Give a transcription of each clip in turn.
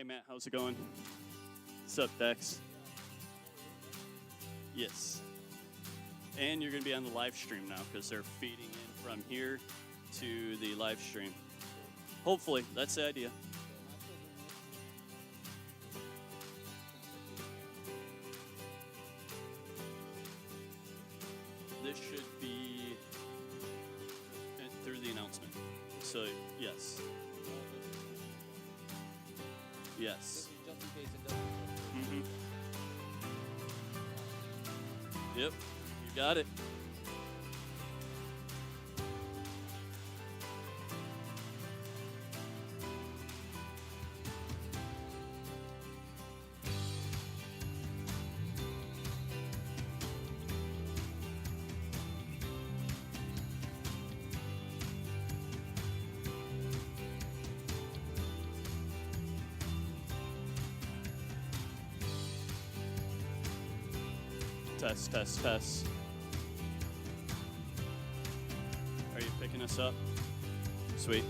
Matt, how's it going? What's up, Dex? Yes. And you're going to be on the live stream now because they're feeding in from here to the live stream. Hopefully, that's the idea. This should be through the announcement. So, yes. Yes. Just in case it doesn't. Yep, you got it. Test, test, test. Are you picking us up? Sweet.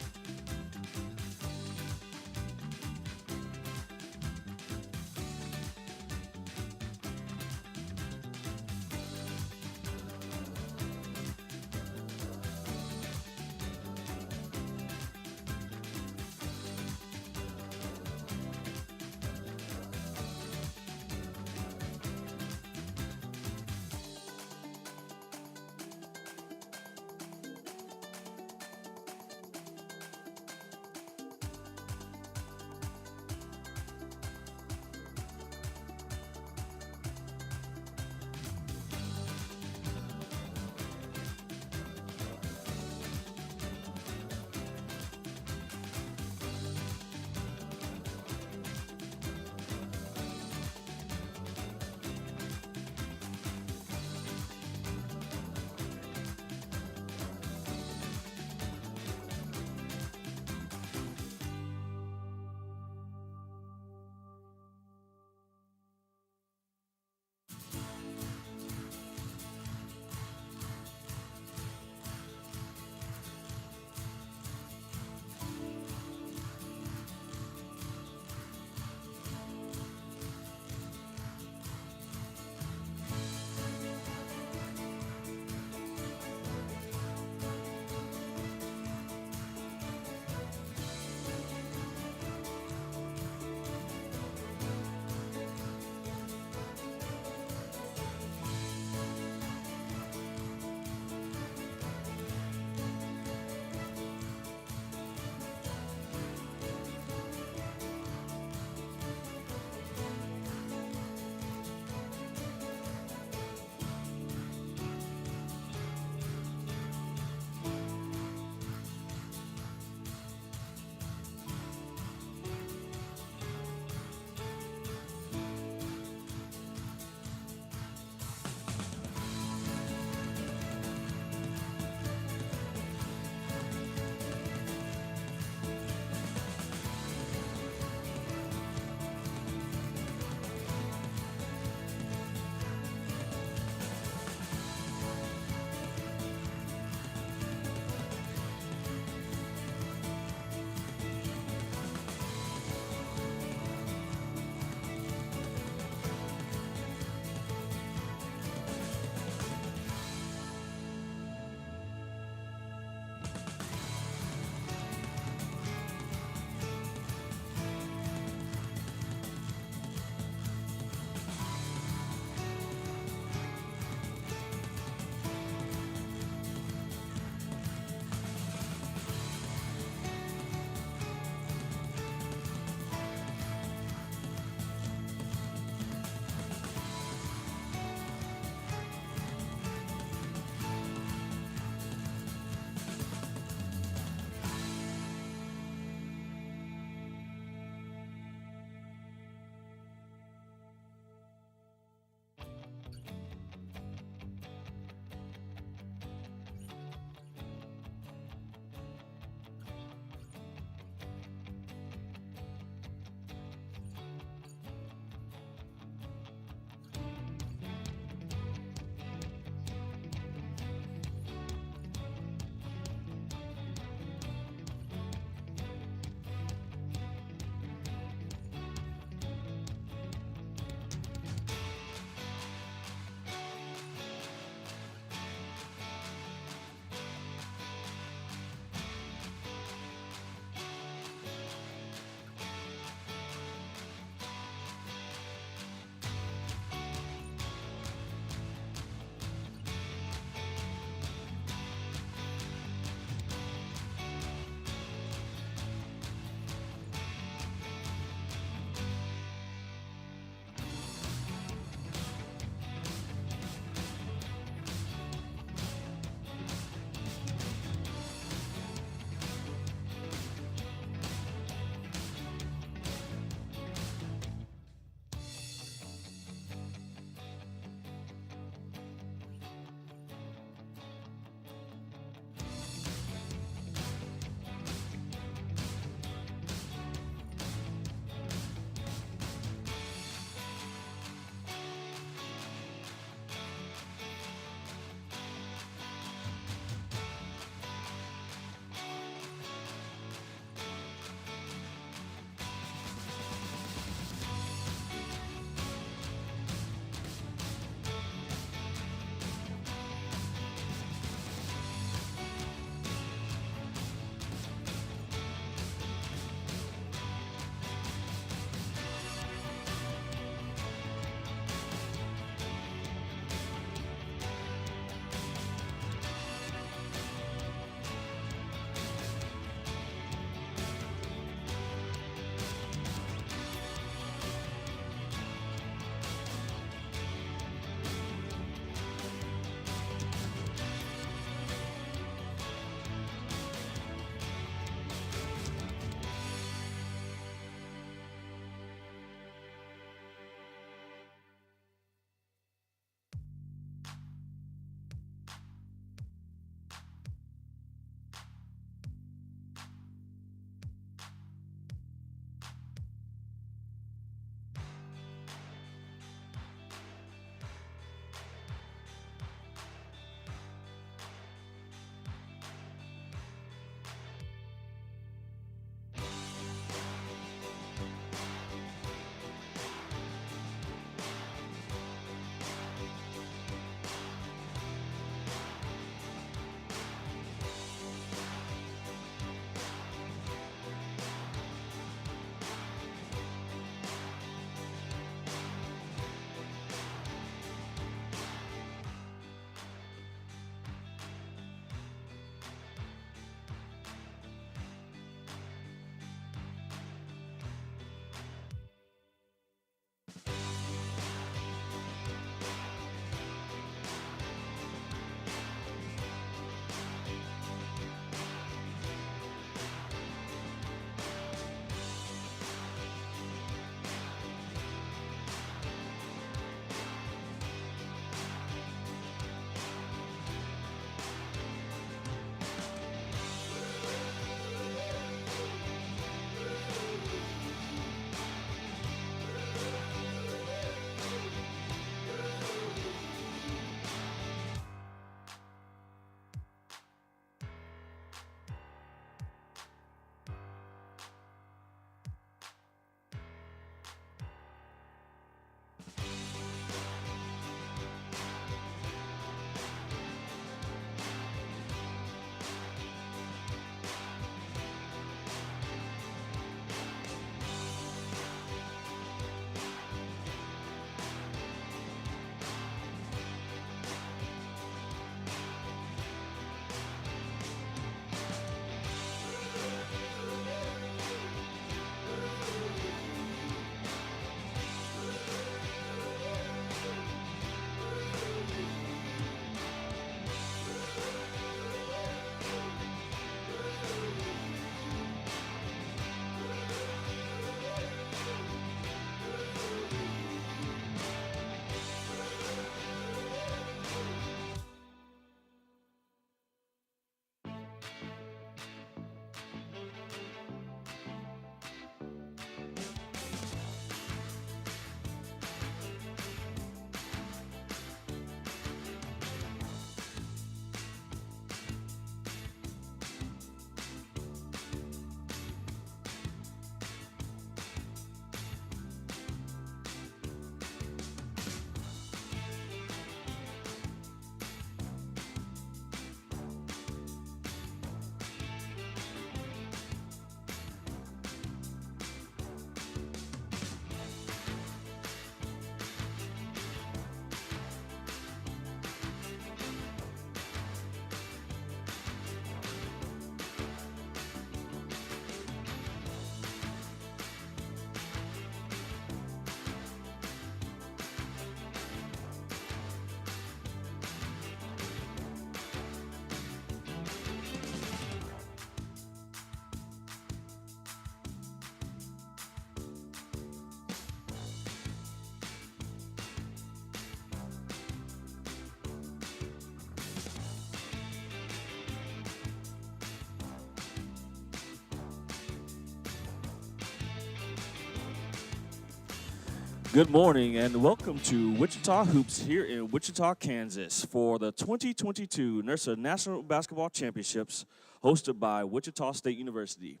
Good morning and welcome to Wichita Hoops here in Wichita, Kansas for the 2022 NIRSA National Basketball Championships hosted by Wichita State University.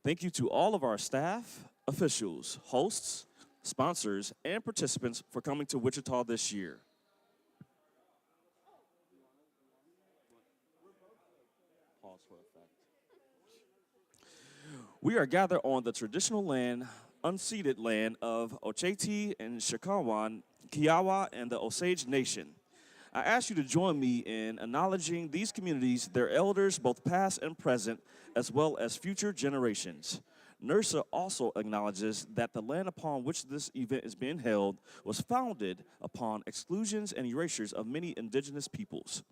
Thank you to all of our staff, officials, hosts, sponsors, and participants for coming to Wichita this year. Pause for effect. We are gathered on the traditional land, unceded land of Oceti and Shikawan, Kiowa, and the Osage Nation. I ask you to join me in acknowledging these communities, their elders, both past and present, as well as future generations. NIRSA also acknowledges that the land upon which this event is being held was founded upon exclusions and erasures of many indigenous peoples.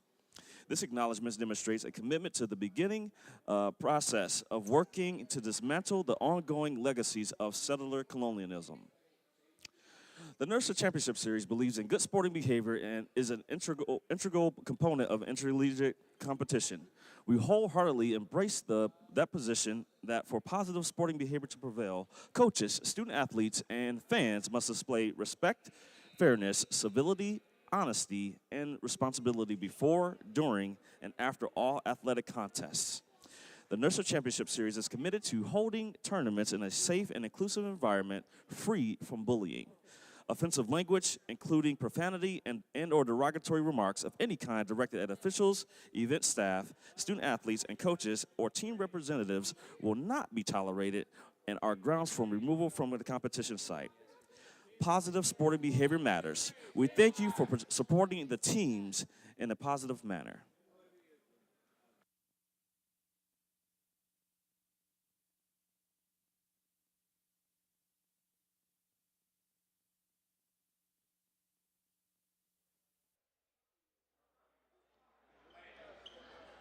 This acknowledgement demonstrates a commitment to the beginning process of working to dismantle the ongoing legacies of settler colonialism. The NIRSA Championship Series believes in good sporting behavior and is an integral component of intercollegiate competition. We wholeheartedly embrace that position that for positive sporting behavior to prevail, coaches, student athletes, and fans must display respect, fairness, civility, honesty, and responsibility before, during, and after all athletic contests. The NIRSA Championship Series is committed to holding tournaments in a safe and inclusive environment free from bullying. Offensive language, including profanity and or derogatory remarks of any kind directed at officials, event staff, student athletes, and coaches or team representatives will not be tolerated and are grounds for removal from the competition site. Positive sporting behavior matters. We thank you for supporting the teams in a positive manner.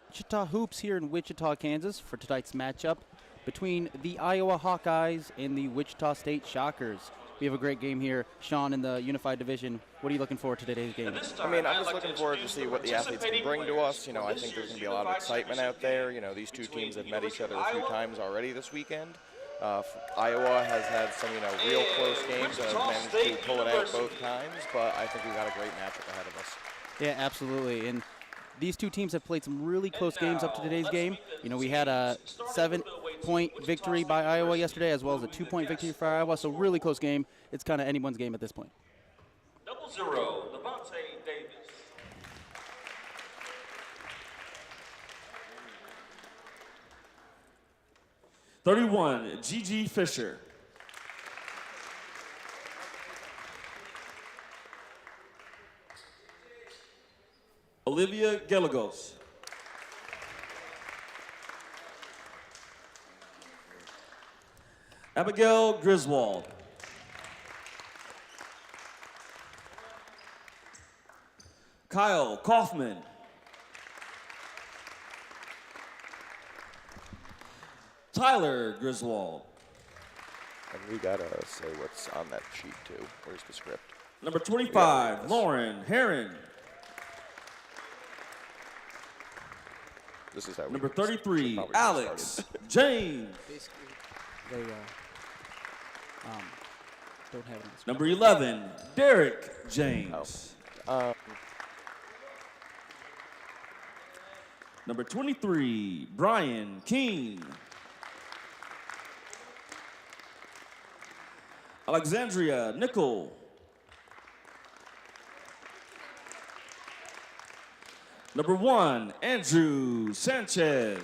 Wichita Hoops here in Wichita, Kansas for tonight's matchup between the Iowa Hawkeyes and the Wichita State Shockers. We have a great game here. Sean, in the Unified Division, what are you looking for today's game? I mean, I'm just looking forward to see what the athletes can bring to us. You know, I think there's going to be a lot of excitement out there. You know, these two teams have met each other a few times already this weekend. Iowa has had some, real close games and have managed to pull it out both times, but I think we've got a great matchup ahead of us. Yeah, absolutely. And these two teams have played some really close games up to today's game. You know, we had a 7-point victory by Iowa yesterday, as well as a 2-point victory for Iowa, so really close game. It's kind of anyone's game at this point. 0-0, Levante Davis. #31, Gigi Fisher. Olivia Gelagos. Abigail Griswold. Kyle Kaufman. Tyler Griswold. And we got to say what's on that sheet, too. Where's the script? Number 25, Lauren Herron. This is how we Number should 33, probably get Alex started. James. Basically, they don't have it. Number 11, Derek James. Number 23, Brian King. Alexandria Nickel. Number 1, Andrew Sanchez.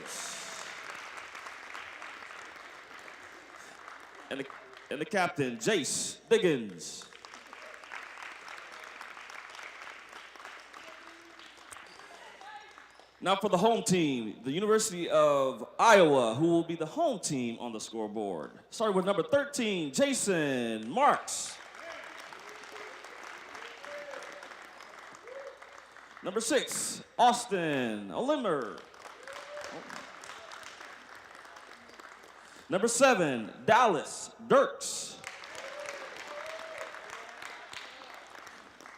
And the captain, Jace Biggins. Now for the home team, the University of Iowa, who will be the home team on the scoreboard. Starting with number 13, Jason Marks. Number 6, Austin Olimmer. Number 7, Dallas Dirks.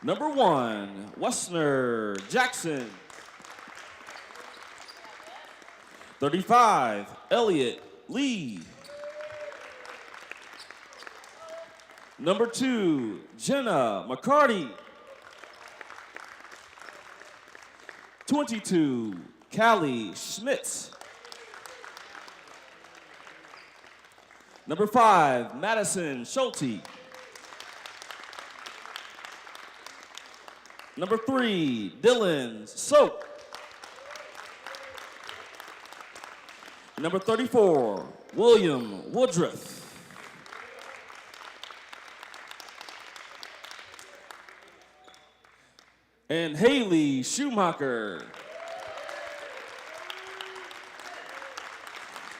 Number 1, Westner Jackson. 35, Elliot Lee. Number 2, Jenna McCarty. 22, Callie Schmitz. Number 5, Madison Schulte. Number 3, Dylan Soap. Number 34, William Woodruff. And Haley Schumacher.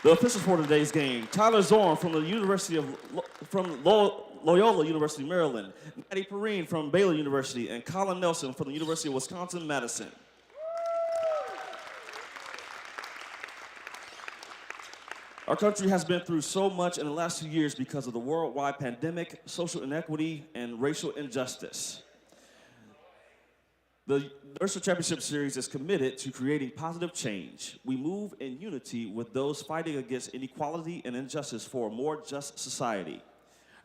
The officials for today's game: Tyler Zorn from the Loyola University, Maryland, Maddie Perrine from Baylor University, and Colin Nelson from the University of Wisconsin-Madison. Our country has been through so much in the last 2 years because of the worldwide pandemic, social inequity, and racial injustice. The NIRSA Championship Series is committed to creating positive change. We move in unity with those fighting against inequality and injustice for a more just society.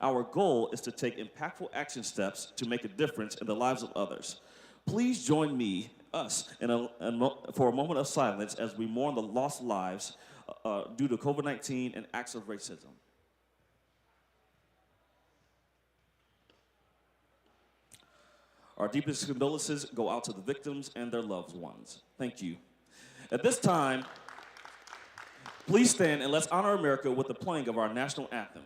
Our goal is to take impactful action steps to make a difference in the lives of others. Please join us, for a moment of silence as we mourn the lost lives due to COVID-19 and acts of racism. Our deepest condolences go out to the victims and their loved ones. Thank you. At this time, please stand and let's honor America with the playing of our national anthem.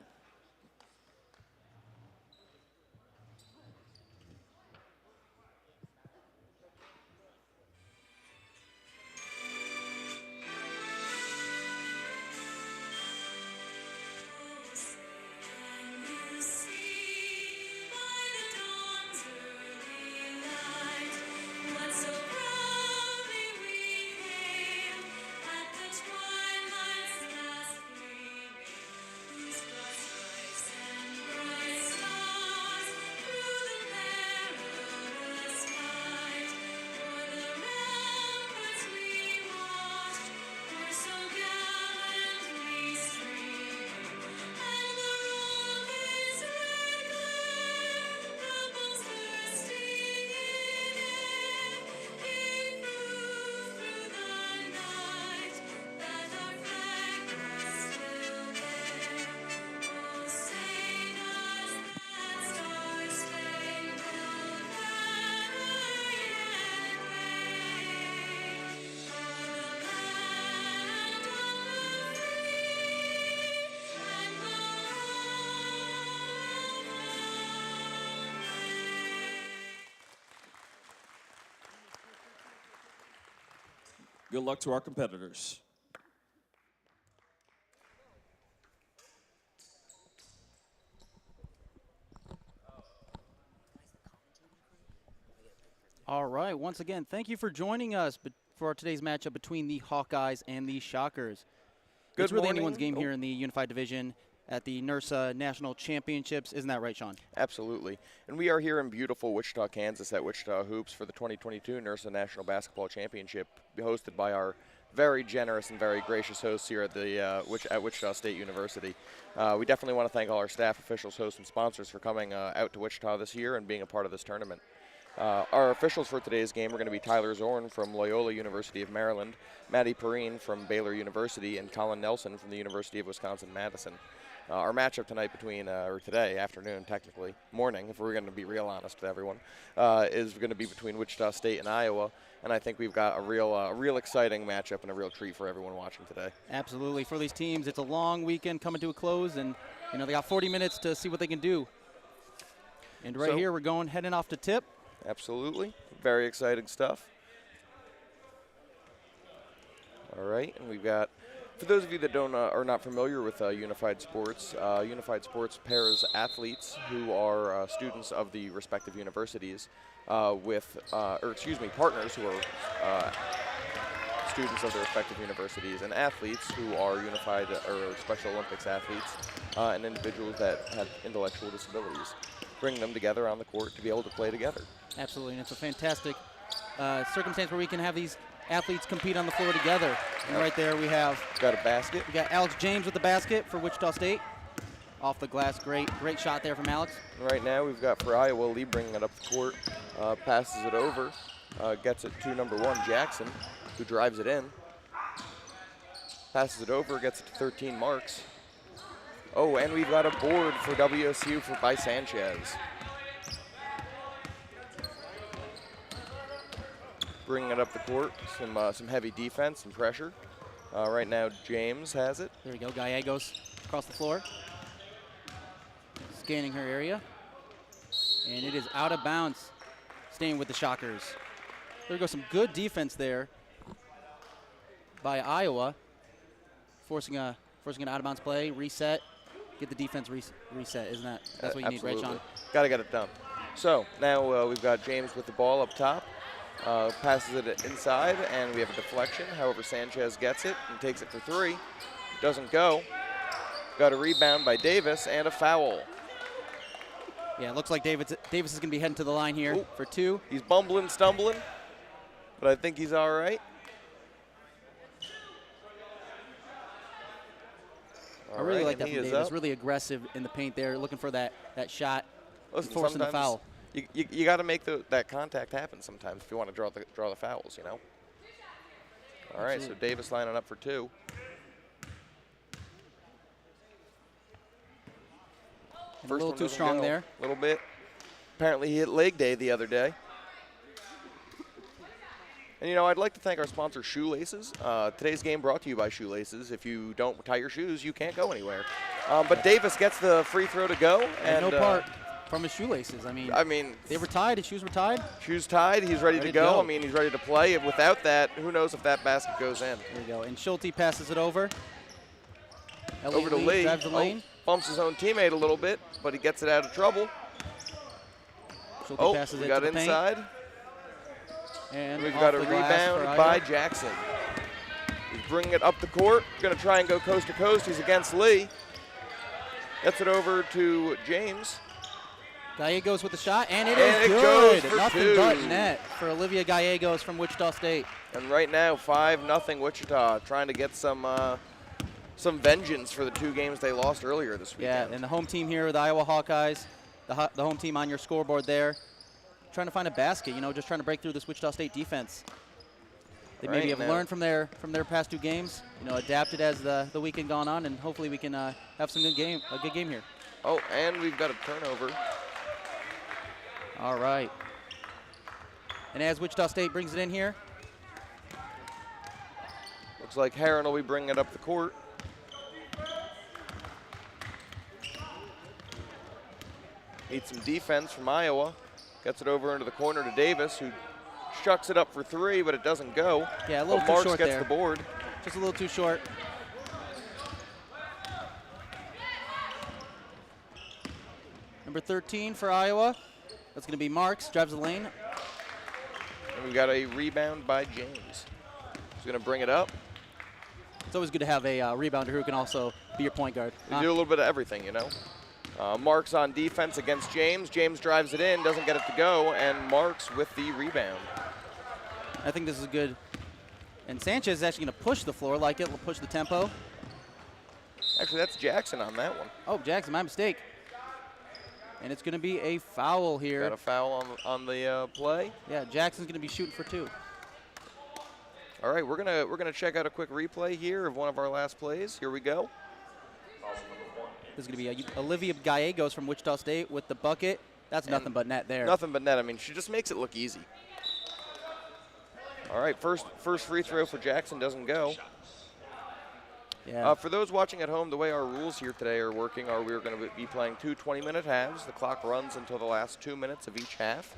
Good luck to our competitors. All right, once again, thank you for joining us for today's matchup between the Hawkeyes and the Shockers. It's really anyone's game here in the Unified Division at the NIRSA National Championships. Isn't that right, Sean? Absolutely. And we are here in beautiful Wichita, Kansas at Wichita Hoops for the 2022 NIRSA National Basketball Championship, hosted by our very generous and very gracious hosts here at the at Wichita State University. We definitely want to thank all our staff, officials, hosts, and sponsors for coming out to Wichita this year and being a part of this tournament. Our officials for today's game are going to be Tyler Zorn from Loyola University of Maryland, Maddie Perrine from Baylor University, and Colin Nelson from the University of Wisconsin-Madison. Our matchup tonight or today afternoon, technically, morning, if we're going to be real honest with everyone, is going to be between Wichita State and Iowa. And I think we've got a real exciting matchup and a real treat for everyone watching today. Absolutely. For these teams, it's a long weekend coming to a close, and they got 40 minutes to see what they can do. And here we're heading off to tip. Absolutely. Very exciting stuff. All right, and we've got, for those of you that are not familiar with Unified Sports pairs athletes who are students of the respective universities partners who are students of their respective universities, and athletes who are unified or Special Olympics athletes and individuals that have intellectual disabilities. Bring them together on the court to be able to play together. Absolutely, and it's a fantastic circumstance where we can have these athletes compete on the floor together. And right there we have got a basket. We got Alex James with the basket for Wichita State. off the glass. Great shot there from Alex. Right now we've got for Iowa Lee bringing it up the court, passes it over, gets it to number 1 Jackson, who drives it in. Passes it over, gets it to 13 Marks. Oh, and we've got a board for WSU by Sanchez. Bringing it up the court, some heavy defense, some pressure. Right now, James has it. There we go. Gallegos across the floor, scanning her area, and it is out of bounds. Staying with the Shockers. There we go. Some good defense there by Iowa, forcing an out of bounds play, reset, get the defense reset. Isn't that's what you need, right, Sean? Got to get it done. So now we've got James with the ball up top. Passes it inside, and we have a deflection. However, Sanchez gets it and takes it for 3. Doesn't go. Got a rebound by Davis and a foul. Yeah, it looks like Davis is going to be heading to the line here for 2. He's bumbling, stumbling, but I think he's all right. I really like that from Davis. Really aggressive in the paint there, looking for that shot, forcing the foul. You got to make that contact happen sometimes if you want to draw the fouls, you know. All right, so Davis lining up for 2. A little too strong there. A little bit. Apparently he hit leg day the other day. And, you know, I'd like to thank our sponsor, Shoelaces. Today's game brought to you by Shoelaces. If you don't tie your shoes, you can't go anywhere. But Davis gets the free throw to go. And no part from his shoelaces. I mean, they were tied. His shoes were tied. Shoes tied. He's ready to go. I mean, he's ready to play. And without that, who knows if that basket goes in. There we go. And Schulte passes it over. Over to Lee. Drives the lane. Bumps his own teammate a little bit, but he gets it out of trouble. Schulte passes we it got to the inside. Paint. And we've got a rebound by Jackson. He's bringing it up the court. Going to try and go coast to coast. He's against Lee. Gets it over to James. Gallegos with the shot, and it is good. Nothing 2. but net for Olivia Gallegos from Wichita State. And right now, 5-0 Wichita, trying to get some vengeance for the 2 games they lost earlier this weekend. Yeah, and the home team here, the Iowa Hawkeyes, the home team on your scoreboard there, trying to find a basket, you know, just trying to break through this Wichita State defense. They maybe have learned from their past 2 games, you know, adapted as the weekend gone on, and hopefully we can have a good game here. Oh, and we've got a turnover. All right. And as Wichita State brings it in here. Looks like Heron will be bringing it up the court. Needs some defense from Iowa. Gets it over into the corner to Davis, who chucks it up for 3, but it doesn't go. Yeah, a little too Marks short gets there. the board. Just a little too short. Number 13 for Iowa. That's going to be Marks. Drives the lane. And we've got a rebound by James. He's going to bring it up. It's always good to have a rebounder who can also be your point guard. They do a little bit of everything, you know. Marks on defense against James. James drives it in, doesn't get it to go, and Marks with the rebound. I think this is good. And Sanchez is actually going to push the floor like it. Will push the tempo. Actually, that's Jackson on that one. Oh, Jackson, my mistake. And it's going to be a foul here. Got a foul on the play. Yeah, Jackson's going to be shooting for 2. All right, we're gonna check out a quick replay here of one of our last plays. Here we go. This is going to be Olivia Gallegos from Wichita State with the bucket. That's nothing but net there. Nothing but net. I mean, she just makes it look easy. All right, first free throw for Jackson doesn't go. Yeah. For those watching at home, the way our rules here today are working are we're going to be playing 2 20-minute halves. The clock runs until the last 2 minutes of each half,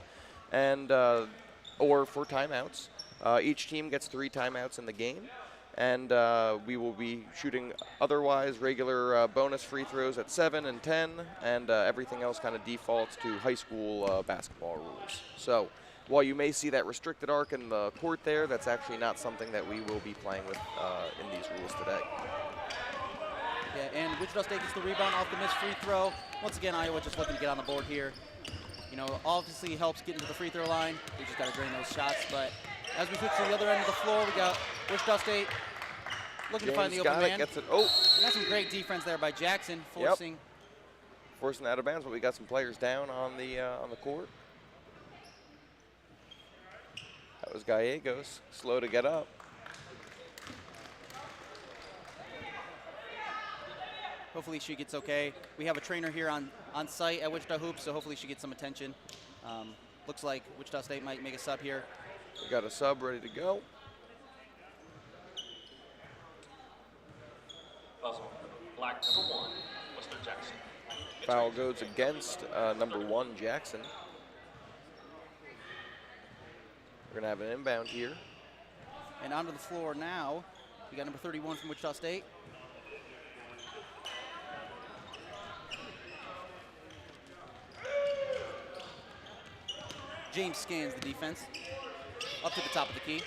and or for timeouts. Each team gets 3 timeouts in the game, and we will be shooting otherwise regular bonus free throws at 7 and 10, and everything else kind of defaults to high school basketball rules. So while you may see that restricted arc in the court there, that's actually not something that we will be playing with in these rules today. Yeah, and Wichita State gets the rebound off the missed free throw. Once again, Iowa just looking to get on the board here. You know, obviously helps getting to the free throw line. We just got to drain those shots. But as we switch to the other end of the floor, we got Wichita State looking to find the open man. Gets it. Oh, and that's some great defense there by Jackson, forcing forcing out of bounds, but we got some players down on the court. That was Gallegos, slow to get up. Hopefully she gets okay. We have a trainer here on site at Wichita Hoops, so hopefully she gets some attention. Looks like Wichita State might make a sub here. We got a sub ready to go. Puzzle. Black number 1, Mr. Jackson. Foul goes against number 1, Jackson. We're going to have an inbound here. And onto the floor now, we got number 31 from Wichita State. James scans the defense up to the top of the key.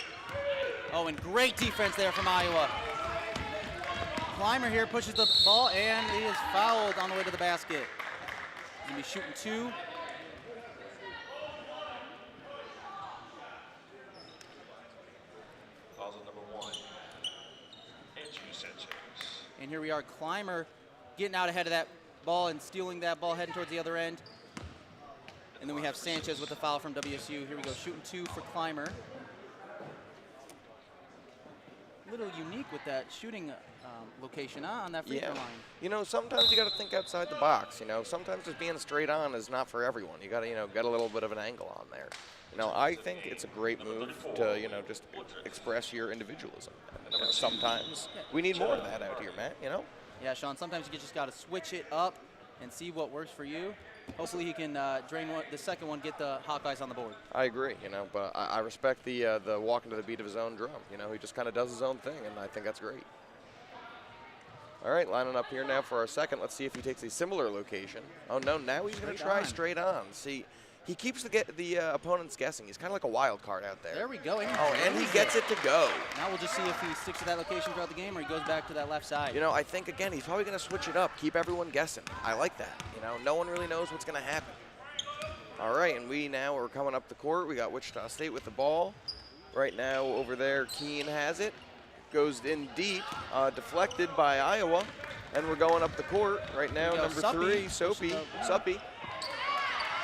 Oh, and great defense there from Iowa. Clymer here pushes the ball, and he is fouled on the way to the basket. He's going to be shooting 2. Puzzle number 1, Andrew Sanchez. And here we are, Clymer getting out ahead of that ball and stealing that ball, heading towards the other end. And then we have Sanchez with the foul from WSU. Here we go, shooting 2 for Clymer. A little unique with that shooting location on that free throw line. You know, sometimes you got to think outside the box. You know, sometimes just being straight on is not for everyone. You got to, get a little bit of an angle on there. You know, I think it's a great move to, just express your individualism. Sometimes we need more of that out here, Matt, Yeah, Sean, sometimes you just got to switch it up and see what works for you. Hopefully he can drain the second one, get the Hawkeyes on the board. I agree, but I respect the walking to the beat of his own drum. He just kind of does his own thing, and I think that's great. All right, lining up here now for our second. Let's see if he takes a similar location. Oh, no, now he's going to try straight on. See, he keeps the opponents guessing. He's kind of like a wild card out there. There we go. And he gets it to go. Now we'll just see if he sticks to that location throughout the game or he goes back to that left side. I think, again, he's probably going to switch it up, keep everyone guessing. I like that. No one really knows what's going to happen. All right, and we now are coming up the court. We got Wichita State with the ball. Right now over there, Keene has it. Goes in deep, deflected by Iowa. And we're going up the court. Right now, number 3, Suppy.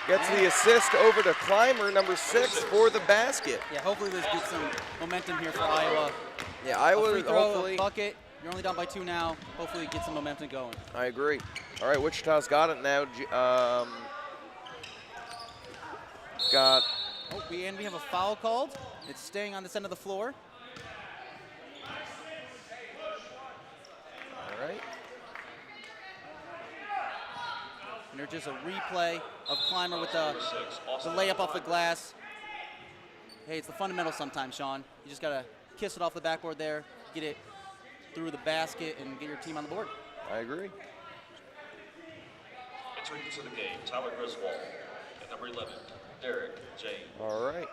Gets the assist over to Clymer, number 6, for the basket. Yeah, hopefully this gets some momentum here for Iowa. Yeah, Iowa, free throw, hopefully. A bucket. You're only down by 2 now. Hopefully get some momentum going. I agree. All right, Wichita's got it now. And we have a foul called. It's staying on this end of the floor. All right. And there's just a replay of Clymer with the layup off the glass. Hey, it's the fundamental sometimes, Sean. You just got to kiss it off the backboard there, get it through the basket, and get your team on the board. I agree. Entering into the game, Tyler Griswold. And number 11, Derek James. All right.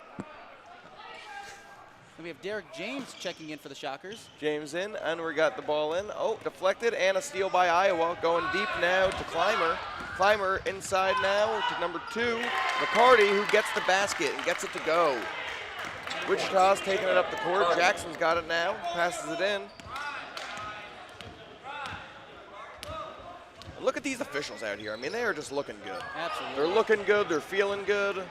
And we have Derek James checking in for the Shockers. James in, and we got the ball in. Oh, deflected, and a steal by Iowa. Going deep now to Clymer. Clymer inside now to number 2, McCarty, who gets the basket and gets it to go. Wichita's taking it up the court. Jackson's got it now, passes it in. Look at these officials out here. I mean, they are just looking good. Absolutely. They're looking good. They're feeling good.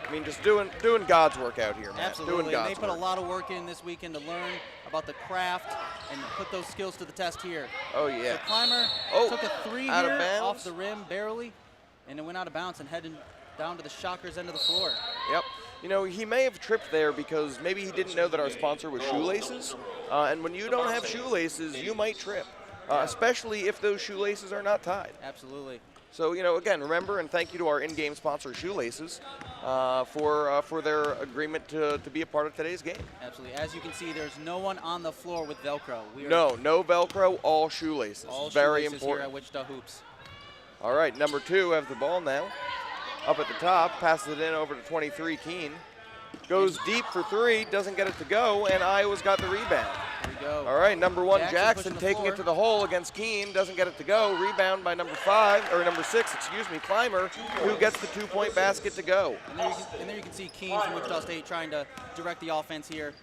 I mean, just doing God's work out here, man. Absolutely. Doing God's they put work. a lot of work in this weekend to learn about the craft and put those skills to the test here. Oh, yeah. So Clymer took a 3 out of here bounds. off the rim barely, and it went out of bounds and heading down to the Shockers' end of the floor. Yep. He may have tripped there because maybe he didn't know that our sponsor was shoelaces. And when you don't have shoelaces, you might trip, especially if those shoelaces are not tied. Absolutely. So, again, remember and thank you to our in-game sponsor, Shoelaces, for their agreement to be a part of today's game. Absolutely. As you can see, there's no one on the floor with Velcro. No Velcro, all shoelaces. All very shoelaces important. here at Wichita Hoops. All right, number 2 has the ball now. Up at the top, passes it in over to 23, Keene. Goes deep for 3, doesn't get it to go, and Iowa's got the rebound. There we go. All right, number 1, Jackson Jackson taking it to the hole against Keene, doesn't get it to go. Rebound by number 6, Clymer, who gets the 2-point basket to go. And there you can see Keene from Wichita State trying to direct the offense here.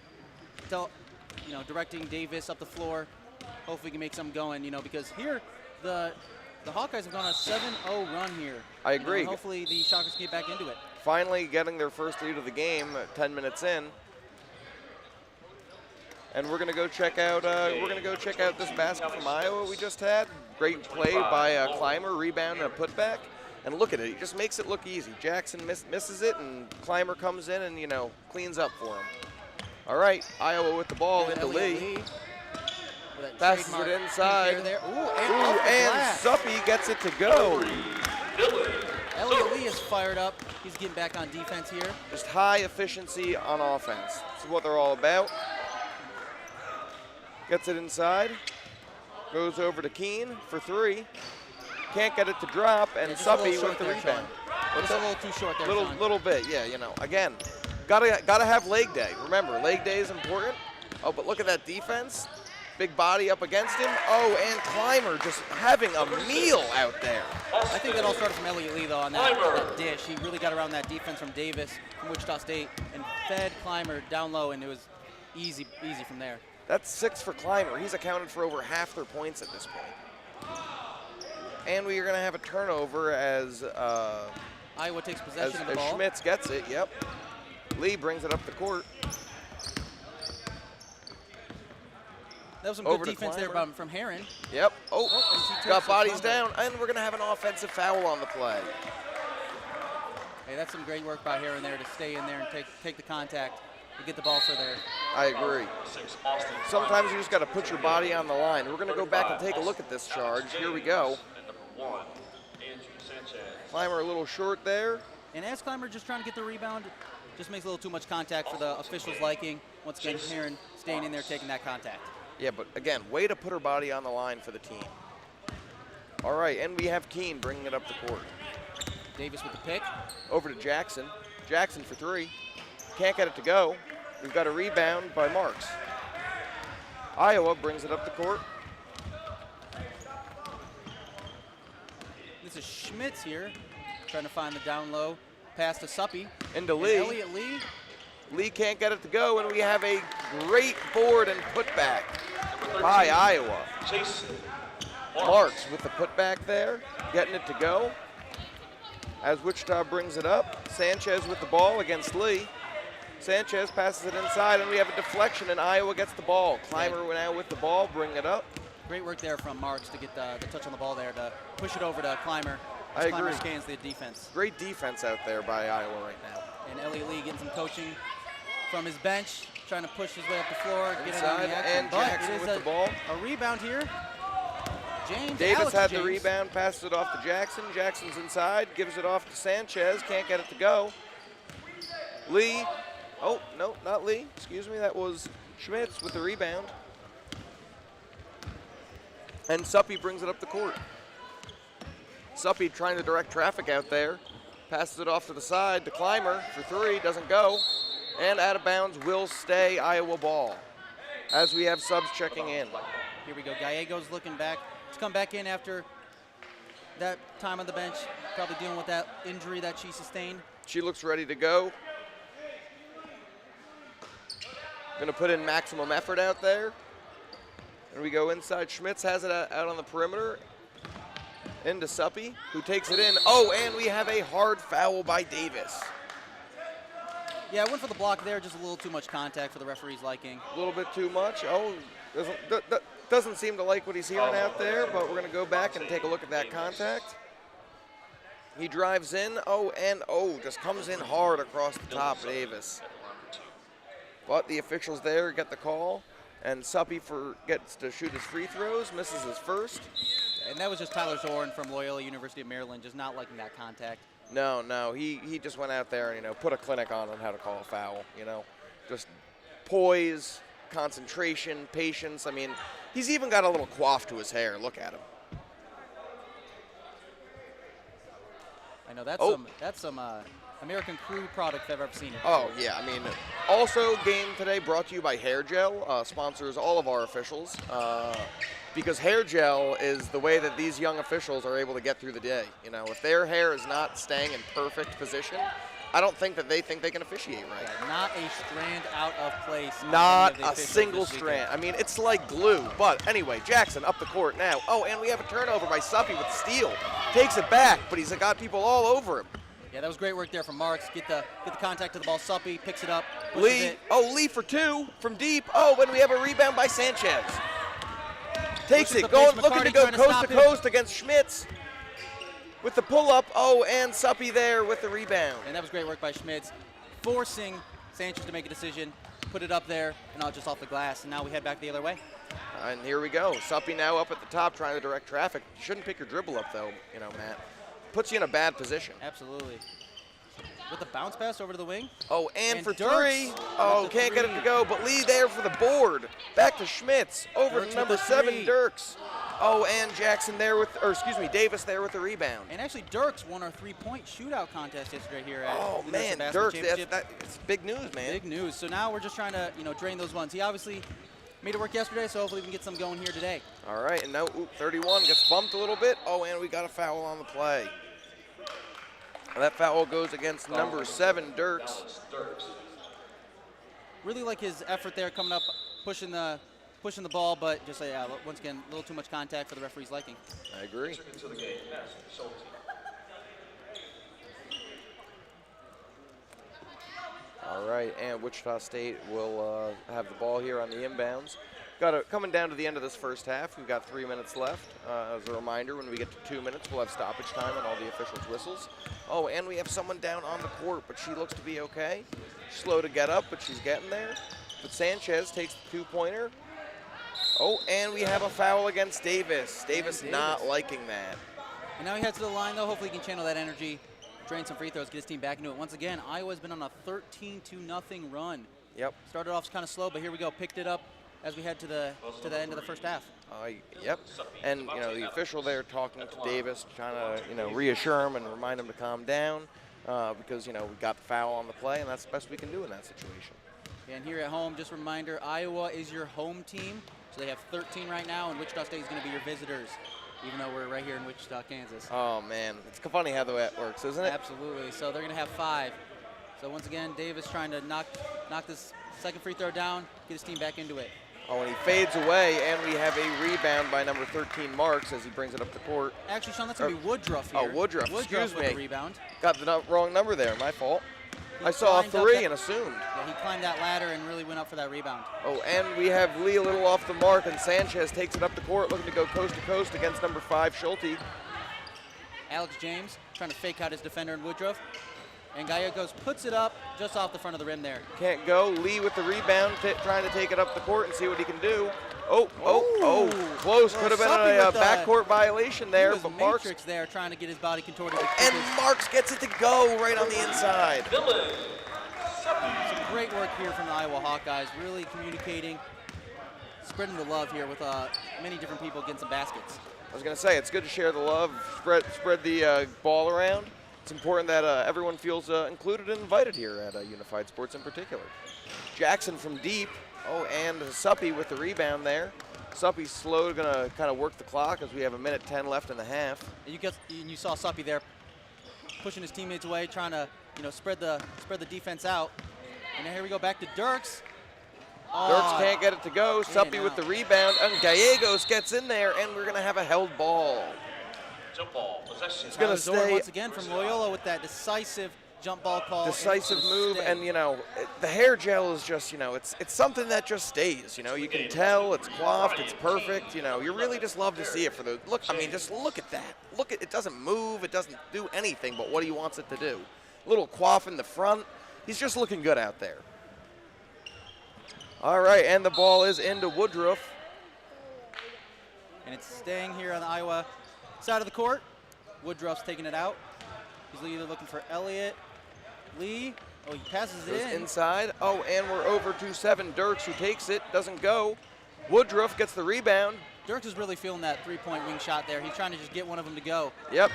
Directing Davis up the floor. Hopefully he can make something going, because here the The Hawkeyes have gone on a 7-0 run here. I agree. You know, hopefully the Shockers get back into it. Finally getting their first lead of the game 10 minutes in. And we're gonna go check out this basket from Iowa we just had. Great play by Clymer, rebound and a putback. And look at it, he just makes it look easy. Jackson misses it, and Clymer comes in and, you know, cleans up for him. All right, Iowa with the ball into Lee. Passes it inside. Ooh, and Suppy gets it to go. Elliott Lee is fired up. He's getting back on defense here. Just high efficiency on offense. This is what they're all about. Gets it inside. Goes over to Keene for 3. Can't get it to drop, and Suppy with the rebound. Just a little too short there, Sean. Little bit, yeah, you know. Again, gotta have leg day. Remember, leg day is important. Oh, but look at that defense. Big body up against him. Oh, and Clymer just having a meal out there. I think that all started from Elliott Lee, though, on that dish. He really got around that defense from Davis from Wichita State and fed Clymer down low, and it was easy from there. That's 6 for Clymer. He's accounted for over half their points at this point. And we are going to have a turnover as Iowa takes possession of the ball. Schmitz gets it, yep. Lee brings it up the court. That was some good defense there from Heron. Yep. Oh, got bodies down, and we're going to have an offensive foul on the play. Hey, that's some great work by Heron there to stay in there and take the contact and get the ball for there. I agree. Sometimes you just got to put your body on the line. We're going to go back and take a look at this charge. Here we go. Clymer a little short there. And as Clymer just trying to get the rebound, just makes a little too much contact for the officials' liking. Once again, Heron staying in there, taking that contact. Yeah, but again, way to put her body on the line for the team. All right, and we have Keene bringing it up the court. Davis with the pick. Over to Jackson. Jackson for 3. Can't get it to go. We've got a rebound by Marks. Iowa brings it up the court. This is Schmitz here, trying to find the down low. Pass to Suppy. Into Lee. Elliott Lee. Lee can't get it to go, and we have a great board and putback by Iowa. Marks with the putback there, getting it to go. As Wichita brings it up, Sanchez with the ball against Lee. Sanchez passes it inside, and we have a deflection, and Iowa gets the ball. Clymer now with the ball, bring it up. Great work there from Marks to get the touch on the ball there, to push it over to Clymer. I Clymer agree. scans the defense. Great defense out there by Iowa right now. And Elliott Lee getting some coaching from his bench, trying to push his way up the floor, get in on Inside, the action. and But Jackson it is with the ball. A rebound here. Davis had James. the rebound, passes it off to Jackson. Jackson's inside, gives it off to Sanchez, can't get it to go. Lee, oh, no, not Lee, excuse me, that was Schmitz with the rebound. And Suppy brings it up the court. Suppy trying to direct traffic out there, passes it off to the side to Clymer for 3, doesn't go. And out of bounds will stay Iowa ball as we have subs checking in. Here we go, Gallegos looking back. He's come back in after that time on the bench, probably dealing with that injury that she sustained. She looks ready to go. Gonna put in maximum effort out there. And we go inside. Schmitz has it out on the perimeter. Into Suppy, who takes it in. Oh, and we have a hard foul by Davis. Yeah, I went for the block there, just a little too much contact for the referee's liking. A little bit too much. Oh, doesn't seem to like what he's hearing out there, but we're gonna go back and take a look at that contact. He drives in, just comes in hard across the top of Davis. But the officials there get the call, and Suppy gets to shoot his free throws, misses his first. And that was just Tyler Zorn from Loyola University of Maryland, just not liking that contact. No, he just went out there and, put a clinic on how to call a foul, Just poise, concentration, patience. I mean, he's even got a little coif to his hair. Look at him. I know, that's some American Crew product if I've ever seen it. Oh, yeah, I mean, also game today brought to you by Hair Gel, sponsors all of our officials. because hair gel is the way that these young officials are able to get through the day. You know, if their hair is not staying in perfect position, I don't think that they think they can officiate right. Yeah, not a strand out of place. Not a single strand. I mean, it's like glue. But anyway, Jackson up the court now. Oh, and we have a turnover by Suppy with the steal. Takes it back, but he's got people all over him. Yeah, that was great work there from Marks. Get the contact to the ball. Suppy picks it up. Lee. It. Oh, Lee for 2 from deep. Oh, and we have a rebound by Sanchez. Takes it, looking to go coast to coast against Schmitz. With the pull-up, oh, and Suppy there with the rebound. And that was great work by Schmitz, forcing Sanchez to make a decision, put it up there, and not just off the glass. And now we head back the other way. And here we go. Suppy now up at the top trying to direct traffic. You shouldn't pick your dribble up, though, you know, Matt. Puts you in a bad position. Absolutely. With the bounce pass over to the wing. Oh, and for Dirks 3. Oh, can't get it to go, but Lee there for the board. Back to Schmitz. Over Dirks to number 7, Dirks. Oh, and Jackson there with, Davis there with the rebound. And actually, Dirks won our 3-point shootout contest yesterday here at Oh, the man, NIRSA Dirks, Championship. it's big news, man. Big news. So now we're just trying to, drain those ones. He obviously made it work yesterday, so hopefully we can get some going here today. All right, and now 31 gets bumped a little bit. Oh, and we got a foul on the play. And that foul goes against number 7, Dirks. Really like his effort there coming up, pushing the ball, but just once again, a little too much contact for the referee's liking. I agree. All right, and Wichita State will have the ball here on the inbounds. Coming down to the end of this first half, we've got 3 minutes left. As a reminder, when we get to 2 minutes, we'll have stoppage time on all the officials' whistles. Oh, and we have someone down on the court, but she looks to be okay. Slow to get up, but she's getting there. But Sanchez takes the 2-pointer. Oh, and we have a foul against Davis. Davis not liking that. And now he heads to the line, though. Hopefully he can channel that energy, drain some free throws, get his team back into it. Once again, Iowa's been on a 13-0 run. Yep. Started off kind of slow, but here we go. Picked it up as we head to the end of the first half. Yep. And, the official there talking to Davis, trying to, reassure him and remind him to calm down because, we got the foul on the play, and that's the best we can do in that situation. And here at home, just a reminder, Iowa is your home team. So they have 13 right now, and Wichita State is going to be your visitors, even though we're right here in Wichita, Kansas. Oh, man. It's funny how that works, isn't it? Absolutely. So they're going to have 5. So once again, Davis trying to knock this second free throw down, get his team back into it. Oh, and he fades away, and we have a rebound by number 13, Marks, as he brings it up the court. Actually, Sean, that's going to be Woodruff here. Oh, Woodruff. Excuse with me. the rebound. Got the wrong number there. My fault. I saw a 3 and assumed. Yeah, he climbed that ladder and really went up for that rebound. Oh, and we have Lee a little off the mark, and Sanchez takes it up the court, looking to go coast to coast against number 5, Schulte. Alex James trying to fake out his defender in Woodruff. And Gallegos puts it up just off the front of the rim there. Can't go. Lee with the rebound, trying to take it up the court and see what he can do. Oh, close. Could have been a backcourt violation there, but Marks there trying to get his body contorted. And Marks gets it to go right on the inside. Some great work here from the Iowa Hawkeyes, really communicating, spreading the love here with many different people getting some baskets. I was going to say, it's good to share the love, spread the ball around. It's important that everyone feels included and invited here at Unified Sports in particular. Jackson from deep. Oh, and Suppy with the rebound there. Suppy's slow, going to kind of work the clock as we have 1:10 left in the half. And you saw Suppy there pushing his teammates away, trying to spread the defense out. And now here we go back to Dirks. Dirks can't get it to go. Suppy with the rebound, and Gallegos gets in there, and we're going to have a held ball. Jump ball, possession. It's going to stay. Once again from Loyola with that decisive jump ball call. Decisive move, and the hair gel is just, it's something that just stays. You can tell it's coiffed, it's perfect. You really just love to see it for the look. I mean, just look at that. Look at it. Doesn't move. It doesn't do anything but what he wants it to do. Little coif in the front. He's just looking good out there. All right, and the ball is into Woodruff. And it's staying here on the Iowa side of the court. Woodruff's taking it out. He's either looking for Elliott. Lee. Oh, he passes it in. Inside. Oh, and we're over to 7. Dirks, who takes it, doesn't go. Woodruff gets the rebound. Dirks is really feeling that three-point wing shot there. He's trying to just get one of them to go. Yep.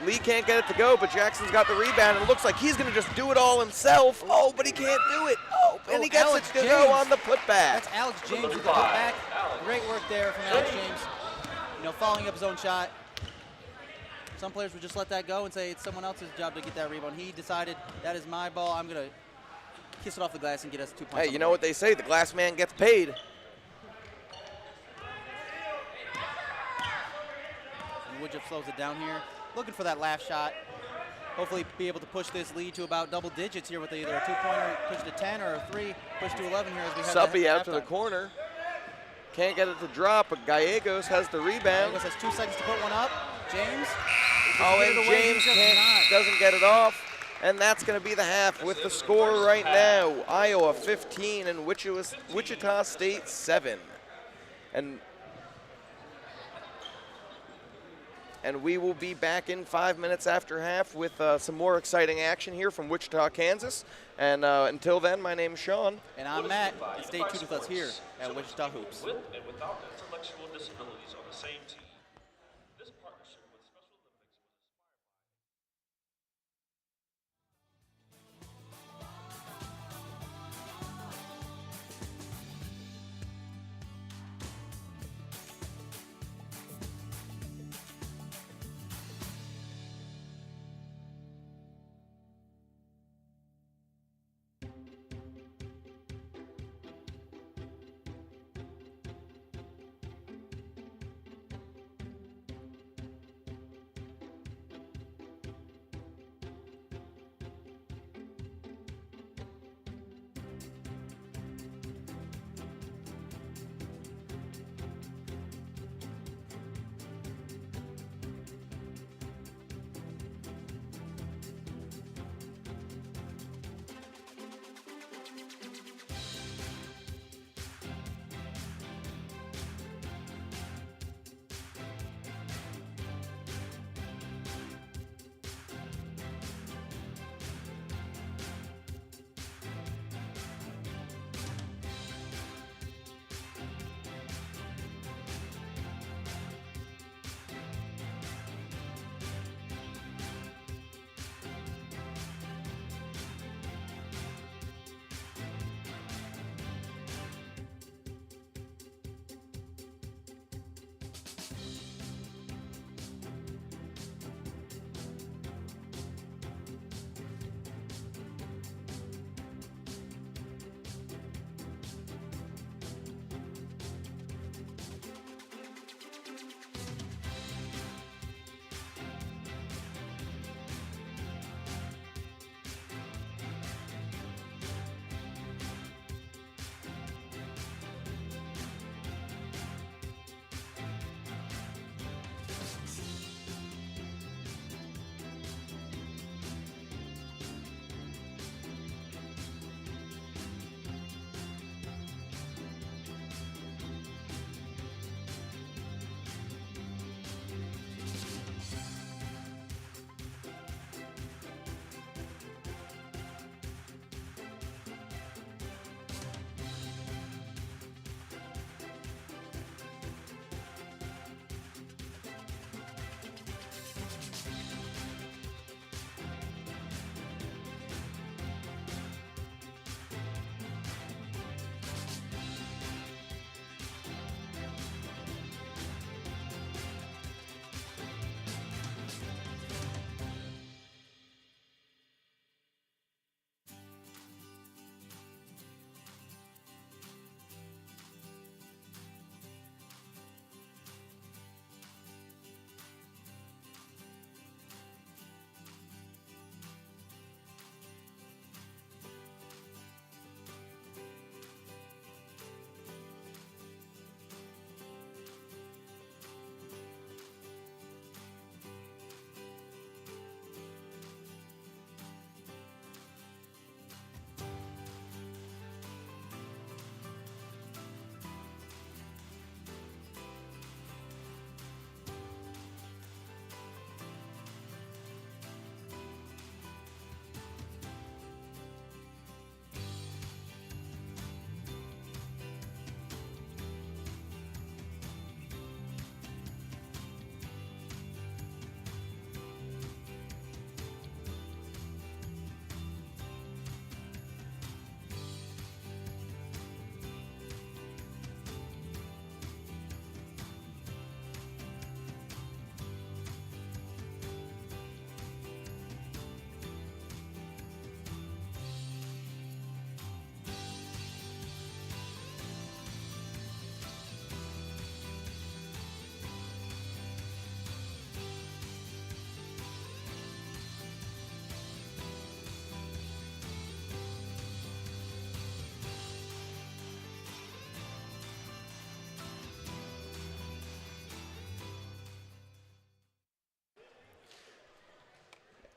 Lee can't get it to go, but Jackson's got the rebound. It looks like he's going to just do it all himself. Oh, but he can't do it. Oh, and he gets it to go on the putback. That's Alex James with the putback. Great work there from Alex James. following up his own shot. Some players would just let that go and say it's someone else's job to get that rebound. He decided that is my ball. I'm going to kiss it off the glass and get us 2 points. Hey, you know what they say? The glass man gets paid. And Woodruff slows it down here. Looking for that last shot. Hopefully be able to push this lead to about double digits here with either a 2-pointer, push to 10, or a 3, push to 11 here as we have Suppy out to the corner. Can't get it to drop, but Gallegos has the rebound. Gallegos has 2 seconds to put one up. James. Oh, and James doesn't get it off. And that's going to be the half with the score right now. Iowa 15 and Wichita State 7. And we will be back in 5 minutes after half with some more exciting action here from Wichita, Kansas. And until then, my name's Sean. And I'm Matt. And stay tuned with us here at Wichita Hoops. With and without intellectual disabilities on the same team. This partnership with Special Olympics was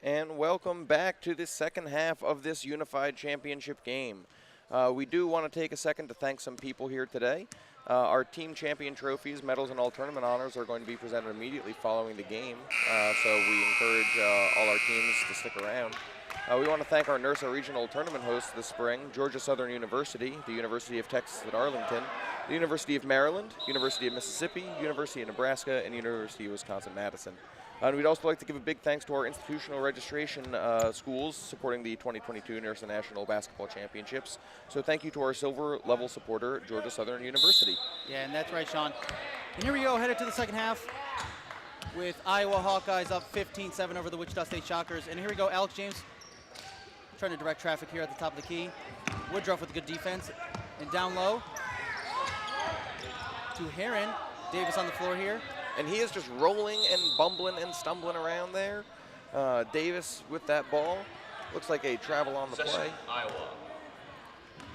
And welcome back to the second half of this Unified Championship game. We do want to take a second to thank some people here today. Our team champion trophies, medals, and all tournament honors are going to be presented immediately following the game, so we encourage all our teams to stick around. We want to thank our NIRSA regional tournament hosts this spring, Georgia Southern University, the University of Texas at Arlington, the University of Maryland, University of Mississippi, University of Nebraska, and University of Wisconsin-Madison. And we'd also like to give a big thanks to our institutional registration schools supporting the 2022 NIRSA National Basketball Championships. So thank you to our silver level supporter, Georgia Southern University. Yeah, and that's right, Sean. And here we go, headed to the second half with Iowa Hawkeyes up 15-7 over the Wichita State Shockers. And here we go, Alex James trying to direct traffic here at the top of the key. Woodruff with a good defense. And down low to Heron. Davis on the floor here. And he is just rolling and bumbling and stumbling around there. Davis with that ball. Looks like a travel on the play. Iowa.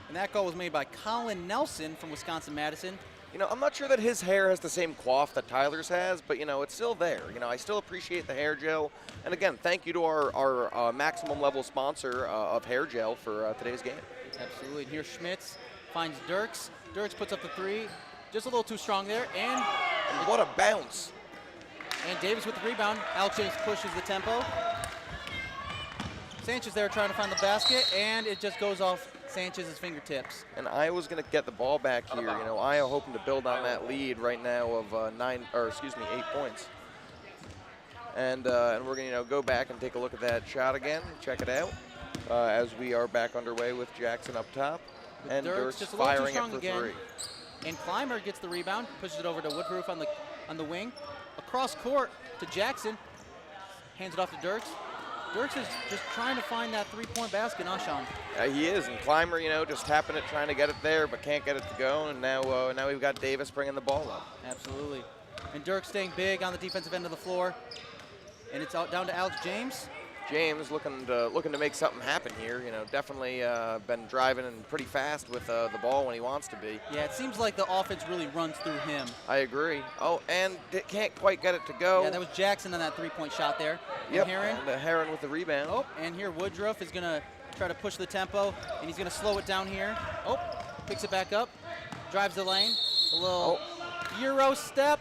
And that goal was made by Colin Nelson from Wisconsin-Madison. You know, I'm not sure that his hair has the same coif that Tyler's has, but, you know, it's still there. You know, I still appreciate the hair gel. And, again, thank you to our maximum level sponsor of hair gel for today's game. Absolutely. And here Schmitz finds Dirks. Dirks puts up the three. Just a little too strong there. And what a bounce. And Davis with the rebound. Alex James pushes the tempo. Sanchez there trying to find the basket, and it just goes off Sanchez's fingertips. And Iowa's going to get the ball back here. You know, Iowa hoping to build on that lead right now of 8 points. And we're going to go back and take a look at that shot again, check it out, as we are back underway with Jackson up top. With and Dirks Dirks just a little too firing strong it for again. 3. And Clymer gets the rebound, pushes it over to Woodruff on the wing. Across court to Jackson. Hands it off to Dirks. Dirks is just trying to find that three-point basket, huh, Sean? He is, and Clymer, you know, just tapping it, trying to get it there, but can't get it to go. And now we've got Davis bringing the ball up. Absolutely. And Dirks staying big on the defensive end of the floor. And it's out down to Alex James. James looking to make something happen here. You know, definitely been driving and pretty fast with the ball when he wants to be. Yeah, it seems like the offense really runs through him. I agree. Oh, and can't quite get it to go. Yeah, that was Jackson on that three-point shot there. Yep. And Heron. And Heron with the rebound. Oh, and here Woodruff is going to try to push the tempo, and he's going to slow it down here. Oh, picks it back up, drives the lane. A little Euro step.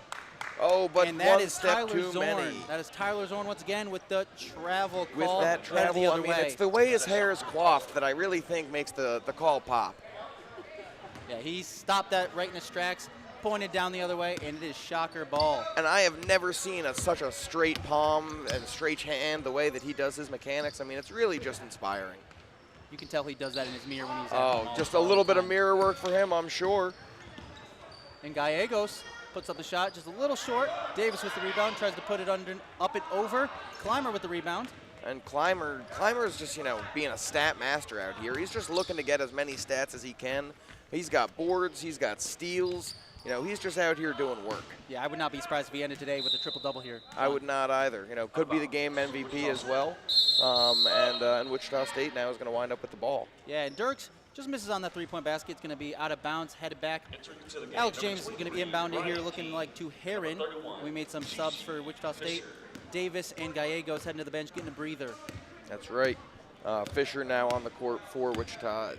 Oh, but and that one is step Tyler too Zorn. many. That is Tyler Zorn once again with the travel With call. that travel, the I other mean, way. it's the way his hair is coiffed that I really think makes the call pop. Yeah, he stopped that right in his tracks, pointed down the other way, and it is Shocker ball. And I have never seen such a straight palm and straight hand the way that he does his mechanics. I mean, it's really just inspiring. You can tell he does that in his mirror when he's at home. Oh, just a little bit of mirror work for him, I'm sure. And Gallegos puts up the shot, just a little short. Davis with the rebound, tries to put it up and over. Clymer with the rebound. And Clymer is just, you know, being a stat master out here. He's just looking to get as many stats as he can. He's got boards, he's got steals. You know, he's just out here doing work. Yeah, I would not be surprised if he ended today with a triple-double here. I would not either. You know, could be the game MVP as well. And Wichita State now is going to wind up with the ball. Yeah, and Dirks just misses on that three-point basket. It's going to be out of bounds, headed back. Alex James is going to be inbounded here, looking like to Heron. We made some subs for Wichita State. Davis and Gallegos heading to the bench, getting a breather. That's right. Fisher now on the court for Wichita,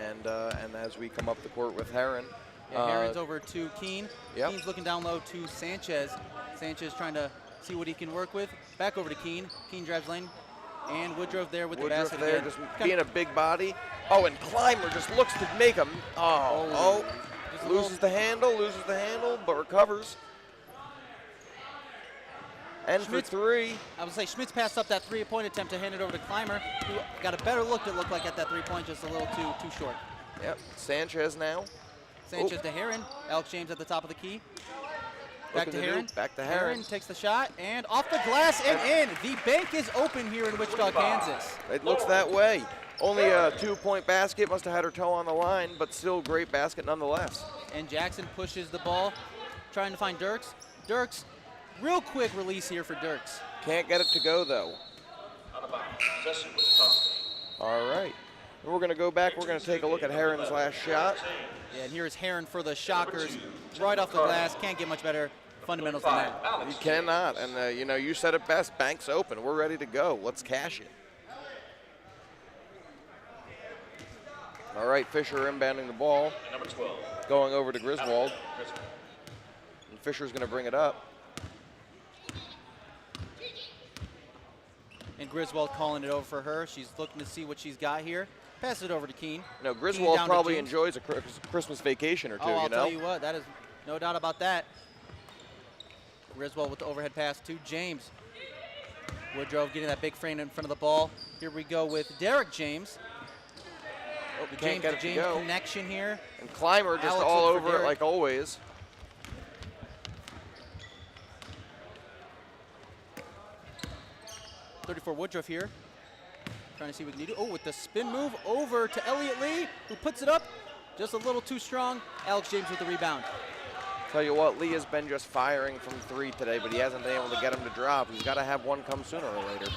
and as we come up the court with Heron. Yeah, Heron's over to Keene. Yep. Keene's looking down low to Sanchez. Sanchez trying to see what he can work with. Back over to Keene. Keene drives lane. And Woodruff there with the Woodruff basket there, again. just being a big body. Oh, and Clymer just looks to make him. Just a loses the handle, but recovers. And Schmitz, for 3. I would say Schmitz passed up that three-point attempt to hand it over to Clymer, who got a better look, it looked like, at that three-point, just a little too short. Yep, Sanchez now. Sanchez to Heron. Alex James at the top of the key. Back to Heron. Back to Heron. Takes the shot, and off the glass and in. The bank is open here in Wichita, Kansas. It looks that way. Only a 2-point basket, must have had her toe on the line, but still great basket nonetheless. And Jackson pushes the ball, trying to find Dirks. Dirks, real quick release here for Dirks. Can't get it to go, though. Out of bounds. Possession with Tuscany. All right. We're going to go back. We're going to take a look at Heron's last shot. Yeah, and here's Heron for the Shockers. Right off the glass, can't get much better fundamentals than that. You cannot. And, you know, you said it best. Bank's open. We're ready to go. Let's cash it. All right, Fisher inbounding the ball. Number 12. Going over to Griswold. And Fisher's going to bring it up. And Griswold calling it over for her. She's looking to see what she's got here. Pass it over to Keene. No, Keene Griswold down to probably James. enjoys a Christmas vacation or two, I'll you know? tell you what, that is no doubt about that. Griswold with the overhead pass to James. Woodrow getting that big frame in front of the ball. Here we go with Derek James. Oh, the Can't get it to James go. connection here. And Clymer just Alex all looking for over it Derek. like always. .34 Woodruff here. Trying to see what we can do. Oh, with the spin move over to Elliott Lee, who puts it up just a little too strong. Alex James with the rebound. Tell you what, Lee has been just firing from three today, but he hasn't been able to get him to drop. He's got to have one come sooner or later.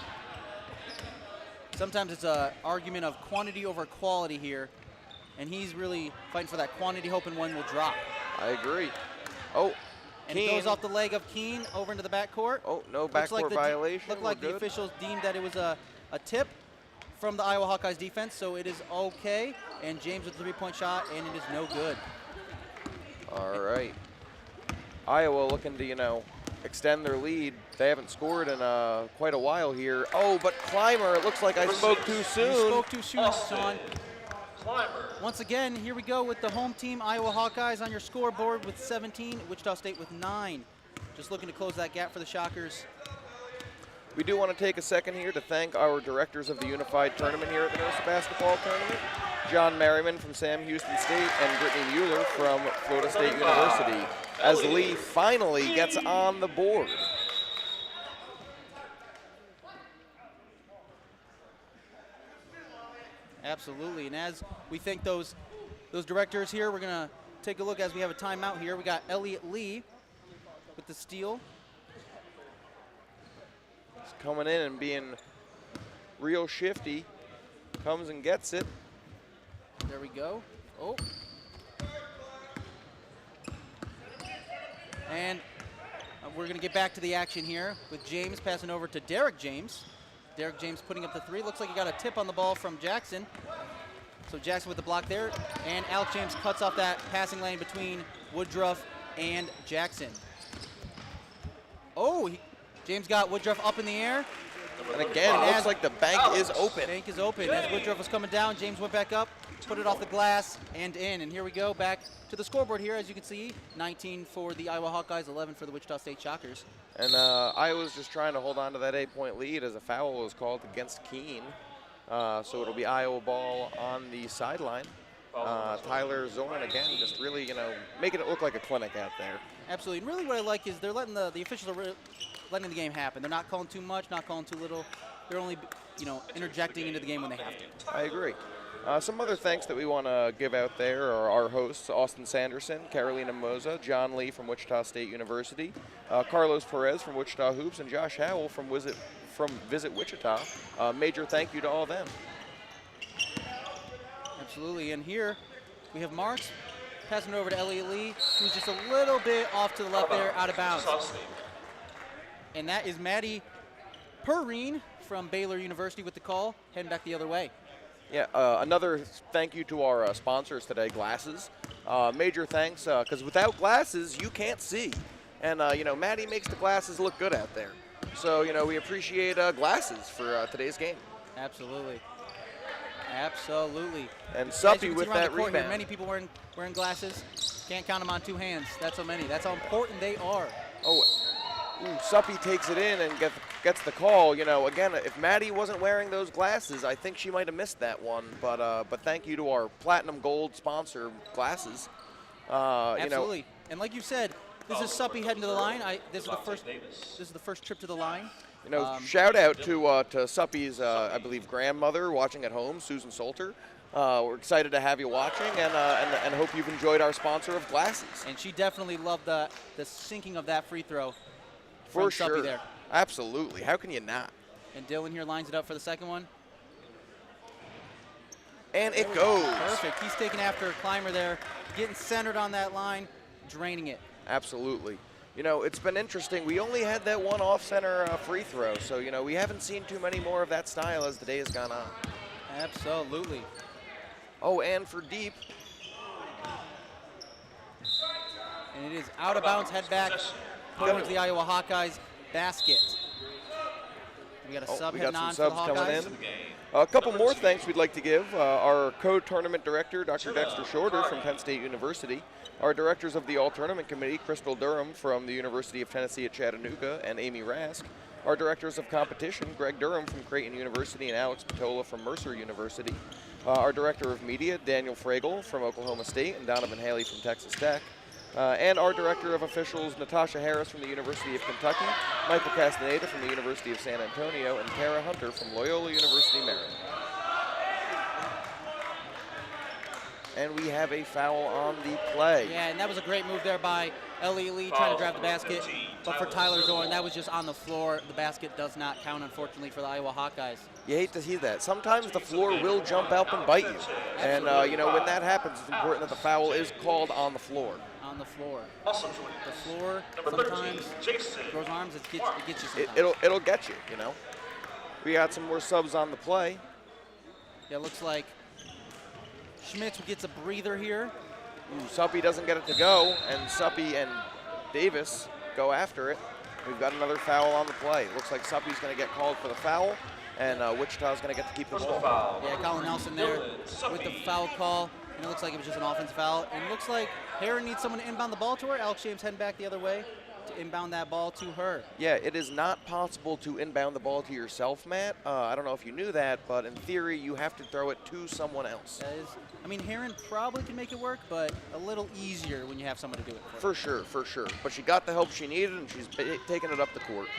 Sometimes it's an argument of quantity over quality here, and he's really fighting for that quantity, hoping one will drop. I agree. Oh, And it Keene. goes off the leg of Keene over into the backcourt. Oh, no Looks backcourt like violation. Looked We're like the good. officials deemed that it was a tip from the Iowa Hawkeyes defense, so it is okay. And James with the three-point shot, and it is no good. All right. Iowa looking to, you know, extend their lead. They haven't scored in quite a while here. Oh, but Clymer, it looks like I spoke too You soon. spoke too soon, Sean. Clymer. Once again, here we go with the home team, Iowa Hawkeyes, on your scoreboard with 17, Wichita State with 9. Just looking to close that gap for the Shockers. We do want to take a second here to thank our directors of the Unified Tournament here at the NIRSA Basketball Tournament, John Merriman from Sam Houston State and Brittany Mueller from Florida State University, as Lee finally gets on the board. Absolutely, and as we thank those directors here, we're gonna take a look as we have a timeout here. We got Elliott Lee with the steal. He's coming in and being real shifty. Comes and gets it. There we go. Oh. And we're gonna get back to the action here with James passing over to Derek James. Derek James putting up the three. Looks like he got a tip on the ball from Jackson. So Jackson with the block there. And Alex James cuts off that passing lane between Woodruff and Jackson. Oh, James got Woodruff up in the air. And again, And looks as- like the bank is open. Bank is open. As Woodruff was coming down, James went back up, put it off the glass and in. And here we go back to the scoreboard here. As you can see, 19 for the Iowa Hawkeyes, 11 for the Wichita State Shockers. And Iowa's just trying to hold on to that 8-point lead as a foul was called against Keene. So it'll be Iowa ball on the sideline. Tyler Zorn again, just really, you know, making it look like a clinic out there. Absolutely. And really what I like is they're letting the officials are letting the game happen. They're not calling too much, not calling too little. They're only, you know, interjecting into the game when they have to. I agree. Some other thanks that we want to give out there are our hosts, Austin Sanderson, Carolina Moza, John Lee from Wichita State University, Carlos Perez from Wichita Hoops, and Josh Howell from Visit Wichita. Major thank you to all of them. Absolutely. And here we have Marks passing it over to Elliott Lee, who's just a little bit off to the left there, out of bounds. And that is Maddie Perrine from Baylor University with the call, heading back the other way. Yeah, another thank you to our sponsors today, Glasses. Major thanks, because without glasses, you can't see. And, you know, Maddie makes the glasses look good out there. So, you know, we appreciate Glasses for today's game. Absolutely. Absolutely. And As you Suppy can with see around that the court here, rebound. many people wearing glasses. Can't count them on two hands. That's how many. That's how important they are. Oh, Suppy takes it in and gets the call. You know, again, if Maddie wasn't wearing those glasses, I think she might have missed that one. But thank you to our Platinum Gold sponsor, Glasses. Absolutely. And like you said, this is Suppy heading to the line. This is the first trip to the line. You know, shout out to Suppy's, I believe, grandmother watching at home, Susan Salter. We're excited to have you watching, and hope you've enjoyed our sponsor of Glasses. And she definitely loved the sinking of that free throw. For from Suppy sure. there. Absolutely. How can you not? And Dylan here lines it up for the second one. And it goes. Perfect. He's taking after Clymer there, getting centered on that line, draining it. Absolutely. You know, it's been interesting. We only had that one off-center free throw, so, you know, we haven't seen too many more of that style as the day has gone on. Absolutely. Oh, and for deep. And it is out of bounds, head back, towards the Iowa Hawkeyes basket. We got a sub we heading got on some for the subs coming Hawkeyes. in. A couple more thanks we'd like to give. Our co-tournament director, Dr. Dexter Shorter from Penn State University. Our directors of the All-Tournament Committee, Crystal Durham from the University of Tennessee at Chattanooga and Amy Rask. Our directors of competition, Greg Durham from Creighton University and Alex Patola from Mercer University. Our director of media, Daniel Fragel from Oklahoma State and Donovan Haley from Texas Tech. And our director of officials, Natasha Harris from the University of Kentucky, Michael Castaneda from the University of San Antonio, and Tara Hunter from Loyola University, Maryland. And we have a foul on the play. Yeah, and that was a great move there by Elliot Lee trying to grab the basket. But for Tyler Zorn, that was just on the floor. The basket does not count, unfortunately, for the Iowa Hawkeyes. You hate to see that. Sometimes the floor will jump up and bite you. And, you know, when that happens, it's important that the foul is called on the floor. On the floor. The floor sometimes throws arms, it gets you sometimes. It'll get you, you know. We got some more subs on the play. Yeah, it looks like Schmitz gets a breather here. Suppy doesn't get it to go, and Suppy and Davis go after it. We've got another foul on the play. Looks like Suppy's going to get called for the foul, and Wichita's going to get to keep the ball. Yeah, Colin Nelson there with the foul call. And it looks like it was just an offensive foul. And it looks like Heron needs someone to inbound the ball to her. Alex James heading back the other way to inbound that ball to her. Yeah, it is not possible to inbound the ball to yourself, Matt. I don't know if you knew that, but in theory, you have to throw it to someone else. That is, I mean, Heron probably can make it work, but a little easier when you have someone to do it for. For sure, for sure. But she got the help she needed, and she's taking it up the court.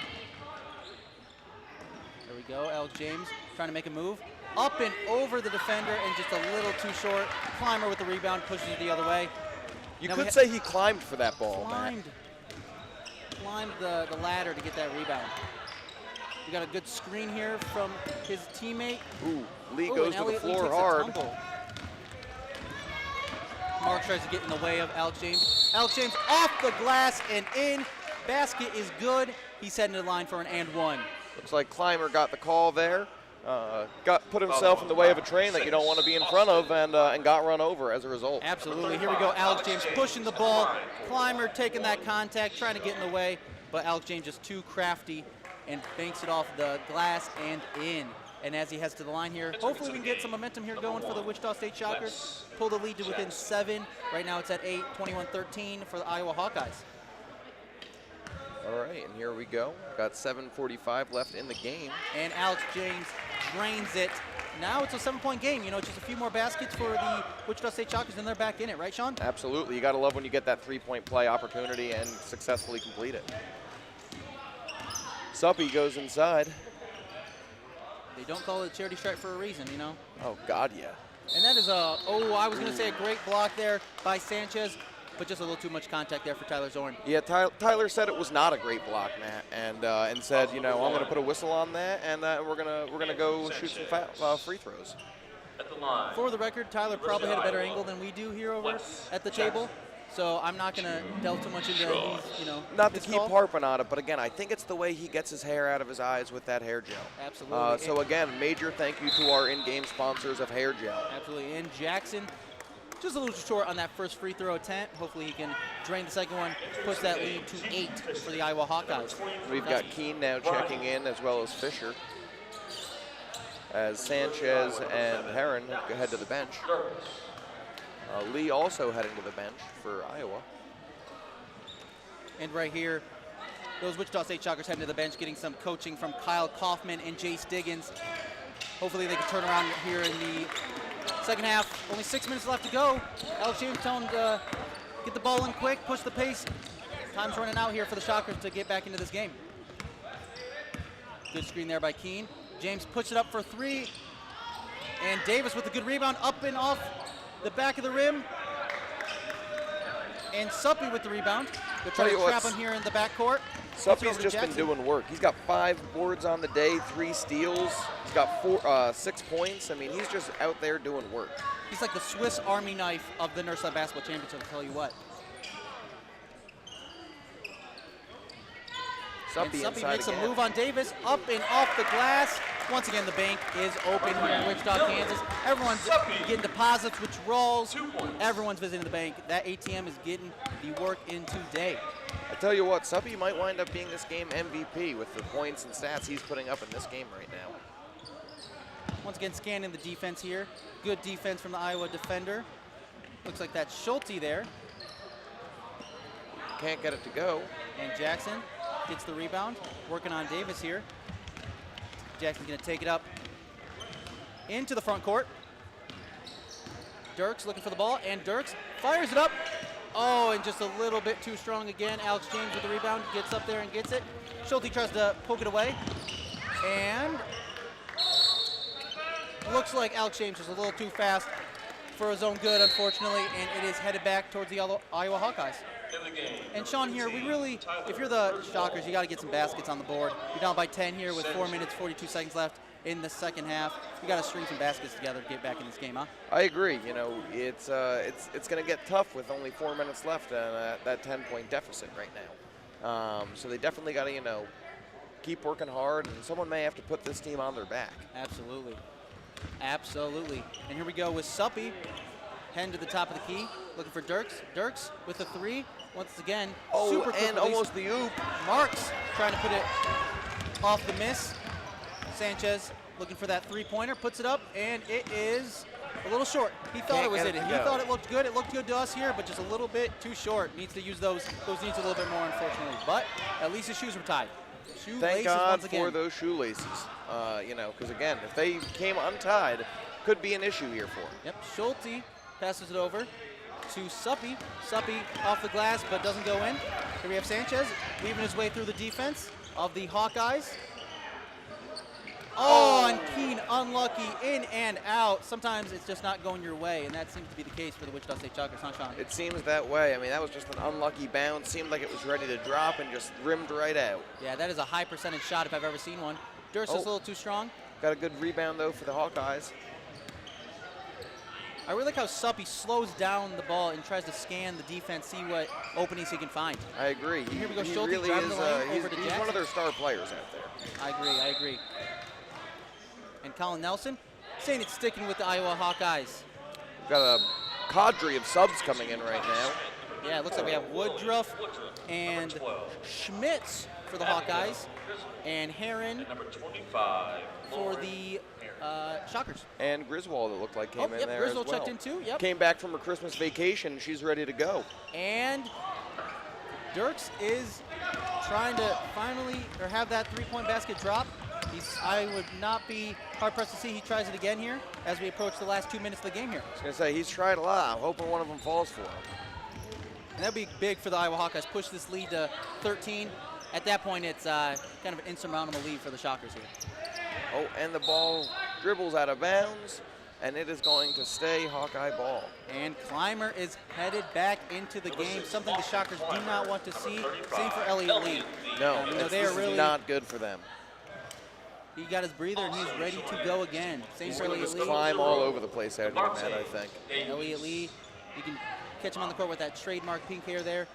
There we go. Alex James trying to make a move. Up and over the defender and just a little too short. Clymer with the rebound, pushes it the other way. You now could say he climbed for that ball, climbed the ladder to get that rebound. We got a good screen here from his teammate. Ooh, Lee goes to the floor hard. Mark tries to get in the way of Alex James. Alex James off the glass and in. Basket is good. He's heading to the line for an and one. Looks like Clymer got the call there. Put himself in the way of a train that you don't want to be in front of, and got run over as a result. Absolutely. Here we go. Alex James pushing the ball. Clymer taking that contact, trying to get in the way, but Alex James just too crafty and banks it off the glass and in. And as he heads to the line here, hopefully we can get some momentum here going for the Wichita State Shockers. Pull the lead to within 7. Right now it's at 8, 21-13 for the Iowa Hawkeyes. All right, and here we go. Got 7:45 left in the game. And Alex James drains it. Now it's a 7-point game. You know, just a few more baskets for the Wichita State Shockers, and they're back in it, right, Sean? Absolutely. You got to love when you get that 3-point play opportunity and successfully complete it. Suppy goes inside. They don't call it a charity strike for a reason, you know? Oh, God, yeah. And that is I was going to say a great block there by Sanchez, but just a little too much contact there for Tyler Zorn. Yeah, Tyler said it was not a great block, Matt, and said, you know, I'm going to put a whistle on that, and we're gonna go shoot some free throws. For the record, Tyler probably had a better angle than we do here over at the table, so I'm not going to delve too much into his, you know. Not to keep harping on it, but again, I think it's the way he gets his hair out of his eyes with that hair gel. Absolutely. So again, major thank you to our in-game sponsors of hair gel. Absolutely. And Jackson, just a little short on that first free throw attempt. Hopefully he can drain the second one, push that lead to 8 for the Iowa Hawkeyes. We've got Keene now checking in, as well as Fisher, as Sanchez and Heron head to the bench. Lee also heading to the bench for Iowa. And right here, those Wichita State Shockers heading to the bench, getting some coaching from Kyle Kaufman and Jace Diggins. Hopefully they can turn around here in the second half. Only 6 minutes left to go. Alex James telling him to get the ball in quick, push the pace. Time's running out here for the Shockers to get back into this game. Good screen there by Keene. James puts it up for 3. And Davis with a good rebound, up and off the back of the rim. And Suppy with the rebound. They're trying to trap him here in the backcourt. Suppy's just been doing work. He's got 5 boards on the day, 3 steals. He's got 6 points. I mean, he's just out there doing work. He's like the Swiss Army knife of the NIRSA Basketball Championship, I'll tell you what. Suppy Suppy inside makes again. a move on Davis, up and off the glass. Once again, the bank is open here in Wichita, Kansas. Everyone's getting deposits, withdrawals. Everyone's visiting the bank. That ATM is getting the work in today. I tell you what, Suppy might wind up being this game MVP with the points and stats he's putting up in this game right now. Once again, scanning the defense here. Good defense from the Iowa defender. Looks like that's Schulte there. Can't get it to go. And Jackson gets the rebound. Working on Davis here. Jackson's going to take it up into the front court. Dirks looking for the ball, and Dirks fires it up. Oh, and just a little bit too strong again. Alex James with the rebound, gets up there and gets it. Schulte tries to poke it away. And looks like Alex James is a little too fast for his own good, unfortunately, and it is headed back towards the Iowa Hawkeyes. And Sean, here, we really, if you're the Shockers, you got to get some baskets on the board. You're down by 10 here with 4 minutes, 42 seconds left in the second half. You got to string some baskets together to get back in this game, huh? I agree. You know, it's going to get tough with only 4 minutes left and that 10-point deficit right now. So they definitely got to, you know, keep working hard, and someone may have to put this team on their back. Absolutely. Absolutely. And here we go with Suppy, heading to the top of the key, looking for Dirks. Dirks with a three. Once again, super quick and release. almost the oop. Marks trying to put it off the miss. Sanchez looking for that three-pointer, puts it up, and it is a little short. He thought it was in it. He thought it looked good. It looked good to us here, but just a little bit too short. Needs to use those needs a little bit more, unfortunately. But at least his shoes were tied. Thank God for those shoelaces. You know, because again, if they came untied, could be an issue here for him. Yep, Schulte passes it over to Suppy. Suppy off the glass, but doesn't go in. Here we have Sanchez weaving his way through the defense of the Hawkeyes. Oh, and Keene unlucky, in and out. Sometimes it's just not going your way, and that seems to be the case for the Wichita State Shockers, huh, Sean? It seems that way. I mean, that was just an unlucky bounce. Seemed like it was ready to drop and just rimmed right out. Yeah, that is a high percentage shot if I've ever seen one. Durst is a little too strong. Got a good rebound, though, for the Hawkeyes. I really like how Suppy slows down the ball and tries to scan the defense, see what openings he can find. I agree. Here we go, he Schulte really driving is, the lane over to he's Jackson. one of their star players out there. I agree. And Colin Nelson saying it's sticking with the Iowa Hawkeyes. We've got a cadre of subs coming in right now. Yeah, it looks like we have Woodruff and Schmitz for the Hawkeyes, and Heron for the Shockers. And Griswold, it looked like, came in there Griswold as well. checked in too, yep. Came back from her Christmas vacation. She's ready to go. And Dirks is trying to finally have that three-point basket drop. I would not be hard-pressed to see he tries it again here as we approach the last 2 minutes of the game here. I was going to say, he's tried a lot. I'm hoping one of them falls for him. And that would be big for the Iowa Hawkeyes. Push this lead to 13. At that point, it's kind of an insurmountable lead for the Shockers here. Oh, and the ball dribbles out of bounds, and it is going to stay Hawkeye ball. And Clymer is headed back into the game, something the Shockers do not want to see. Same for Elliott Lee. No, this is really not good for them. He got his breather, and he's ready to go again. Same He's for going to Elliott just Lee. climb all over the place out here, Matt, I think. Elliott Lee, you can catch him on the court with that trademark pink hair there.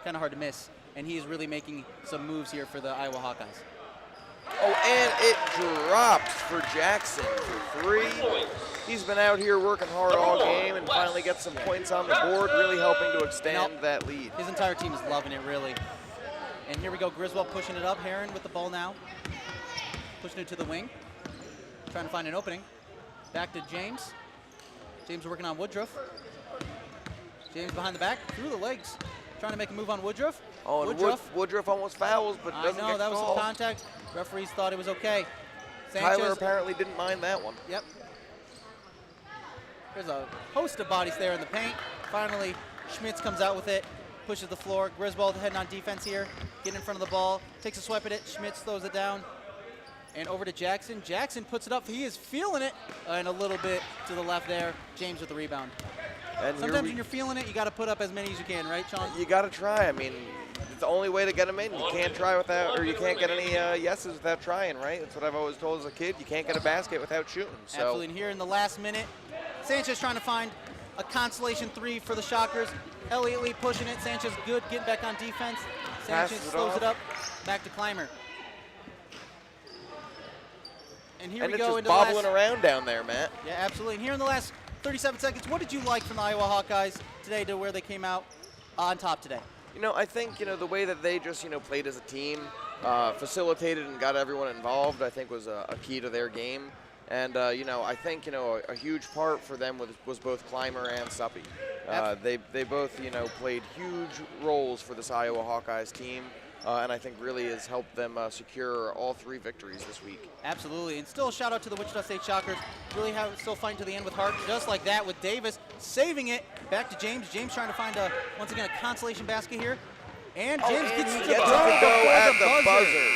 Kind of hard to miss. And he is really making some moves here for the Iowa Hawkeyes. Oh, and it dropped for Jackson for three. He's been out here working hard all game and finally gets some points on the board, really helping to extend that lead. His entire team is loving it, really. And here we go, Griswold pushing it up. Heron with the ball now. Pushing it to the wing. Trying to find an opening. Back to James. James working on Woodruff. James behind the back, through the legs. Trying to make a move on Woodruff. Oh, and Woodruff almost fouls, but doesn't get I know, that was called. some contact. Referees thought it was okay. Sanchez, Tyler apparently didn't mind that one. Yep. There's a host of bodies there in the paint. Finally, Schmitz comes out with it, pushes the floor. Griswold heading on defense here, getting in front of the ball, takes a swipe at it. Schmitz throws it down. And over to Jackson. Jackson puts it up. He is feeling it. And a little bit to the left there. James with the rebound. And sometimes when you're feeling it, you got to put up as many as you can, right, Sean? You got to try. I mean, it's the only way to get them in. You can't try without, or you can't get any yeses without trying, right? That's what I've always told as a kid. You can't get a basket without shooting. So. Absolutely. And here in the last minute, Sanchez trying to find a consolation three for the Shockers. Elliott Lee pushing it. Sanchez good, getting back on defense. Sanchez Passes it slows off. it up. Back to Clymer. And here And we it's go just into the last. bobbling around down there, Matt. Yeah, absolutely. And here in the last 37 seconds, what did you like from the Iowa Hawkeyes today to where they came out on top today? You know, I think, the way that they just, played as a team, facilitated and got everyone involved, I think was a key to their game. And, I think, a huge part for them was both Clymer and Suppy. They both, played huge roles for this Iowa Hawkeyes team. And I think really has helped them secure all 3 victories this week. Absolutely. And still a shout out to the Wichita State Shockers. Really still fighting to the end with heart, just like that with Davis saving it. Back to James. James trying to find, once again, a consolation basket here. And James gets he to gets go to go before at the the buzzer.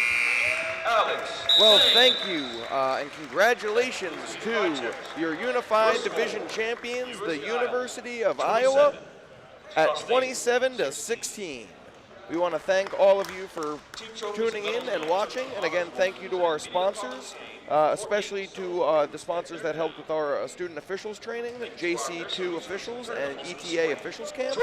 Alex. Well, thank you, and congratulations to your Unified Division champions, the University of Iowa, at 27-16. We want to thank all of you for tuning in and watching, and again, thank you to our sponsors, especially to the sponsors that helped with our student officials training, JC2 officials and ETA officials camp,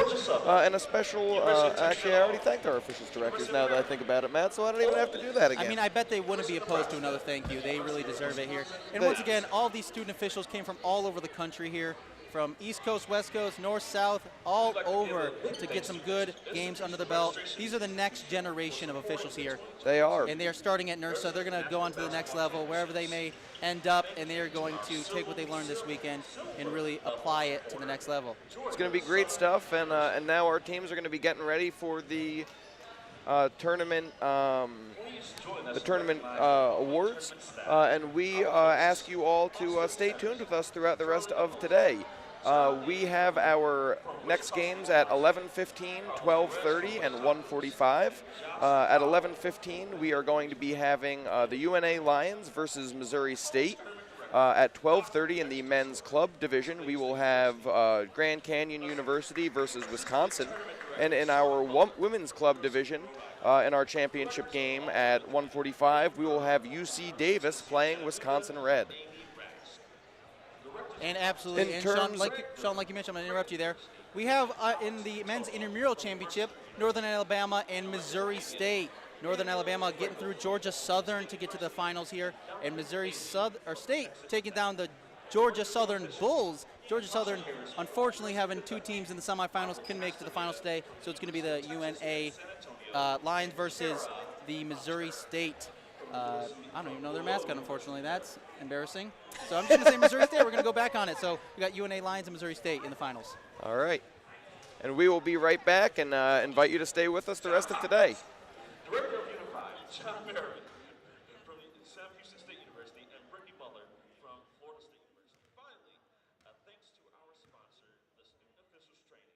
and a special, actually I already thanked our officials directors now that I think about it, Matt, so I don't even have to do that again. I mean, I bet they wouldn't be opposed to another thank you. They really deserve it here. And once again, all these student officials came from all over the country here, from East Coast, West Coast, North, South, all over to get some good games under the belt. These are the next generation of officials here. They are. And they are starting at NIRSA. They're going to go on to the next level, wherever they may end up, and they are going to take what they learned this weekend and really apply it to the next level. It's going to be great stuff, and now our teams are going to be getting ready for the tournament awards, and we ask you all to stay tuned with us throughout the rest of today. We have our next games at 11:15, 12:30, and 1:45. At 11:15, we are going to be having the UNA Lions versus Missouri State. At 12:30 in the men's club division, we will have Grand Canyon University versus Wisconsin. And in our women's club division, in our championship game at 1:45, we will have UC Davis playing Wisconsin Red. And absolutely, and Sean, like you mentioned, I'm going to interrupt you there. We have in the men's intramural championship, Northern Alabama and Missouri State. Northern Alabama getting through Georgia Southern to get to the finals here, and Missouri State taking down the Georgia Southern Bulls. Georgia Southern, unfortunately, having 2 teams in the semifinals, couldn't make it to the finals today, so it's going to be the UNA Lions versus the Missouri State. I don't even know their mascot, unfortunately. That's embarrassing. So I'm just going to say Missouri State. We're going to go back on it. So we got UNA Lions and Missouri State in the finals. All right. And we will be right back and invite you to stay with us the rest of today. Director of Unified, John Merritt from Sam Houston State University, and Brittany Muller from Florida State University. Finally, thanks to our sponsor, the Student Officials Training.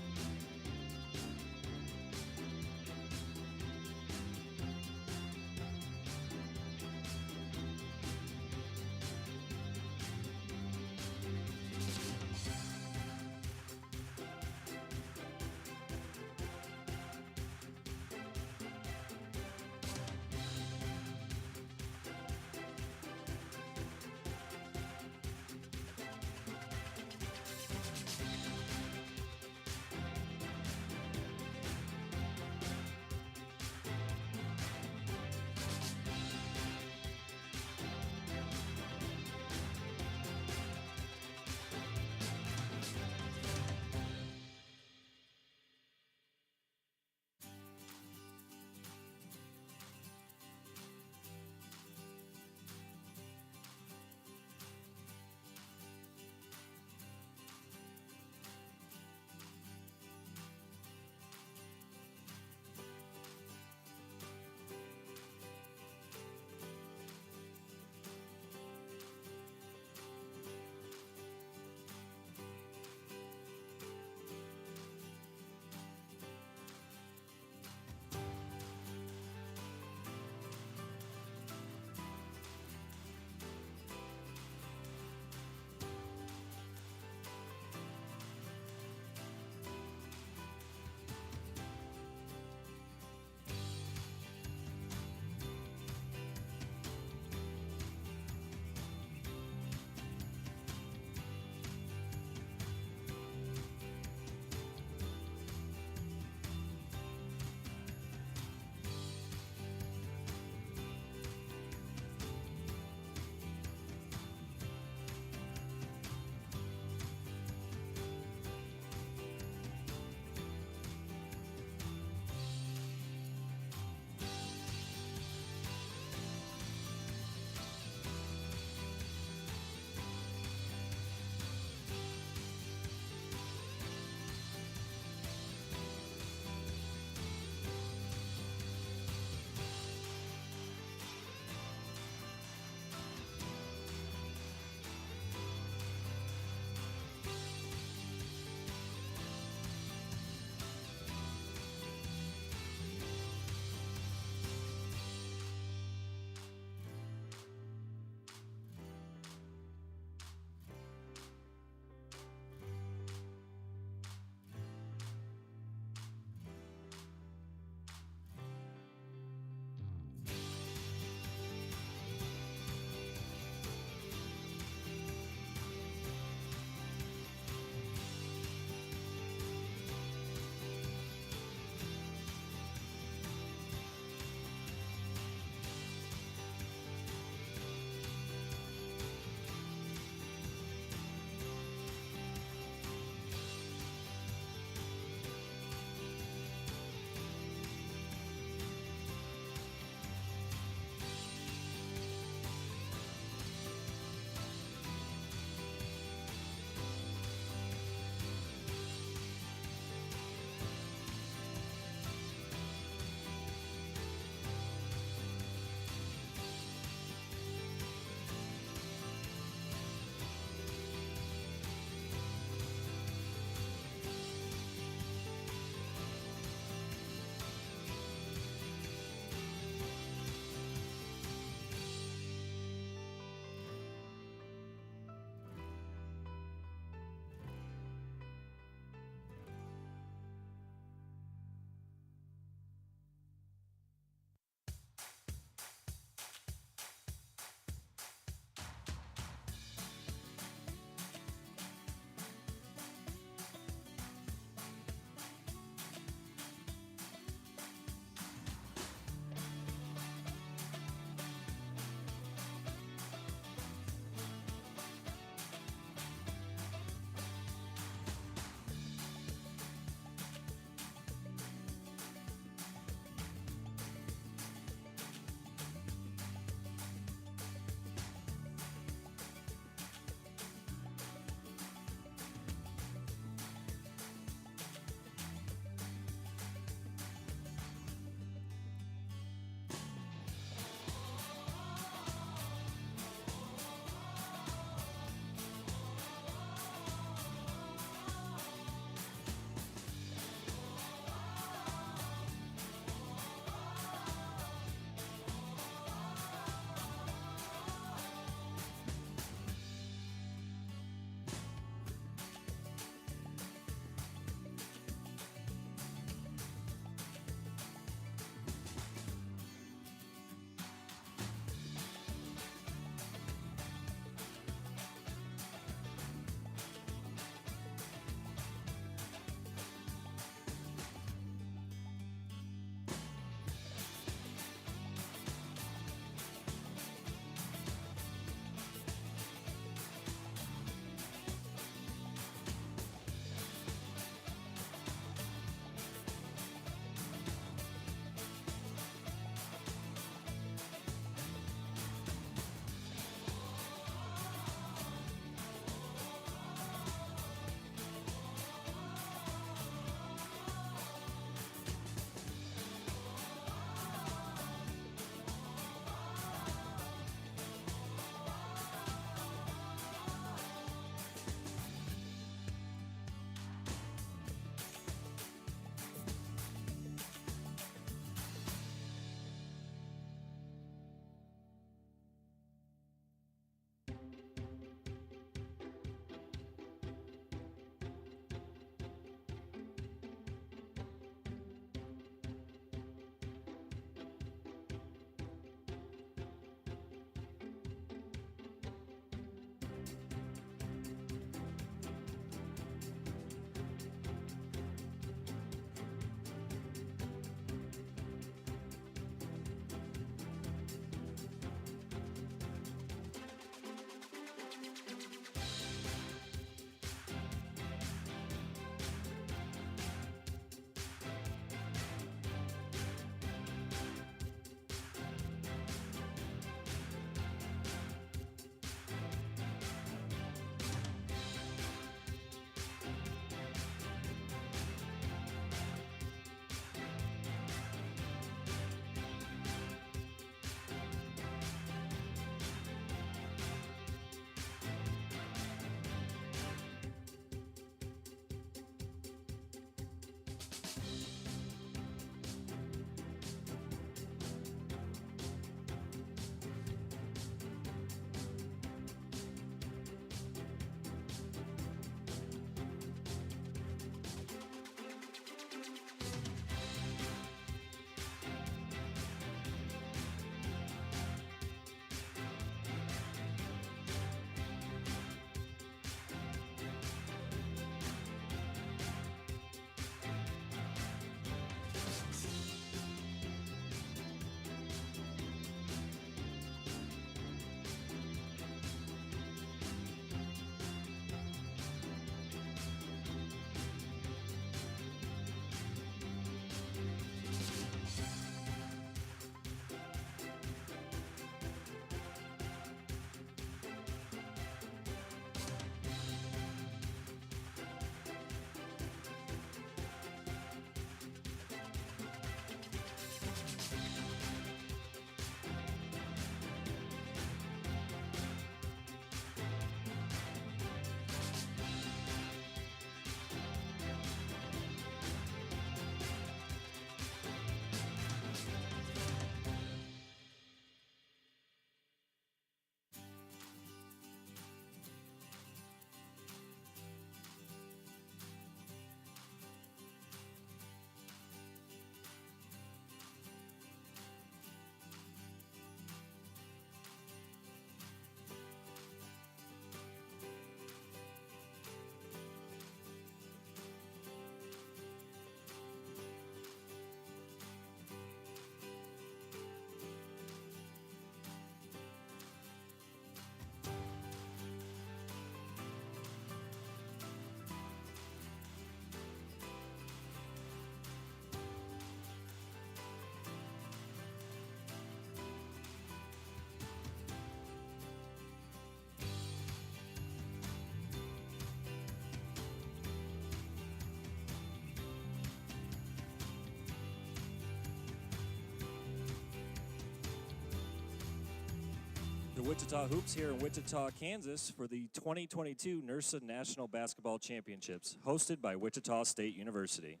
The Wichita Hoops here in Wichita, Kansas for the 2022 NIRSA National Basketball Championships, hosted by Wichita State University.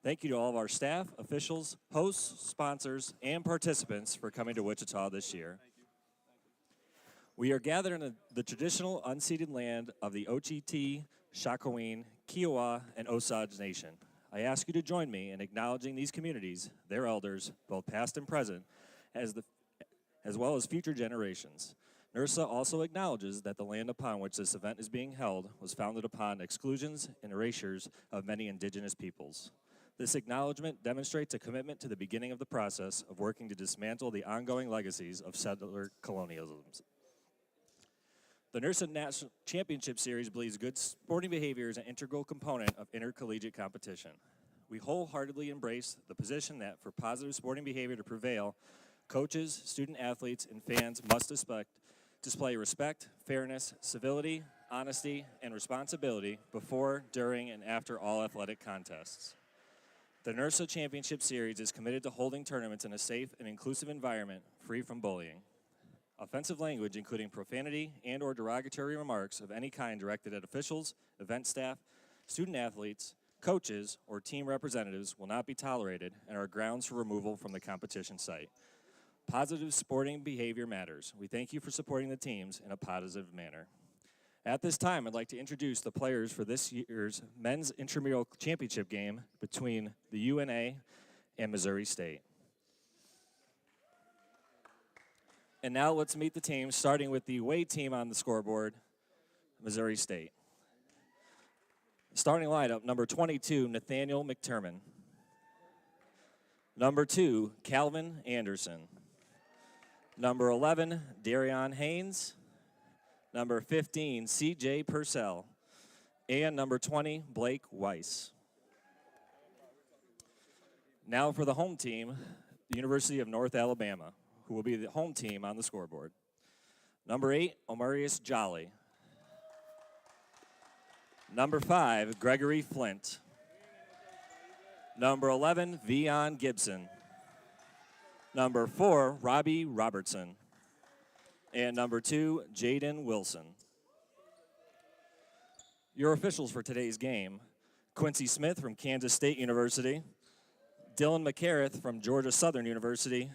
Thank you to all of our staff, officials, hosts, sponsors, and participants for coming to Wichita this year. We are gathered in the traditional unceded land of the Oceti, Sakowin, Kiowa, and Osage Nation. I ask you to join me in acknowledging these communities, their elders, both past and present, as well as future generations. NIRSA also acknowledges that the land upon which this event is being held was founded upon exclusions and erasures of many indigenous peoples. This acknowledgement demonstrates a commitment to the beginning of the process of working to dismantle the ongoing legacies of settler colonialism. The NIRSA National Championship Series believes good sporting behavior is an integral component of intercollegiate competition. We wholeheartedly embrace the position that for positive sporting behavior to prevail, coaches, student athletes, and fans must display respect, fairness, civility, honesty, and responsibility before, during, and after all athletic contests. The NIRSA Championship Series is committed to holding tournaments in a safe and inclusive environment free from bullying. Offensive language, including profanity and or derogatory remarks of any kind directed at officials, event staff, student athletes, coaches, or team representatives will not be tolerated and are grounds for removal from the competition site. Positive sporting behavior matters. We thank you for supporting the teams in a positive manner. At this time, I'd like to introduce the players for this year's men's intramural championship game between the UNA and Missouri State. And now let's meet the teams, starting with the away team on the scoreboard, Missouri State. Starting lineup, number 22, Nathaniel McTerman. Number 2, Calvin Anderson. Number 11, Darion Haynes. Number 15, CJ Purcell. And number 20, Blake Weiss. Now for the home team, the University of North Alabama, who will be the home team on the scoreboard. Number 8, Omarius Jolly. Number 5, Gregory Flint. Number 11, Vion Gibson. Number 4, Robbie Robertson. And number 2, Jaden Wilson. Your officials for today's game, Quincy Smith from Kansas State University, Dylan McCareth from Georgia Southern University,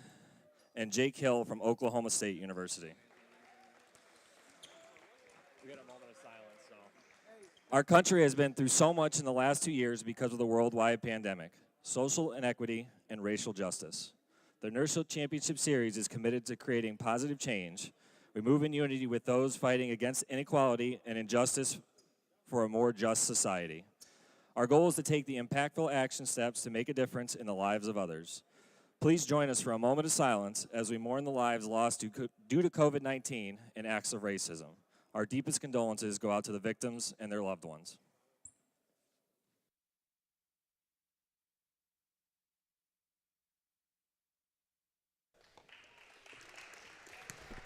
and Jake Hill from Oklahoma State University. We got a moment of silence, so. Our country has been through so much in the last 2 years because of the worldwide pandemic, social inequity, and racial justice. The NIRSA Championship Series is committed to creating positive change. We move in unity with those fighting against inequality and injustice for a more just society. Our goal is to take the impactful action steps to make a difference in the lives of others. Please join us for a moment of silence as we mourn the lives lost due to COVID-19 and acts of racism. Our deepest condolences go out to the victims and their loved ones.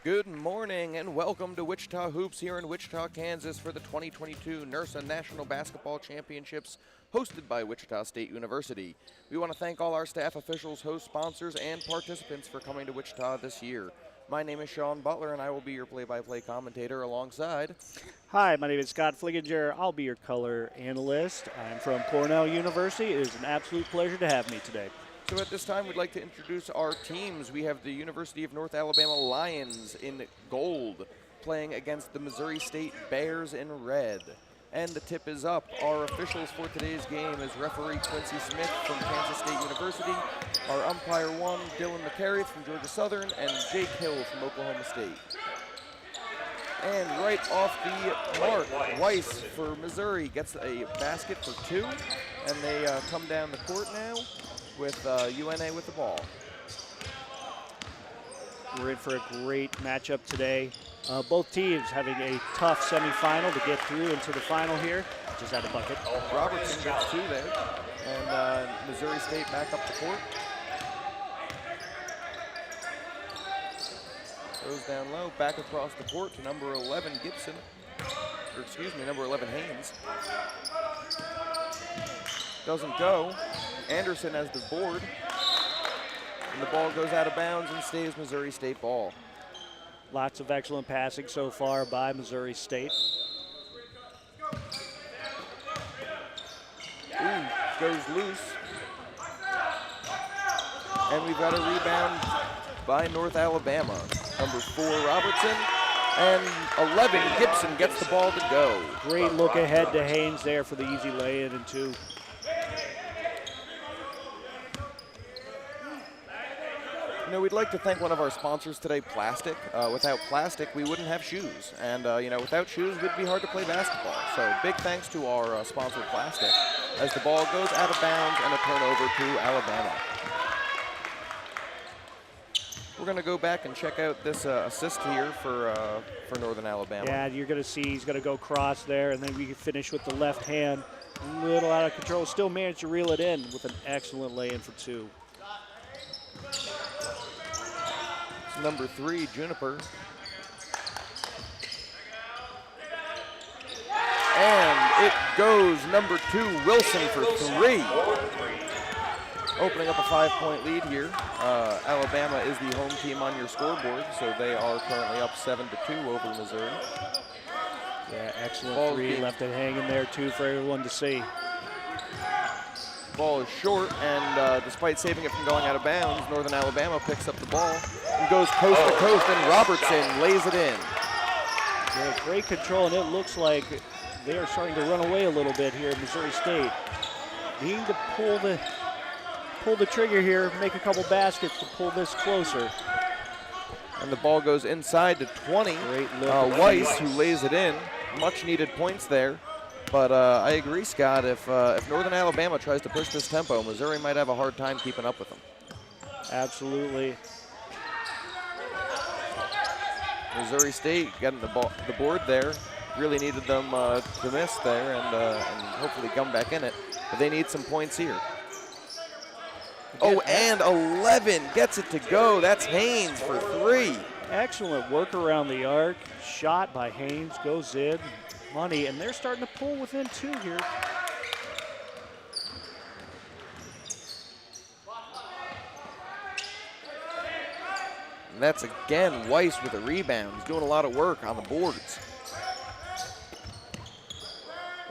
Good morning and welcome to Wichita Hoops here in Wichita, Kansas for the 2022 NIRSA National Basketball Championships hosted by Wichita State University. We want to thank all our staff, officials, host sponsors, and participants for coming to Wichita this year. My name is Sean Butler and I will be your play-by-play commentator alongside. Hi, my name is Scott Fliginger. I'll be your color analyst. I'm from Cornell University. It is an absolute pleasure to have me today. So at this time, we'd like to introduce our teams. We have the University of North Alabama Lions in gold playing against the Missouri State Bears in red. And the tip is up. Our officials for today's game is referee Quincy Smith from Kansas State University, our umpire 1, Dylan McCareth from Georgia Southern, and Jake Hill from Oklahoma State. And right off the mark, Weiss for Missouri gets a basket for 2, and they come down the court now with UNA with the ball. We're in for a great matchup today. Both teams having a tough semifinal to get through into the final here. Just had a bucket. Robertson gets 2 there, and Missouri State back up the court. Goes down low, back across the court to number 11 Gibson, or excuse me, number 11 Haynes. Doesn't go. Anderson has the board, and the ball goes out of bounds and stays Missouri State ball. Lots of excellent passing so far by Missouri State. Ooh, goes loose. And we've got a rebound by North Alabama. Number 4, Robertson. And 11, Gibson gets the ball to go. Great look ahead to Haynes there for the easy lay-in and 2. You know, we'd like to thank one of our sponsors today, Plastic. Without Plastic, we wouldn't have shoes. And, you know, without shoes, it would be hard to play basketball. So big thanks to our sponsor, Plastic, as the ball goes out of bounds and a turnover to Alabama. We're going to go back and check out this assist here for Northern Alabama. Yeah, you're going to see he's going to go cross there, and then we can finish with the left hand. A little out of control. Still managed to reel it in with an excellent lay-in for 2. It's number 3, Juniper. And it goes number 2, Wilson for 3. Opening up a 5-point lead here. Alabama is the home team on your scoreboard, so they are currently up 7-2 over Missouri. Yeah, excellent 3. Left it hanging there, too, for everyone to see. Ball is short, and despite saving it from going out of bounds, Northern Alabama picks up the ball and goes coast to coast, and Robertson lays it in. Yeah, great control, and it looks like they are starting to run away a little bit here at Missouri State. Needing to pull the trigger here, make a couple baskets to pull this closer. And the ball goes inside to 20. Great look. Weiss, who lays it in. Much needed points there. But I agree, Scott, if Northern Alabama tries to push this tempo, Missouri might have a hard time keeping up with them. Absolutely. Missouri State getting the board there. Really needed them to miss there and hopefully come back in it. But they need some points here. Oh, and 11 gets it to go. That's Haynes for 3. Excellent work around the arc. Shot by Haynes, goes in. Money, and they're starting to pull within 2 here. And that's again Weiss with a rebound. He's doing a lot of work on the boards.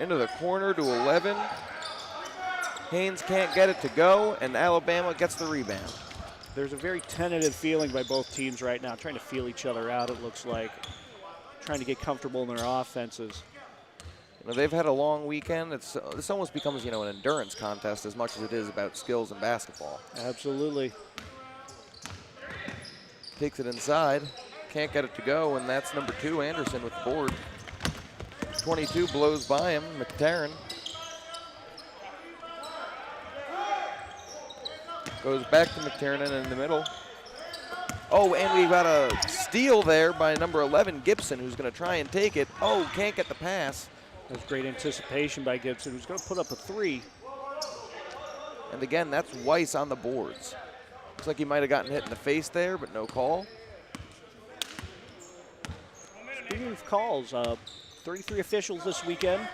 Into the corner to 11. Haynes can't get it to go, and Alabama gets the rebound. There's a very tentative feeling by both teams right now, trying to feel each other out, it looks like. Trying to get comfortable in their offenses. You know, they've had a long weekend. This almost becomes, you know, an endurance contest as much as it is about skills in basketball. Absolutely. Takes it inside, can't get it to go, and that's number 2, Anderson, with the board. 22 blows by him, McTarren. Goes back to McTarren in the middle. Oh, and we've got a steal there by number 11, Gibson, who's going to try and take it. Oh, can't get the pass. That was great anticipation by Gibson, who's going to put up a 3. And again, that's Weiss on the boards. Looks like he might have gotten hit in the face there, but no call. Speaking of calls, 33 officials this weekend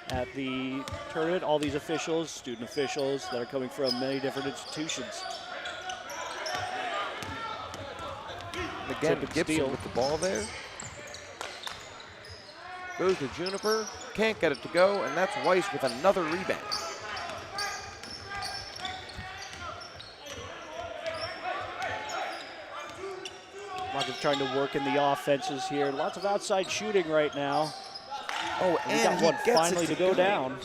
at the tournament. All these officials, student officials that are coming from many different institutions. Again, Gibson with the ball there. Goes to Juniper, can't get it to go, and that's Weiss with another rebound. Lots of trying to work in the offenses here. Lots of outside shooting right now. Oh, and he got one finally to go down.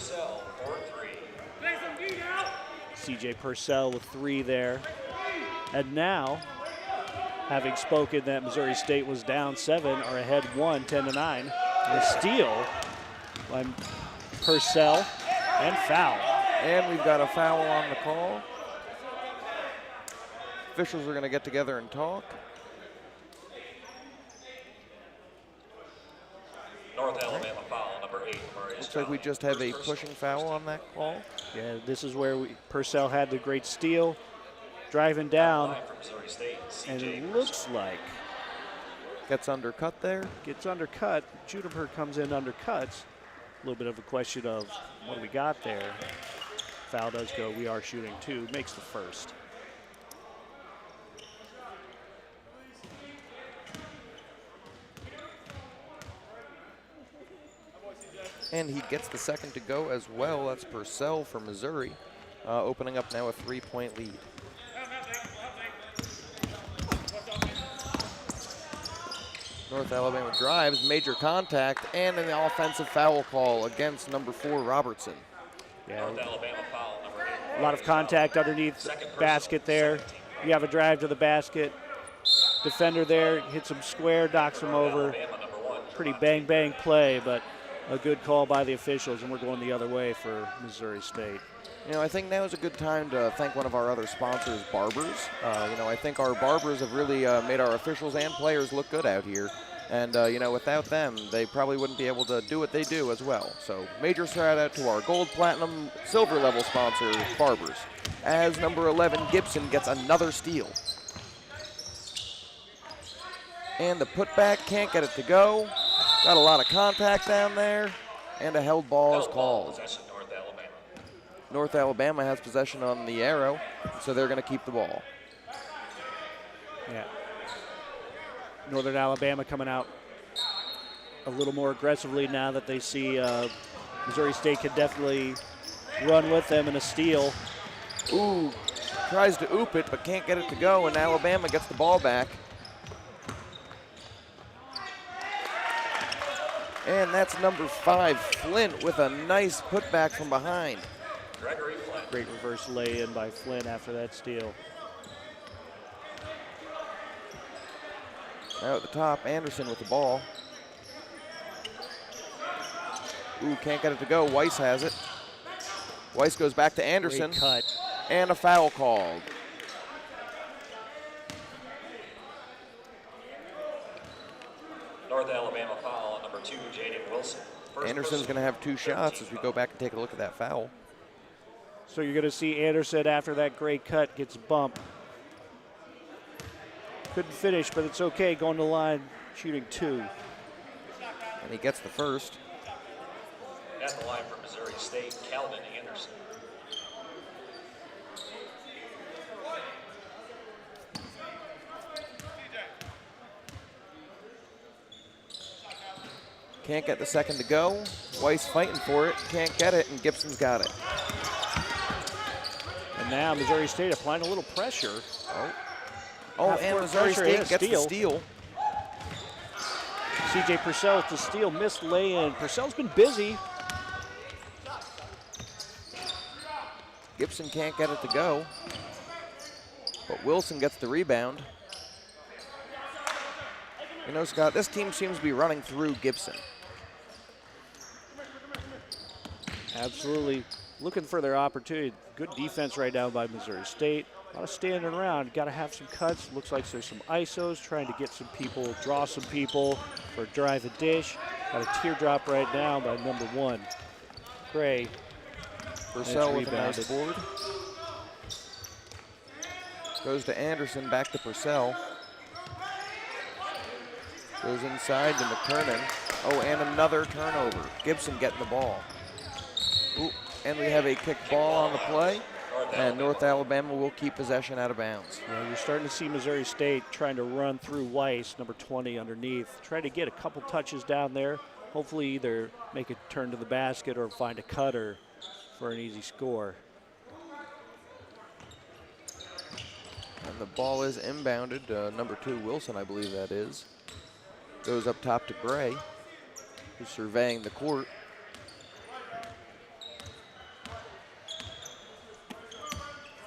CJ Purcell with 3 there. And now, having spoken that Missouri State was down 7, are ahead 1, 10-9. The steal by Purcell and foul. And we've got a foul on the call. Officials are going to get together and talk. North Alabama foul, number 8. Looks like we just have a pushing foul on that call. Yeah, this is where Purcell had the great steal, driving down, and it looks like gets undercut there. Gets undercut. Juniper comes in, undercuts. A little bit of a question of what do we got there. Foul does go. We are shooting 2. Makes the first. And he gets the second to go as well. That's Purcell for Missouri, opening up now a 3-point lead. North Alabama drives, major contact, and an offensive foul call against number 4, Robertson. Yeah, a lot of contact underneath the basket there. You have a drive to the basket. Defender there hits him square, knocks him over. Pretty bang-bang play, but a good call by the officials, and we're going the other way for Missouri State. You know, I think now is a good time to thank one of our other sponsors, Barbers. You know, I think our Barbers have really made our officials and players look good out here. And, you know, without them, they probably wouldn't be able to do what they do as well. So major shout out to our gold, platinum, silver level sponsor, Barbers. As number 11, Gibson gets another steal. And the putback can't get it to go. Got a lot of contact down there. And a held ball is called. North Alabama has possession on the arrow, so they're going to keep the ball. Yeah. Northern Alabama coming out a little more aggressively now that they see Missouri State can definitely run with them in a steal. Ooh, tries to oop it, but can't get it to go, and Alabama gets the ball back. And that's number 5, Flint, with a nice putback from behind. Great reverse lay-in by Flint after that steal. Now at the top, Anderson with the ball. Ooh, can't get it to go. Weiss has it. Weiss goes back to Anderson. Great cut. And a foul called. North Alabama foul on number 2, Jaden Wilson. Anderson's going to have 2 shots as we go back and take a look at that foul. So you're going to see Anderson, after that great cut, gets bumped. Couldn't finish, but it's okay. Going to the line, shooting 2. And he gets the first. At the line for Missouri State, Calvin Anderson. Can't get the second to go. Weiss fighting for it, can't get it, and Gibson's got it. And now Missouri State applying a little pressure. Oh, and Missouri State gets the steal. C.J. Purcell with the steal, missed lay-in. Purcell's been busy. Gibson can't get it to go. But Wilson gets the rebound. You know, Scott, this team seems to be running through Gibson. Absolutely looking for their opportunity. Good defense right now by Missouri State. A lot of standing around. Got to have some cuts. Looks like there's some ISOs trying to get some people, draw some people for drive a dish. Got a teardrop right now by number 1, Gray. Purcell with a nice board. Goes to Anderson, back to Purcell. Goes inside to McKernan. Oh, and another turnover. Gibson getting the ball. Ooh, and we have a kick ball on the play. And North Alabama will keep possession out of bounds. Yeah, you're starting to see Missouri State trying to run through Weiss, number 20 underneath. Try to get a couple touches down there. Hopefully either make a turn to the basket or find a cutter for an easy score. And the ball is inbounded. Number 2, Wilson, I believe that is. Goes up top to Gray, who's surveying the court.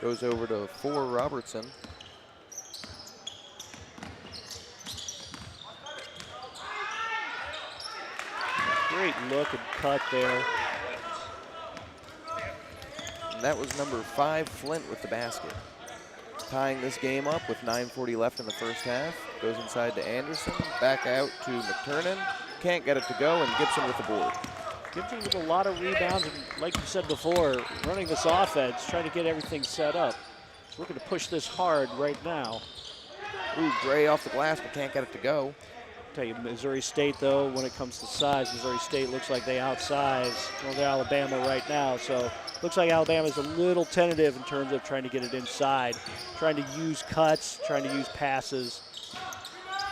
Goes over to 4, Robertson. Great look and cut there. And that was number 5, Flint, with the basket. Tying this game up with 9:40 left in the first half. Goes inside to Anderson, back out to McKernan. Can't get it to go, and Gibson with the board. Gibson with a lot of rebounds, and like you said before, running this offense, trying to get everything set up. Looking to push this hard right now. Ooh, Gray off the glass, but can't get it to go. Tell you, Missouri State, though, when it comes to size, Missouri State looks like they outsize Northern Alabama right now. So looks like Alabama's a little tentative in terms of trying to get it inside, trying to use cuts, trying to use passes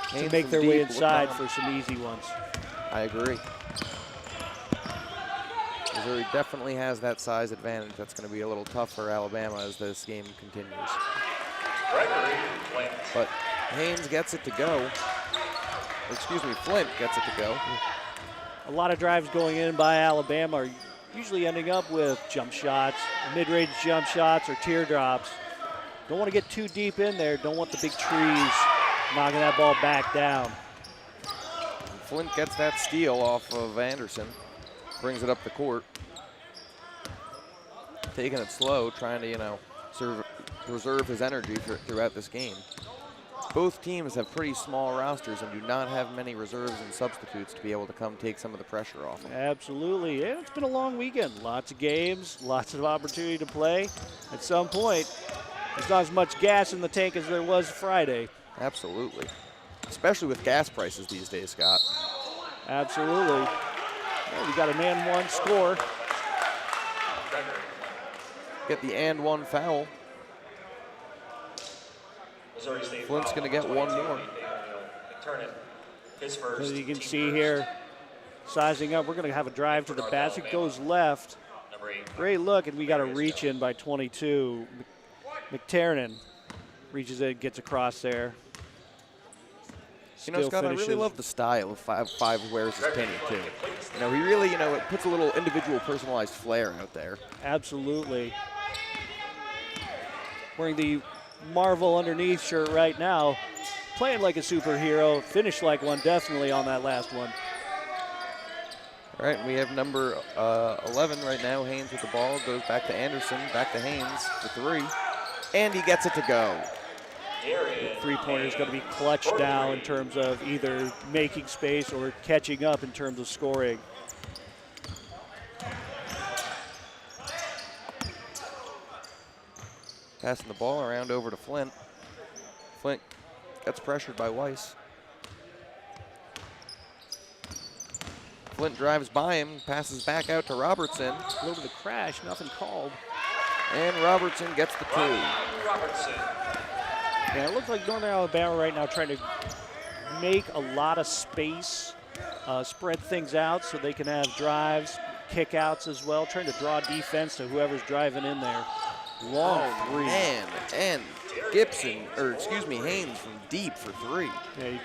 to make their way inside for some easy ones. I agree. Missouri definitely has that size advantage. That's going to be a little tough for Alabama as this game continues. But Haynes gets it to go. Or excuse me, Flint gets it to go. A lot of drives going in by Alabama are usually ending up with jump shots, mid-range jump shots, or teardrops. Don't want to get too deep in there. Don't want the big trees knocking that ball back down. Flint gets that steal off of Anderson, brings it up the court. Taking it slow, trying to, preserve his energy throughout this game. Both teams have pretty small rosters and do not have many reserves and substitutes to be able to come take some of the pressure off them. Absolutely, and it's been a long weekend. Lots of games, lots of opportunity to play. At some point, there's not as much gas in the tank as there was Friday. Absolutely, especially with gas prices these days, Scott. Absolutely. Well, we got an and one score. Get the and one foul. Flint's going to get one more. As you can see here, sizing up, we're going to have a drive to the basket, goes left. Great look, and we got a reach in by 22. McTernan reaches in, gets across there. Scott, I really love the style of Five wears his penny, too. He really, it puts a little individual personalized flair out there. Absolutely. Wearing the Marvel underneath shirt right now. Playing like a superhero, finished like one definitely on that last one. All right, we have number 11 right now. Haynes with the ball, goes back to Anderson, back to Haynes for three, and he gets it to go. The three-pointer is going to be clutched now in terms of either making space or catching up in terms of scoring. Passing the ball around over to Flint. Flint gets pressured by Weiss. Flint drives by him, passes back out to Robertson. A little bit of crash, nothing called. And Robertson gets the two. Yeah, it looks like Northern Alabama right now trying to make a lot of space, spread things out so they can have drives, kickouts as well, trying to draw defense to whoever's driving in there. Long three. Man, and Haynes from deep for three. Yeah,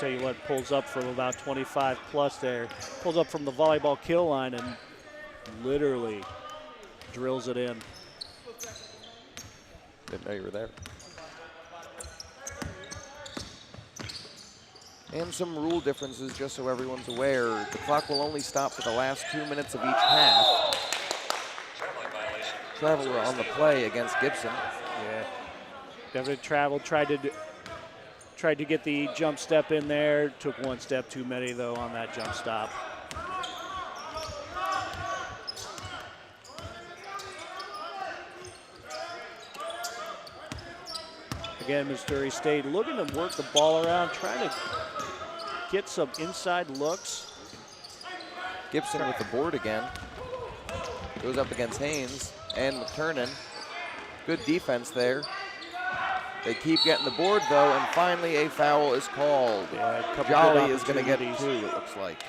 tell you what, pulls up from about 25 plus there. Pulls up from the volleyball kill line and literally drills it in. Didn't know you were there. And some rule differences, just so everyone's aware. The clock will only stop for the last 2 minutes of each half. Traveler on the play against Gibson. Yeah. Definitely traveled, tried to get the jump step in there. Took one step too many, though, on that jump stop. Again, Missouri State looking to work the ball around, trying to get some inside looks. Gibson with the board again. Goes up against Haynes and McTernan. Good defense there. They keep getting the board, though, and finally a foul is called. Yeah, Jolly is going to get two, it looks like.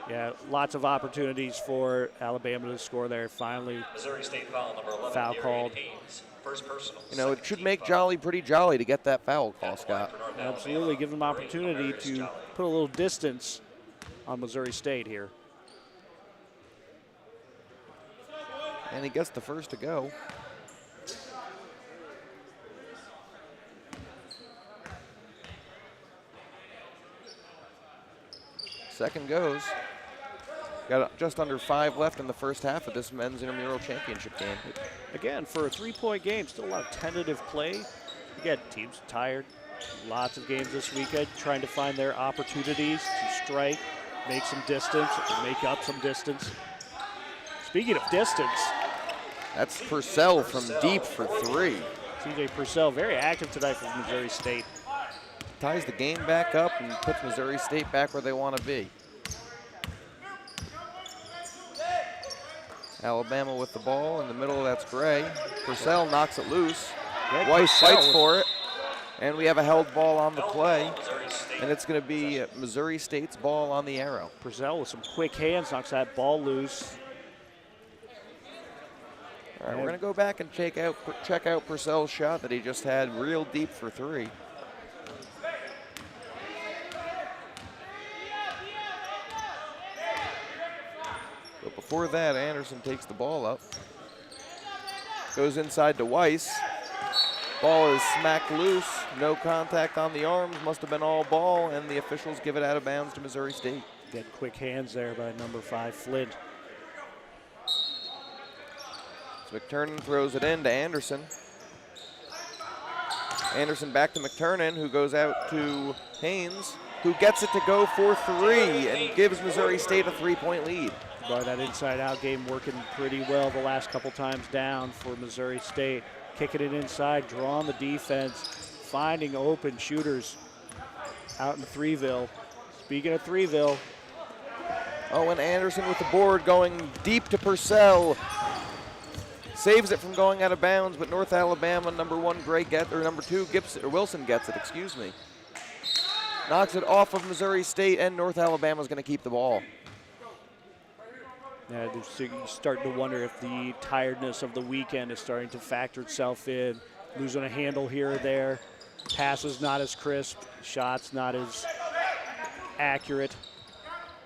Yeah, lots of opportunities for Alabama to score there. Finally, Missouri State foul number 11. Foul called. Haynes, first personal. It should make Jolly pretty jolly to get that foul call, Scott. Absolutely, give them opportunity to put a little distance on Missouri State here. And he gets the first to go. Second goes. Got just under 5 left in the first half of this men's intramural championship game. Again, for a three-point game, still a lot of tentative play. Again, teams tired. Lots of games this weekend, trying to find their opportunities to strike, make some distance, or make up some distance. Speaking of distance. That's Purcell from deep for three. CJ Purcell, very active tonight for Missouri State. Ties the game back up and puts Missouri State back where they want to be. Alabama with the ball in the middle, that's Gray. Purcell knocks it loose. Weiss fights for it. And we have a held ball on the play. And it's going to be Missouri State's ball on the arrow. Purcell with some quick hands knocks that ball loose. All right, we're going to go back and check out Purcell's shot that he just had real deep for 3. But before that, Anderson takes the ball up. Goes inside to Weiss. Ball is smacked loose. No contact on the arms. Must have been all ball, and the officials give it out of bounds to Missouri State. Get quick hands there by number 5, Flint. So McTurnan throws it in to Anderson. Anderson back to McTurnan, who goes out to Haynes, who gets it to go for 3 and gives Missouri State a 3-point lead. Boy, that inside-out game working pretty well the last couple times down for Missouri State. Kicking it inside, drawing the defense, finding open shooters out in Threeville. Speaking of Threeville. Oh, and Anderson with the board going deep to Purcell. Saves it from going out of bounds, but North Alabama number 2 Wilson gets it, excuse me. Knocks it off of Missouri State, and North Alabama's going to keep the ball. Yeah, you're starting to wonder if the tiredness of the weekend is starting to factor itself in. Losing a handle here or there. Passes not as crisp. Shots not as accurate.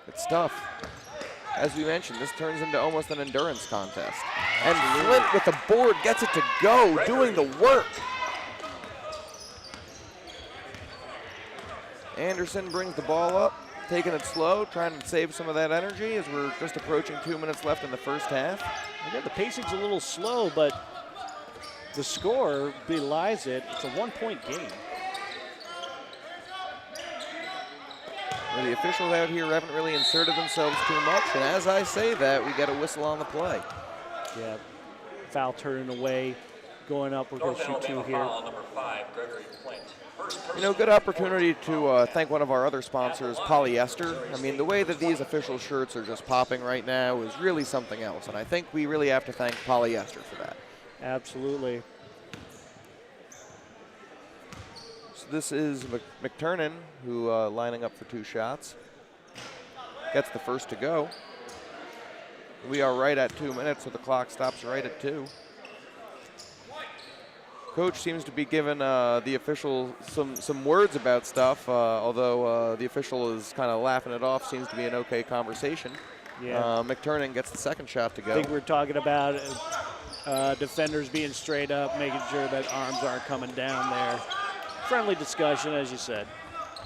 It's tough. As we mentioned, this turns into almost an endurance contest. And Flint with the board gets it to go, doing the work. Anderson brings the ball up, taking it slow, trying to save some of that energy as we're just approaching 2 minutes left in the first half. Again, the pacing's a little slow, but the score belies it. It's a 1-point game. Well, the officials out here haven't really inserted themselves too much, and as I say that, we get a whistle on the play. Yeah, foul turning away, going up. We're going to shoot 2 here. You know, good opportunity to thank one of our other sponsors, Polyester. I mean, the way that these official shirts are just popping right now is really something else, and I think we really have to thank Polyester for that. Absolutely. So this is McTurnan, who lining up for 2 shots. Gets the first to go. We are right at 2 minutes, so the clock stops right at 2. Coach seems to be giving the official some words about stuff, although the official is kind of laughing it off. Seems to be an okay conversation. Yeah. McTurnan gets the second shot to go. I think we're talking about defenders being straight up, making sure that arms aren't coming down there. Friendly discussion, as you said.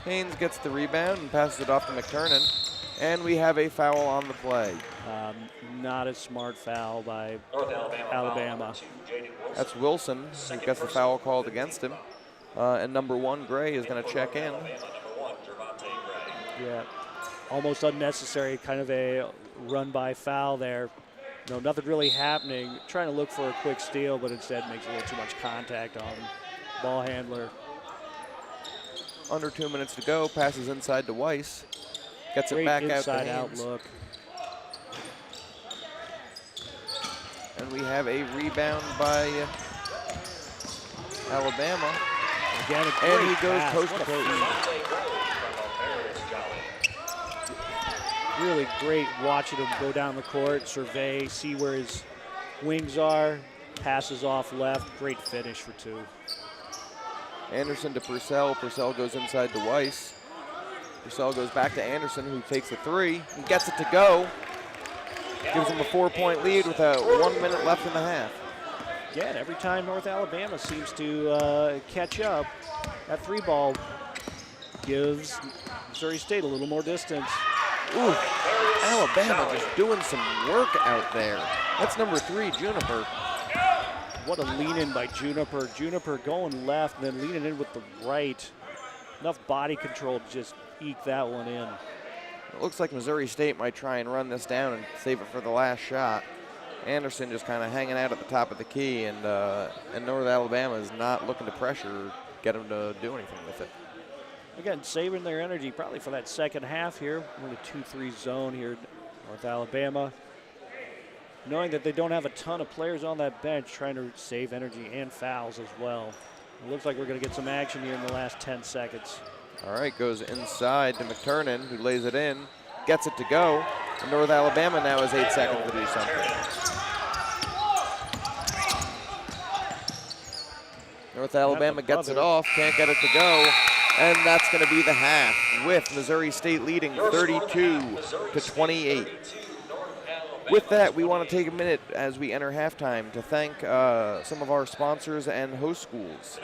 Haynes gets the rebound and passes it off to McTurnan. And we have a foul on the play. Not a smart foul by Alabama. That's Wilson who gets the foul called against him. And number 1, Gray, is going to check in. Yeah, almost unnecessary, kind of a run-by foul there. No, nothing really happening. Trying to look for a quick steal, but instead makes a little too much contact on ball handler. Under 2 minutes to go, passes inside to Weiss. Gets it back out to Haynes. Inside-out look. And we have a rebound by Alabama. Again, and he goes coast to coast. Really great watching him go down the court, survey, see where his wings are, passes off left. Great finish for 2. Anderson to Purcell. Purcell goes inside to Weiss. Purcell goes back to Anderson, who takes the 3 and gets it to go. Gives him a 4-point lead with 1 minute left in the half. Again, every time North Alabama seems to catch up, that 3 ball gives Missouri State a little more distance. Ooh, Alabama just doing some work out there. That's number 3, Juniper. What a lean in by Juniper. Juniper going left and then leaning in with the right. Enough body control to just eke that one in. It looks like Missouri State might try and run this down and save it for the last shot. Anderson just kind of hanging out at the top of the key, and North Alabama is not looking to pressure or get them to do anything with it. Again, saving their energy probably for that second half here. We're in a 2-3 zone here, North Alabama. Knowing that they don't have a ton of players on that bench, trying to save energy and fouls as well. It looks like we're going to get some action here in the last 10 seconds. All right, goes inside to McTurnan, who lays it in, gets it to go. And North Alabama now has 8 seconds to do something. North Alabama gets it off, can't get it to go, and that's going to be the half, with Missouri State leading 32-28. With that, we want to take a minute as we enter halftime to thank some of our sponsors and host schools.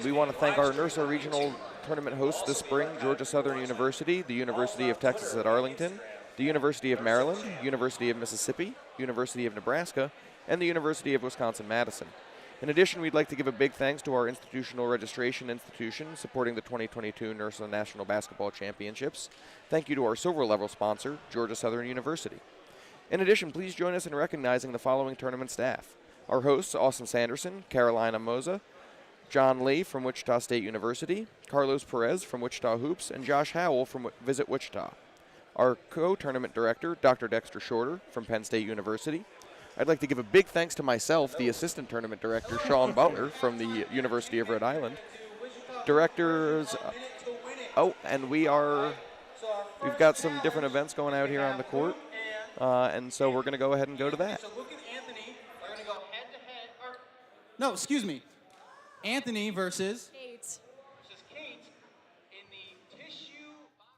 We want to thank our NIRSA regional tournament hosts this spring, Georgia Southern University, the University of Texas at Arlington, the University of Maryland, University of Mississippi, University of Nebraska, and the University of Wisconsin-Madison. In addition, we'd like to give a big thanks to our institutional registration institution supporting the 2022 NIRSA National Basketball Championships. Thank you to our silver level sponsor, Georgia Southern University. In addition, please join us in recognizing the following tournament staff. Our hosts, Austin Sanderson, Carolina Moza, John Lee from Wichita State University, Carlos Perez from Wichita Hoops, and Josh Howell from Visit Wichita. Our co-tournament director, Dr. Dexter Shorter from Penn State University. I'd like to give a big thanks to myself, the assistant tournament director, Sean Butler from the University of Rhode Island. Directors, and we've got some different events going out here on the court. And so we're going to go ahead and go to that. So look at Anthony. We're going to go head-to-head. No, excuse me. Anthony versus Kate. Versus Kate in the tissue box.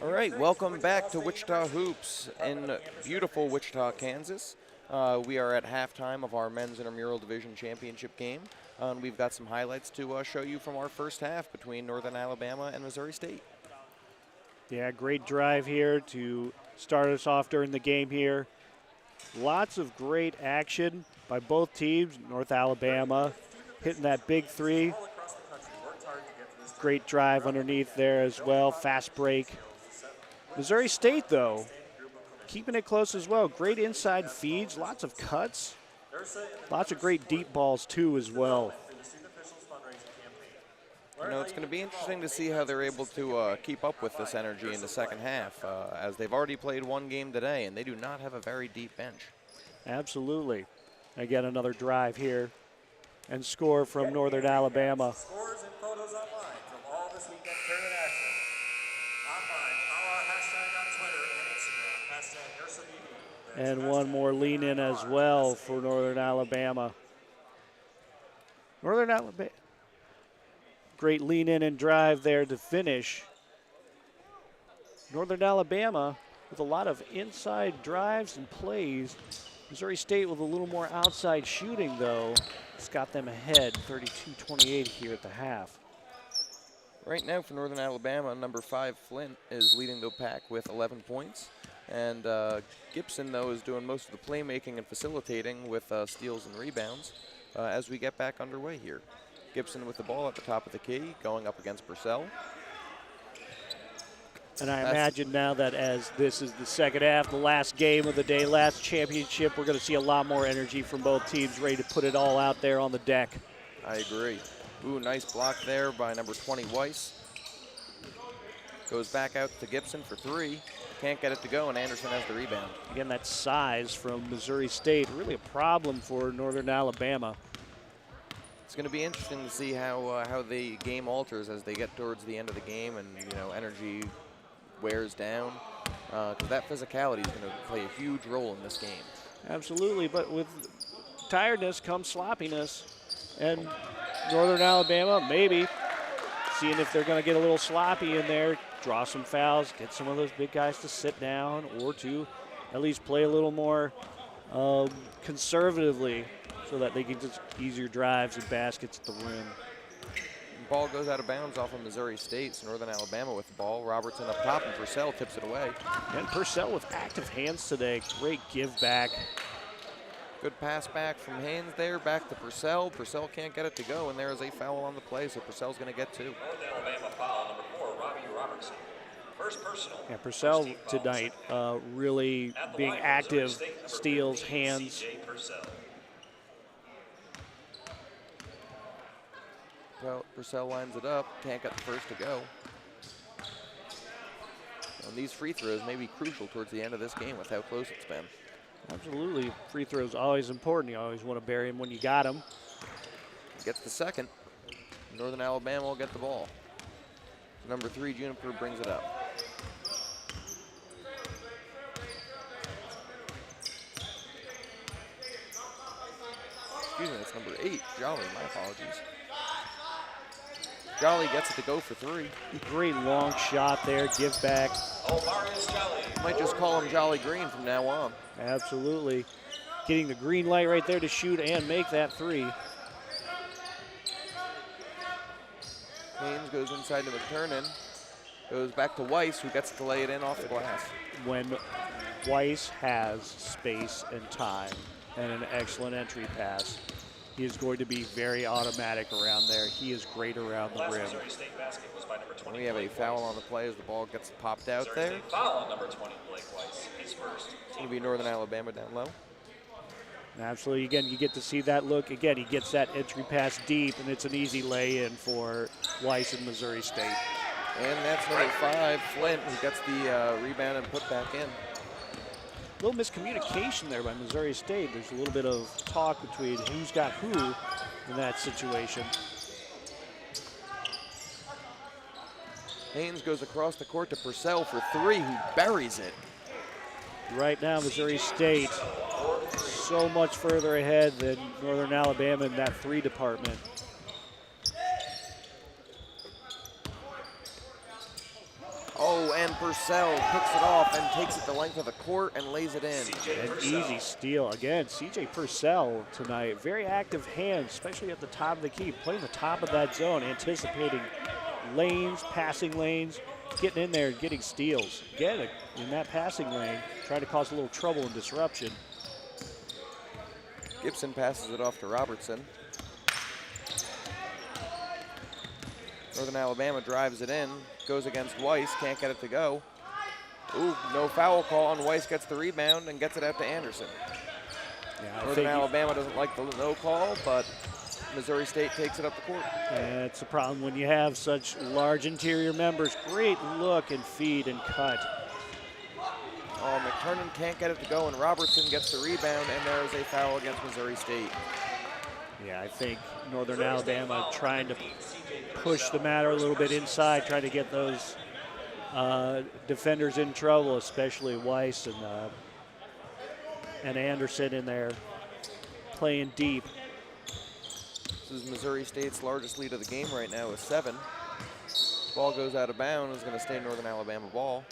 All right, welcome back to Wichita Hoops in beautiful Wichita, Kansas. We are at halftime of our men's intramural division championship game. And we've got some highlights to show you from our first half between Northern Alabama and Missouri State. Yeah, great drive here to start us off during the game here. Lots of great action by both teams. North Alabama hitting that big three. Great drive underneath there as well, fast break. Missouri State, though, keeping it close as well. Great inside feeds, lots of cuts. Lots of great deep balls, too, as well. You know, it's going to be interesting to see how they're able to keep up with this energy in the second half, as they've already played one game today, and they do not have a very deep bench. Absolutely. Again, another drive here and score from Northern Alabama. Scores and photos online from all this weekend tournament action. Online, our hashtag on Twitter and Instagram, #NIRSABB. And one more lean in as well for Northern Alabama. Northern Alabama. Great lean in and drive there to finish. Northern Alabama with a lot of inside drives and plays. Missouri State with a little more outside shooting, though. It's got them ahead, 32-28 here at the half. Right now for Northern Alabama, number 5, Flint, is leading the pack with 11 points. And Gibson, though, is doing most of the playmaking and facilitating with steals and rebounds as we get back underway here. Gibson with the ball at the top of the key, going up against Purcell. And I imagine now that as this is the second half, the last game of the day, last championship, we're going to see a lot more energy from both teams, ready to put it all out there on the deck. I agree. Ooh, nice block there by number 20, Weiss. Goes back out to Gibson for 3. Can't get it to go, and Anderson has the rebound. Again, that size from Missouri State, really a problem for Northern Alabama. It's going to be interesting to see how the game alters as they get towards the end of the game and, you know, energy wears down. Because that physicality is going to play a huge role in this game. Absolutely, but with tiredness comes sloppiness. And Northern Alabama, maybe, seeing if they're going to get a little sloppy in there, draw some fouls, get some of those big guys to sit down or to at least play a little more conservatively so that they can just easier drives and baskets at the rim. The ball goes out of bounds off of Missouri State, so Northern Alabama with the ball. Robertson up top, and Purcell tips it away. And Purcell with active hands today. Great give back. Good pass back from Haynes there, back to Purcell. Purcell can't get it to go, and there is a foul on the play, so Purcell's going to get 2. North Alabama foul, number 4, Robbie Robertson. First personal. Yeah, Purcell tonight really being active, steals, hands. Well, Purcell lines it up, can't get the first to go. And these free throws may be crucial towards the end of this game with how close it's been. Absolutely. Free throws always important. You always want to bury them when you got them. Gets the second. Northern Alabama will get the ball. Number 3, Juniper, brings it up. Excuse me, that's number 8, Jolly, my apologies. Jolly gets it to go for 3. Great long shot there, give back. Might just call him Jolly Green from now on. Absolutely. Getting the green light right there to shoot and make that 3. Haynes goes inside to McTurnan. Goes back to Weiss, who gets to lay it in off the glass. When Weiss has space and time and an excellent entry pass, he is going to be very automatic around there. He is great around the rim. We have a foul on the play as the ball gets popped out there. Foul on number 20, Blake Weiss. His first. It's going to be Northern Alabama down low. Absolutely. Again, you get to see that look. Again, he gets that entry pass deep, and it's an easy lay-in for Weiss and Missouri State. And that's number 5, Flint, who gets the rebound and put back in. A little miscommunication there by Missouri State. There's a little bit of talk between who's got who in that situation. Haynes goes across the court to Purcell for 3, who buries it. Right now, Missouri State so much further ahead than Northern Alabama in that 3 department. Oh, and Purcell picks it off and takes it the length of the court and lays it in. An easy steal. Again, C.J. Purcell tonight. Very active hands, especially at the top of the key. Playing the top of that zone, anticipating lanes, passing lanes, getting in there and getting steals. Again, in that passing lane, trying to cause a little trouble and disruption. Gibson passes it off to Robertson. Northern Alabama drives it in, goes against Weiss, can't get it to go. Ooh, no foul call, and Weiss gets the rebound and gets it out to Anderson. Yeah, Northern Alabama doesn't like the no call, but Missouri State takes it up the court. That's the problem when you have such large interior members. Great look and feed and cut. Oh, McTurnan can't get it to go, and Robertson gets the rebound, and there is a foul against Missouri State. Yeah, I think Northern Alabama trying to push the matter a little bit inside, trying to get those defenders in trouble, especially Weiss and Anderson in there playing deep. This is Missouri State's largest lead of the game right now is 7. Ball goes out of bounds, is going to stay Northern Alabama ball.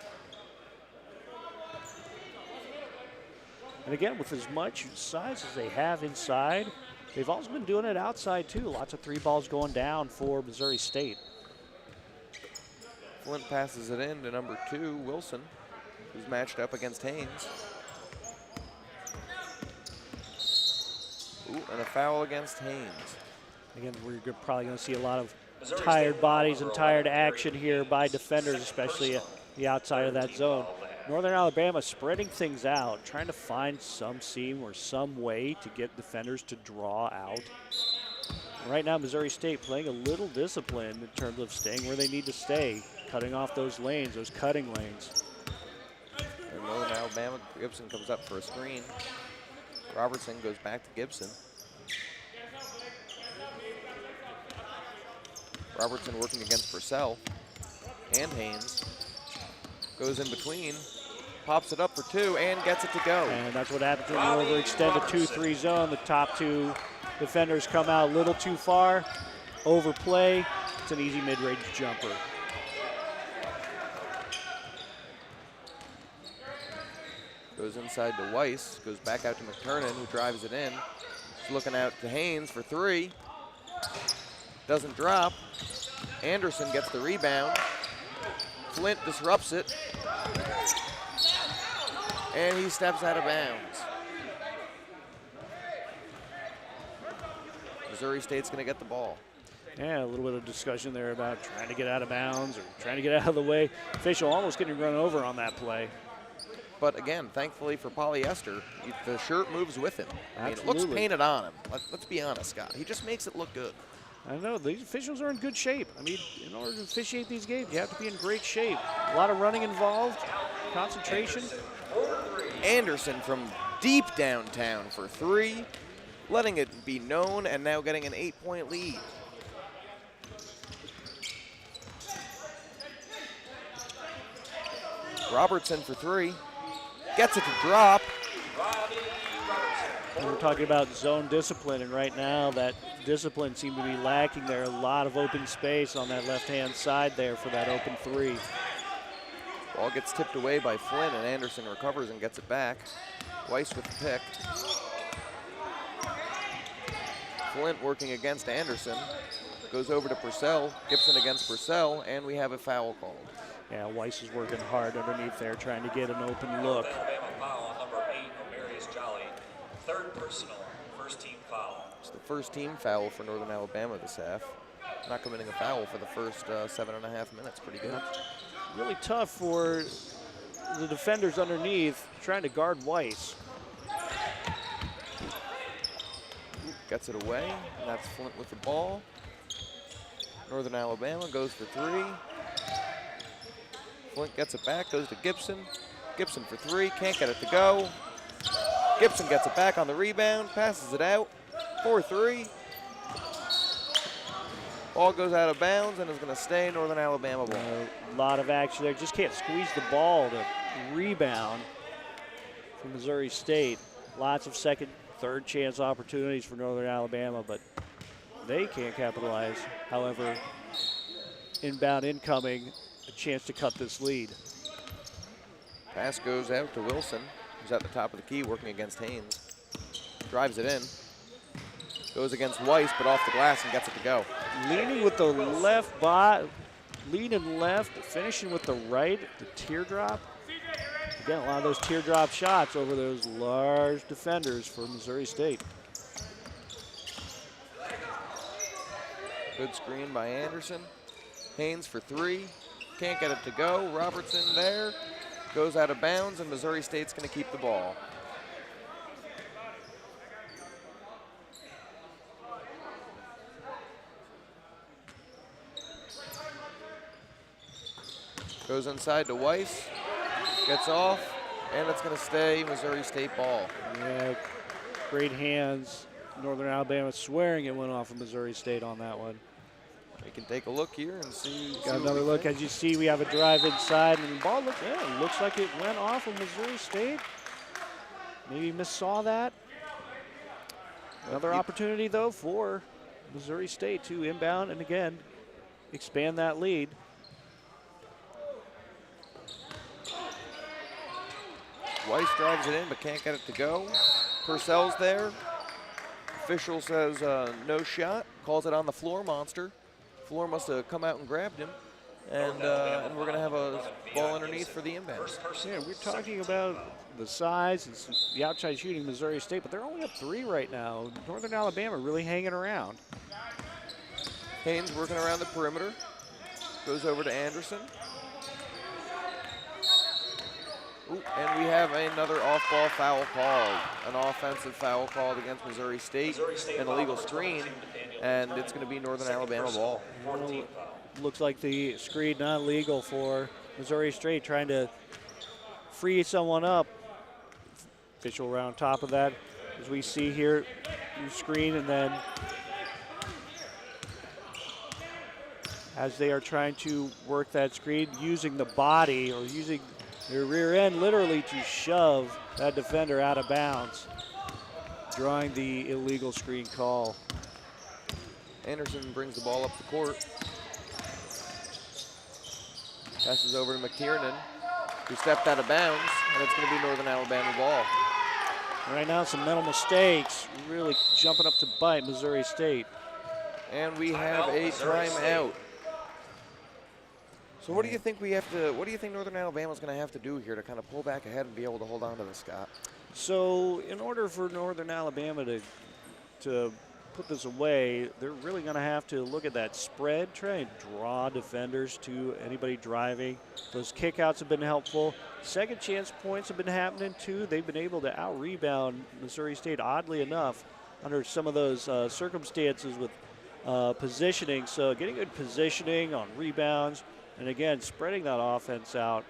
And again, with as much size as they have inside, they've also been doing it outside too. Lots of 3 balls going down for Missouri State. Flint passes it in to number 2, Wilson, who's matched up against Haynes. Ooh, and a foul against Haynes. Again, we're probably going to see a lot of tired bodies and tired action here by defenders, especially the outside of that zone. Northern Alabama spreading things out, trying to find some seam or some way to get defenders to draw out. Right now, Missouri State playing a little disciplined in terms of staying where they need to stay, cutting off those lanes, those cutting lanes. And Northern Alabama, Gibson comes up for a screen. Robertson goes back to Gibson. Robertson working against Purcell and Haynes. Goes in between, pops it up for 2, and gets it to go. And that's what happens when you overextend a 2-3 zone. The top 2 defenders come out a little too far, overplay. It's an easy mid-range jumper. Goes inside to Weiss, goes back out to McTurnan, who drives it in. He's looking out to Haynes for 3. Doesn't drop. Anderson gets the rebound. Flint disrupts it. And he steps out of bounds. Missouri State's going to get the ball. Yeah, a little bit of discussion there about trying to get out of bounds or trying to get out of the way. Official almost getting run over on that play. But again, thankfully for Polyester, the shirt moves with him. I mean, it looks Absolutely. painted on him. Let's be honest, Scott. He just makes it look good. I know, these officials are in good shape. I mean, in order to officiate these games, you have to be in great shape. A lot of running involved, concentration. Anderson from deep downtown for 3, letting it be known, and now getting an 8-point lead. Robertson for 3, gets it to drop. And we're talking about zone discipline, and right now that discipline seemed to be lacking there. A lot of open space on that left-hand side there for that open 3. Ball gets tipped away by Flynn, and Anderson recovers and gets it back. Weiss with the pick. Flint working against Anderson. Goes over to Purcell. Gibson against Purcell, and we have a foul called. Yeah, Weiss is working hard underneath there, trying to get an open look. Alabama foul on number 8, Amarius Jolly. 3rd personal, first team foul. It's the first team foul for Northern Alabama this half. Not committing a foul for the first 7.5 minutes. Pretty good. Really tough for the defenders underneath, trying to guard Weiss. Gets it away, and that's Flint with the ball. Northern Alabama goes for 3. Flint gets it back, goes to Gibson. Gibson for 3, can't get it to go. Gibson gets it back on the rebound, passes it out, 4-3. Ball goes out of bounds and is going to stay Northern Alabama ball. A lot of action there, just can't squeeze the ball to rebound for Missouri State. Lots of second, third chance opportunities for Northern Alabama, but they can't capitalize. However, inbound incoming, a chance to cut this lead. Pass goes out to Wilson, who's at the top of the key working against Haynes. Drives it in. Goes against Weiss, but off the glass and gets it to go. Leaning with the left bot, leaning left, finishing with the right, the teardrop. Again, a lot of those teardrop shots over those large defenders for Missouri State. Good screen by Anderson. Haynes for 3. Can't get it to go. Robertson there. Goes out of bounds, and Missouri State's going to keep the ball. Goes inside to Weiss, gets off, and it's going to stay Missouri State ball. Yeah, great hands. Northern Alabama swearing it went off of Missouri State on that one. We can take a look here and see. Got another look. As you see, we have a drive inside, and the ball looks like it went off of Missouri State. Maybe missaw that. Another opportunity, though, for Missouri State to inbound and, again, expand that lead. Weiss drives it in but can't get it to go. Purcell's there. Official says no shot, calls it on the floor monster. Floor must have come out and grabbed him. And we're going to have a ball underneath for the inbound. Yeah, we're talking about the size and the outside shooting Missouri State, but they're only up 3 right now. Northern Alabama really hanging around. Haynes working around the perimeter. Goes over to Anderson. Ooh, and we have another off-ball foul called. An offensive foul called against Missouri State, an illegal screen, and it's going to be Northern Alabama ball. Looks like the screen not legal for Missouri State, trying to free someone up. Official around top of that, as we see here, you screen, and then as they are trying to work that screen, using the body or using their rear end literally to shove that defender out of bounds, drawing the illegal screen call. Anderson brings the ball up the court. Passes over to McTiernan, who stepped out of bounds, and it's going to be Northern Alabama ball. Right now, some mental mistakes, really jumping up to bite Missouri State. And we have a timeout. So what do you think what do you think Northern Alabama's going to have to do here to kind of pull back ahead and be able to hold on to this, Scott? So in order for Northern Alabama to put this away, they're really going to have to look at that spread, try and draw defenders to anybody driving. Those kickouts have been helpful. Second chance points have been happening too. They've been able to out-rebound Missouri State, oddly enough, under some of those circumstances with positioning. So getting good positioning on rebounds, and again, spreading that offense out.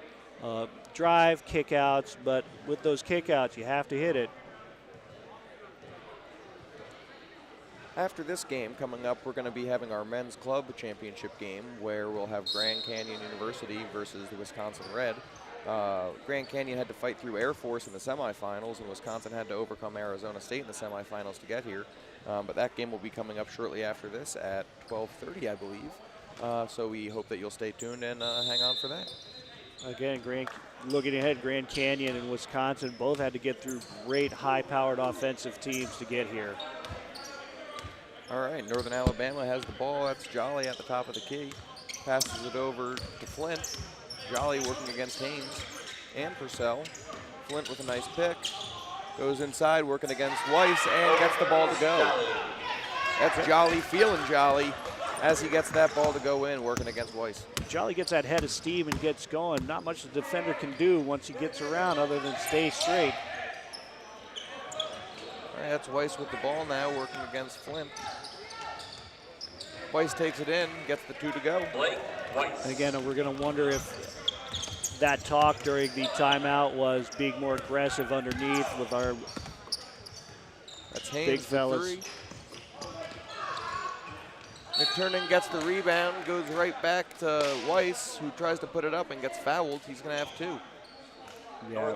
Drive, kickouts, but with those kickouts, you have to hit it. After this game coming up, we're going to be having our men's club championship game where we'll have Grand Canyon University versus the Wisconsin Red. Grand Canyon had to fight through Air Force in the semifinals, and Wisconsin had to overcome Arizona State in the semifinals to get here. But that game will be coming up shortly after this at 12:30, I believe. So we hope that you'll stay tuned and hang on for that. Again, looking ahead, Grand Canyon and Wisconsin both had to get through great high-powered offensive teams to get here. All right, Northern Alabama has the ball. That's Jolly at the top of the key. Passes it over to Flint. Jolly working against Haynes and Purcell. Flint with a nice pick. Goes inside, working against Weiss, and gets the ball to go. That's Jolly feeling jolly as he gets that ball to go in, working against Weiss. Jolly gets that head of steam and gets going. Not much the defender can do once he gets around other than stay straight. All right, that's Weiss with the ball now, working against Flint. Weiss takes it in, gets the 2 to go. And again, we're going to wonder if that talk during the timeout was being more aggressive underneath with our Haynes big fellas. 3. McTiernan gets the rebound, goes right back to Weiss, who tries to put it up and gets fouled. He's going to have 2. Yeah,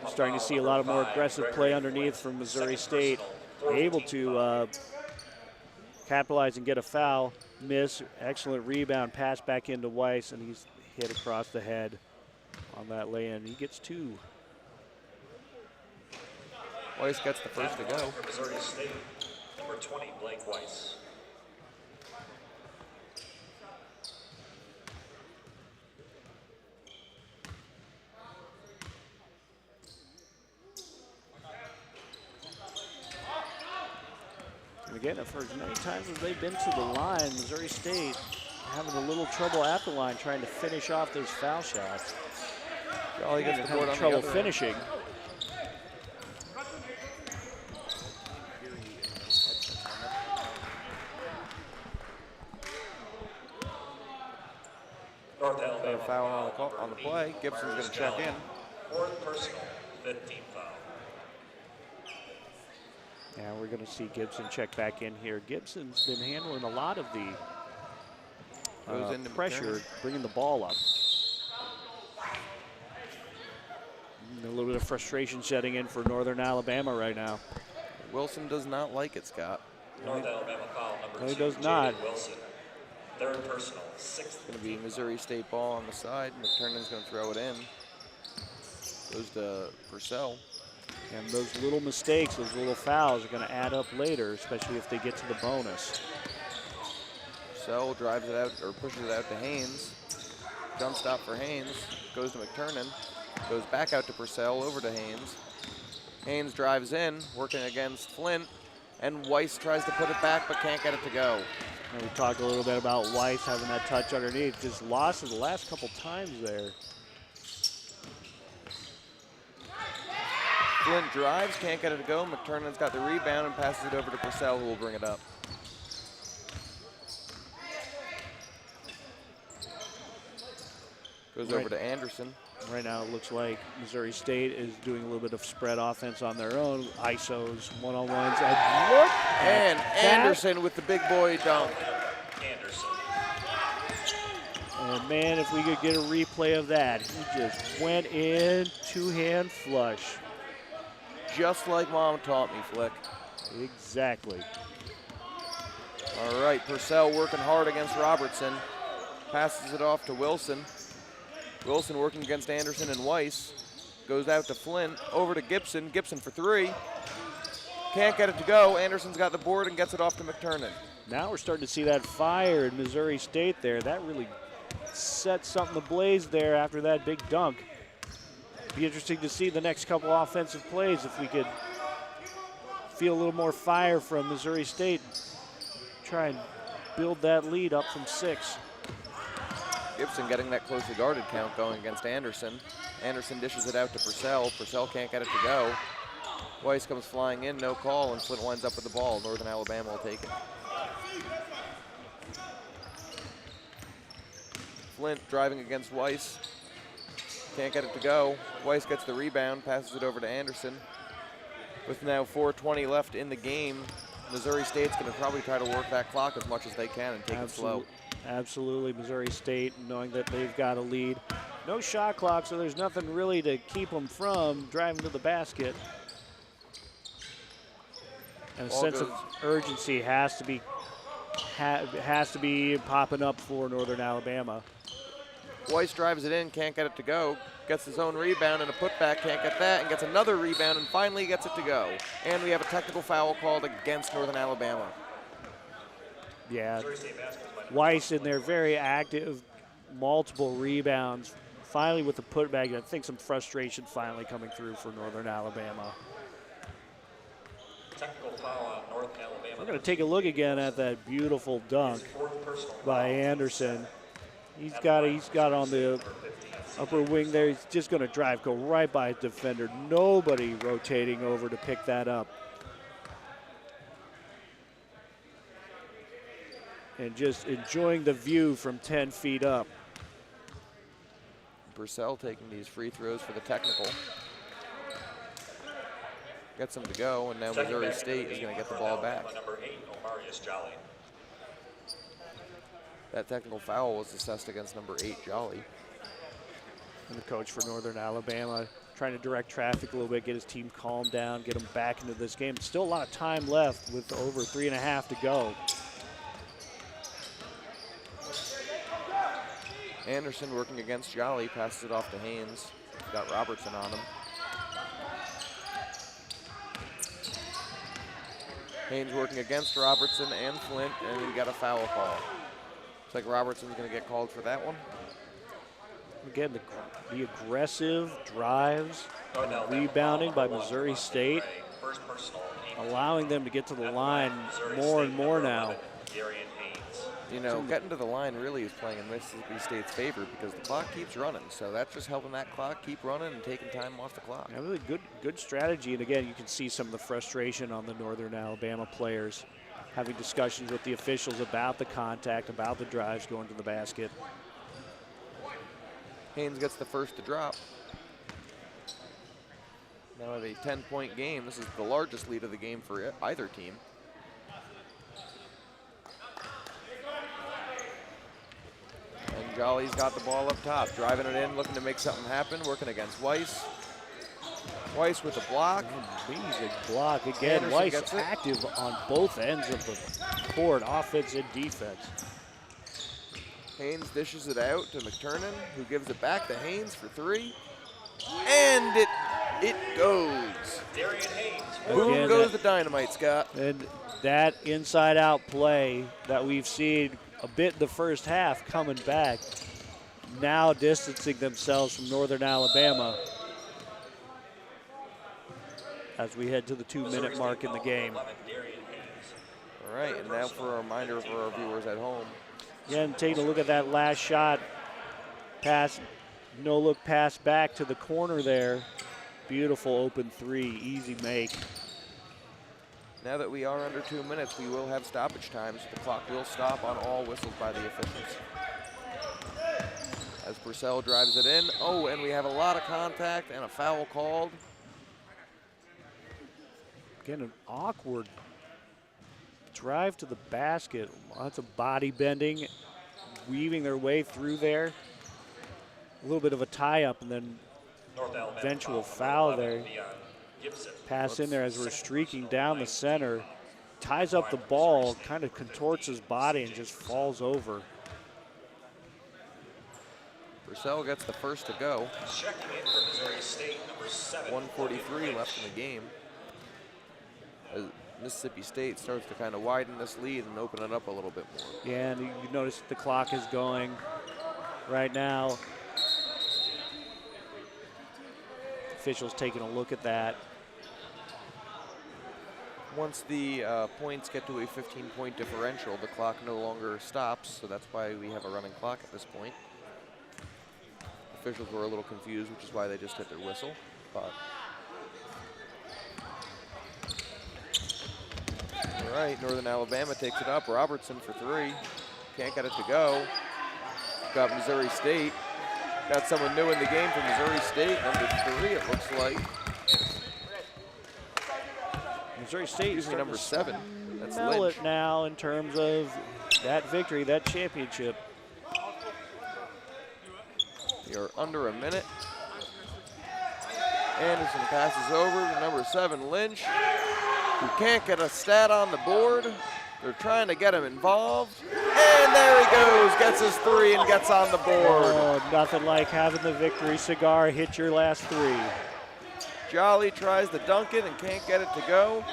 starting to see a lot of more aggressive play underneath from Missouri State. Able to capitalize and get a foul, miss, excellent rebound, pass back into Weiss, and he's hit across the head on that lay-in. He gets 2. Weiss gets the first to go. Missouri State, number 20, Blake Weiss. And again, for as many times as they've been to the line, Missouri State having a little trouble at the line trying to finish off those foul shots. Jolly gets the board on trouble the other finishing. end. North Alabama A foul on the play. Gibson's going to check in. Fourth personal, 15th foul. Yeah, we're going to see Gibson check back in here. Gibson's been handling a lot of the pressure, bringing the ball up. And a little bit of frustration setting in for Northern Alabama right now. Wilson does not like it, Scott. North Alabama foul number 2. No, he does not. Wilson. Third personal, 6th. Going to be Missouri State ball on the side. McTurnan's going to throw it in. Goes to Purcell. And those little mistakes, those little fouls are going to add up later, especially if they get to the bonus. Purcell drives it out, or pushes it out to Haynes. Jump stop for Haynes. Goes to McTurnan. Goes back out to Purcell, over to Haynes. Haynes drives in, working against Flint. And Weiss tries to put it back, but can't get it to go. And we talked a little bit about Weiss having that touch underneath. Just lost it the last couple times there. Flint drives, can't get it to go. McTurnan's got the rebound and passes it over to Purcell, who will bring it up. Goes over to Anderson. Right now it looks like Missouri State is doing a little bit of spread offense on their own. ISOs, one-on-ones, and look And at Anderson with the big boy dunk. Anderson. And man, if we could get a replay of that. He just went in, two-hand flush. Just like Mom taught me, Flick. Exactly. All right, Purcell working hard against Robertson. Passes it off to Wilson. Wilson working against Anderson and Weiss. Goes out to Flint, over to Gibson. Gibson for 3. Can't get it to go. Anderson's got the board and gets it off to McTurnan. Now we're starting to see that fire in Missouri State there. That really set something ablaze there after that big dunk. Be interesting to see the next couple offensive plays if we could feel a little more fire from Missouri State. Try and build that lead up from 6. Gibson getting that closely guarded count going against Anderson. Anderson dishes it out to Purcell. Purcell can't get it to go. Weiss comes flying in, no call, and Flint winds up with the ball. Northern Alabama will take it. Flint driving against Weiss. Can't get it to go. Weiss gets the rebound, passes it over to Anderson. With now 4:20 left in the game, Missouri State's going to probably try to work that clock as much as they can and take it slow. Absolutely, Missouri State, knowing that they've got a lead. No shot clock, so there's nothing really to keep them from driving to the basket. And a sense of urgency has to be popping up for Northern Alabama. Weiss drives it in, can't get it to go. Gets his own rebound and a putback, can't get that, and gets another rebound and finally gets it to go. And we have a technical foul called against Northern Alabama. Yeah, Weiss in there, very active, multiple rebounds. Finally with the putback, I think some frustration finally coming through for Northern Alabama. Technical foul on North Alabama. We're going to take a look again at that beautiful dunk by Anderson. He's got on the upper wing there. He's just going to drive, go right by his defender. Nobody rotating over to pick that up. And just enjoying the view from 10 feet up. Purcell taking these free throws for the technical. Gets them to go, and now Missouri State is going to get the ball back. Number 8, Omarius Jolly. That technical foul was assessed against number 8, Jolly. And the coach for Northern Alabama trying to direct traffic a little bit, get his team calmed down, get them back into this game. Still a lot of time left with over 3.5 to go. Anderson working against Jolly, passes it off to Haynes. Got Robertson on him. Haynes working against Robertson and Flint, and we got a foul call. Looks like Robertson's going to get called for that one. Again, the aggressive drives, rebounding by Missouri State, allowing them to get to the line more and more now. You know, getting to the line really is playing in Mississippi State's favor because the clock keeps running. So that's just helping that clock keep running and taking time off the clock. Yeah, really good strategy. And again, you can see some of the frustration on the Northern Alabama players having discussions with the officials about the contact, about the drives going to the basket. Haynes gets the first to drop. Now have a 10-point game. This is the largest lead of the game for either team. And Jolly's got the ball up top, driving it in, looking to make something happen, working against Weiss. Weiss with a block. Amazing block. Again, Anderson Weiss active on both ends of the court, offense and defense. Haynes dishes it out to McTurnan, who gives it back to Haynes for three. And it goes. Boom Again, goes the dynamite, Scott. And that inside-out play that we've seen a bit in the first half coming back, now distancing themselves from Northern Alabama as we head to the 2-minute mark in the game. All right, and now for a reminder for our viewers at home. Again, taking a look at that last shot, pass, no-look pass back to the corner there. Beautiful open three, easy make. Now that we are under 2 minutes, we will have stoppage time, so the clock will stop on all whistles by the officials. As Purcell drives it in. Oh, and we have a lot of contact and a foul called. Again, an awkward drive to the basket. Lots of body bending, weaving their way through there. A little bit of a tie-up and then eventual foul there. Pass in there as we're streaking down the center. Ties up the ball, kind of contorts his body and just falls over. Purcell gets the first to go. 1:43 left in the game. As Mississippi State starts to kind of widen this lead and open it up a little bit more. Yeah, and you notice the clock is going right now. Officials taking a look at that. Once the points get to a 15-point differential, the clock no longer stops, so that's why we have a running clock at this point. Officials were a little confused, which is why they just hit their whistle. But all right, Northern Alabama takes it up. Robertson for three. Can't get it to go. Got Missouri State. Got someone new in the game from Missouri State, number 3, it looks like. Missouri State Using number 7. That's smell Lynch. it now in terms of that victory, that championship. We are under a minute. Anderson passes over to number 7, Lynch, who can't get a stat on the board. They're trying to get him involved. And there he goes, gets his 3 and gets on the board. Oh, nothing like having the victory cigar hit your last 3. Jolly tries to dunk it and can't get it to go.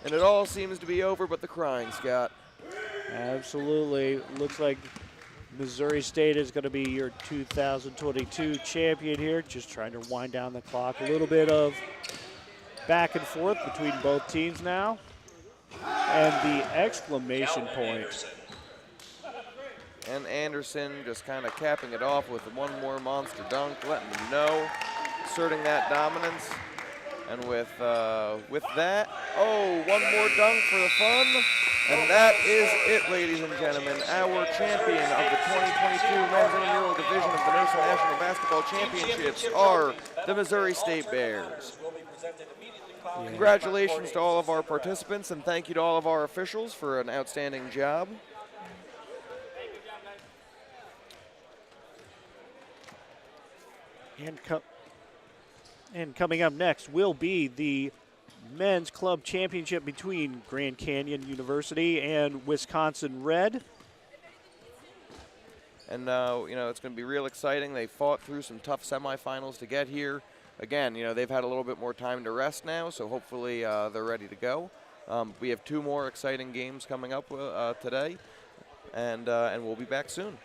And it all seems to be over but the crying, Scott. Absolutely. Looks like Missouri State is going to be your 2022 champion here. Just trying to wind down the clock. A little bit of back and forth between both teams now. And the exclamation point. And Anderson just kind of capping it off with one more monster dunk, letting them know, asserting that dominance. And with that, oh, one more dunk for the fun. And that is it, ladies and gentlemen. Our champion of the 2022 men's intramural division of the NIRSA National Basketball Championships are the Missouri State Bears. Congratulations to all of our participants, and thank you to all of our officials for an outstanding job. And coming up next will be the men's club championship between Grand Canyon University and Wisconsin Red. And, you know, it's going to be real exciting. They fought through some tough semifinals to get here. Again, you know, they've had a little bit more time to rest now, so hopefully they're ready to go. We have 2 more exciting games coming up today, and we'll be back soon.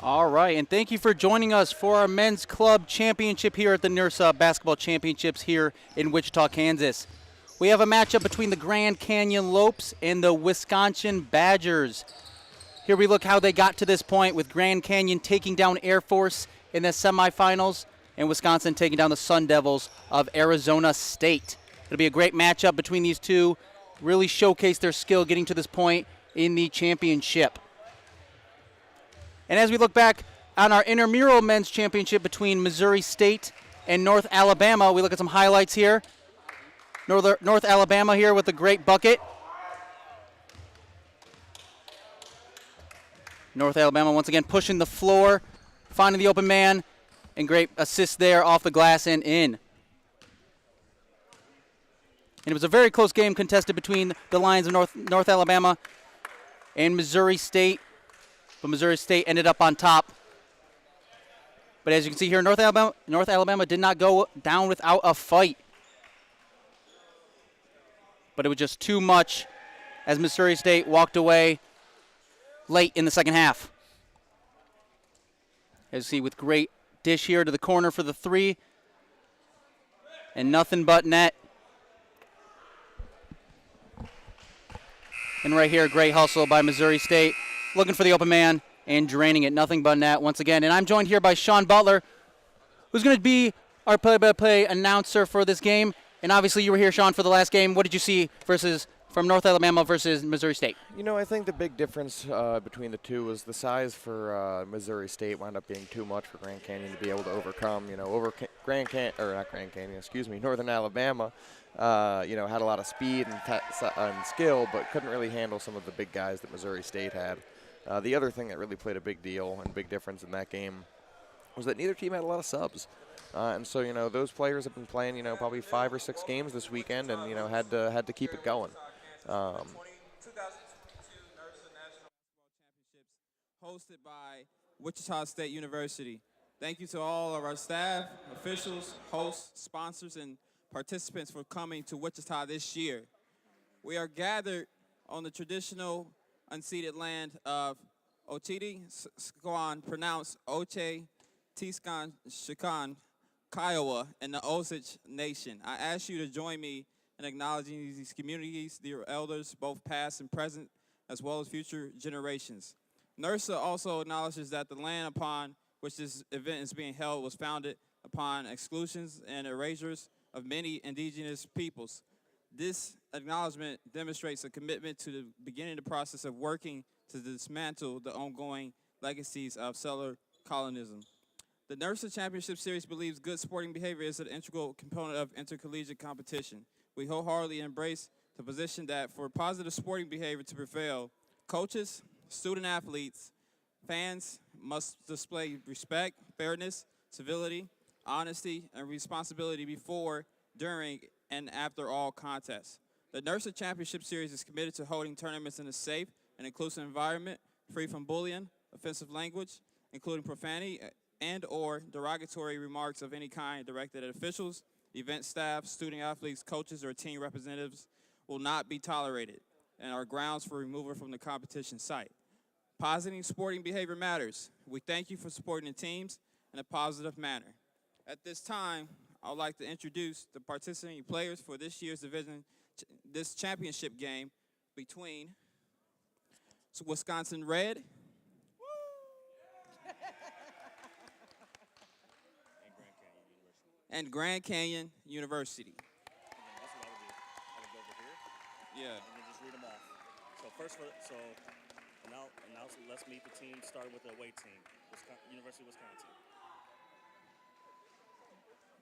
All right, and thank you for joining us for our men's club championship here at the NIRSA Basketball Championships here in Wichita, Kansas. We have a matchup between the Grand Canyon Lopes and the Wisconsin Badgers. Here we look how they got to this point with Grand Canyon taking down Air Force in the semifinals and Wisconsin taking down the Sun Devils of Arizona State. It'll be a great matchup between these two, really showcase their skill getting to this point in the championship. And as we look back on our intramural men's championship between Missouri State and North Alabama, we look at some highlights here. North Alabama here with a great bucket. North Alabama once again pushing the floor, finding the open man, and great assist there off the glass and in. And it was a very close game contested between the Lions of North Alabama and Missouri State. But Missouri State ended up on top. But as you can see here, North Alabama did not go down without a fight. But it was just too much as Missouri State walked away late in the second half. As you see, with great dish here to the corner for the three. And nothing but net. And right here, great hustle by Missouri State. Looking for the open man and draining it. Nothing but net once again. And I'm joined here by Sean Butler, who's going to be our play-by-play announcer for this game. And obviously you were here, Sean, for the last game. What did you see from North Alabama versus Missouri State? You know, I think the big difference between the two was the size for Missouri State wound up being too much for Grand Canyon to be able to overcome. You know, Northern Alabama. Had a lot of speed and skill, but couldn't really handle some of the big guys that Missouri State had. The other thing that really played a big deal and big difference in that game was that neither team had a lot of subs. And so, those players have been playing, probably 5 or 6 games this weekend and, had to keep it going. 2022 NIRSA National Basketball Championships hosted by Wichita State University. Thank you to all of our staff, officials, hosts, sponsors, and participants for coming to Wichita this year. We are gathered on the traditional unceded land of Ochiti, Squan, pronounced Oche, Tiskan, Shikan, Kiowa, and the Osage Nation. I ask you to join me in acknowledging these communities, their elders, both past and present, as well as future generations. NIRSA also acknowledges that the land upon which this event is being held was founded upon exclusions and erasures of many indigenous peoples. This acknowledgement demonstrates a commitment to beginning the process of working to dismantle the ongoing legacies of settler colonialism. The NIRSA Championship Series believes good sporting behavior is an integral component of intercollegiate competition. We wholeheartedly embrace the position that for positive sporting behavior to prevail, coaches, student athletes, fans must display respect, fairness, civility, honesty, and responsibility before, during, and after all contests. The NIRSA Championship Series is committed to holding tournaments in a safe and inclusive environment, free from bullying, offensive language, including profanity and or derogatory remarks of any kind directed at officials, event staff, student athletes, coaches, or team representatives will not be tolerated and are grounds for removal from the competition site. Positive sporting behavior matters. We thank you for supporting the teams in a positive manner. At this time, I would like to introduce the participating players for this year's this championship game between Wisconsin Red and Grand Canyon University. That's what I would do. I would go over here. Yeah. And then just read them off. So now let's meet the team starting with the away team, University of Wisconsin.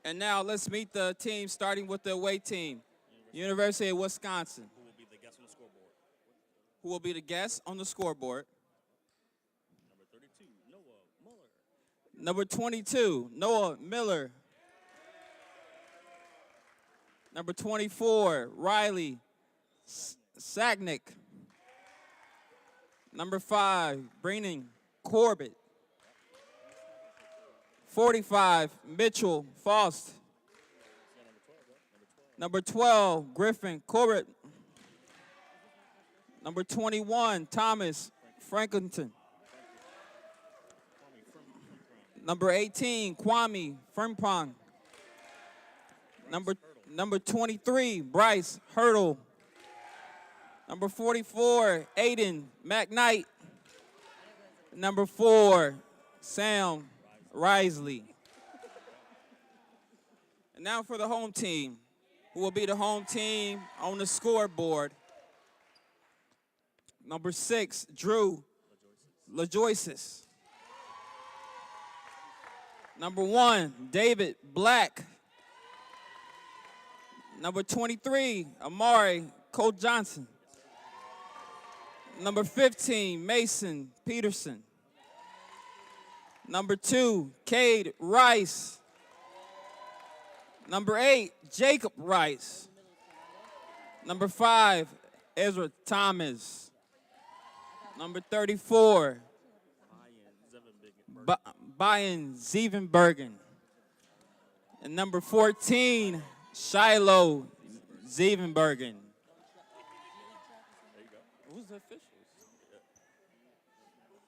And now let's meet the team starting with the away team, University of Wisconsin. Who will be the guest on the scoreboard? Who will be the guest on the scoreboard? Number 32, Noah Muller. Number 22, Noah Miller. Number 24, Riley Sagnick. Number 5, Breening Corbett. 45, Mitchell Faust. Number 12, Griffin Corbett. Number 21, Thomas Franklinton. Number 18, Kwame Frimpong. Number 23, Bryce Hurdle. Number 44, Aiden McKnight. Number 4, Sam Risley. And now for the home team, who will be the home team on the scoreboard. Number 6, Drew LaJoyces. Number 1, David Black. Number 23, Amari Cole Johnson. Number 15, Mason Peterson. Number 2, Cade Rice. Number 8, Jacob Rice. Number 5, Ezra Thomas. Number 34, Bayern Zevenbergen. And number 14, Shiloh Zevenbergen. Who's the officials?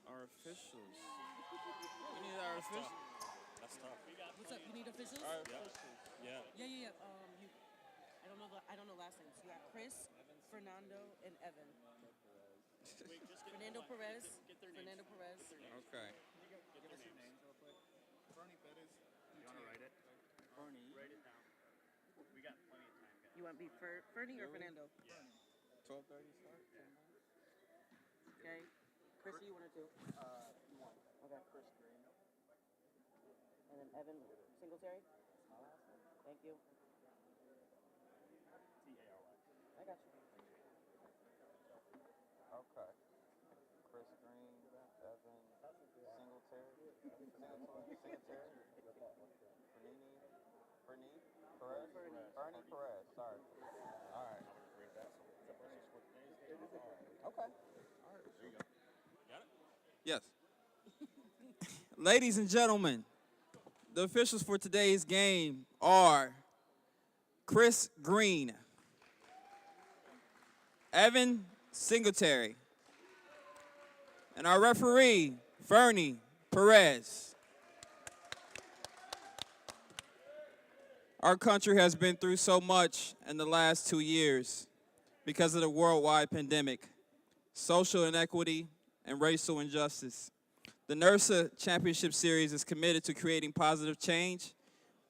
Our officials. We need our officials. That's tough. What's up? You need officials? Our officials. Yeah. Yeah. I don't know last names. You got Chris, Fernando, and Evan. Fernando Perez. Fernando Perez. Okay. You want to be Fernie or Fernando? 12:30 start. Okay. Chris, you want to do? Okay. Chris Green. And then Evan Singletary. Thank you. I got you. Okay. Chris Green, Evan, Singletary, Bernie Perez, sorry. All right. Okay. All right. There you go. Got it? Yes. Ladies and gentlemen, the officials for today's game are Chris Green, Evan Singletary, and our referee, Fernie Perez. Our country has been through so much in the last 2 years because of the worldwide pandemic, social inequity, and racial injustice. The NIRSA Championship Series is committed to creating positive change.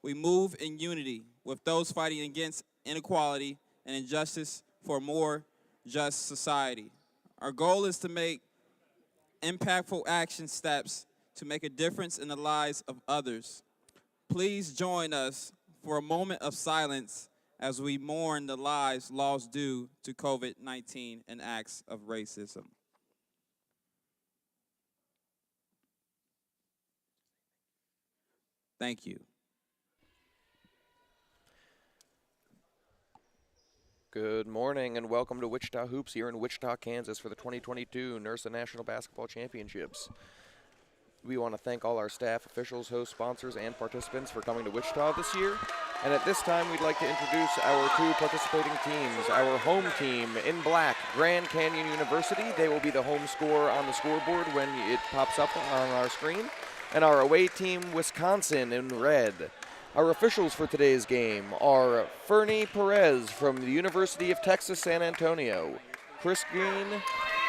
We move in unity with those fighting against inequality and injustice for a more just society. Our goal is to make impactful action steps to make a difference in the lives of others. Please join us for a moment of silence as we mourn the lives lost due to COVID-19 and acts of racism. Thank you. Good morning and welcome to Wichita Hoops here in Wichita, Kansas for the 2022 NIRSA National Basketball Championships. We want to thank all our staff, officials, hosts, sponsors, and participants for coming to Wichita this year. And at this time, we'd like to introduce our 2 participating teams. Our home team in black, Grand Canyon University. They will be the home scorer on the scoreboard when it pops up on our screen. And our away team, Wisconsin, in red. Our officials for today's game are Fernie Perez from the University of Texas, San Antonio, Chris Green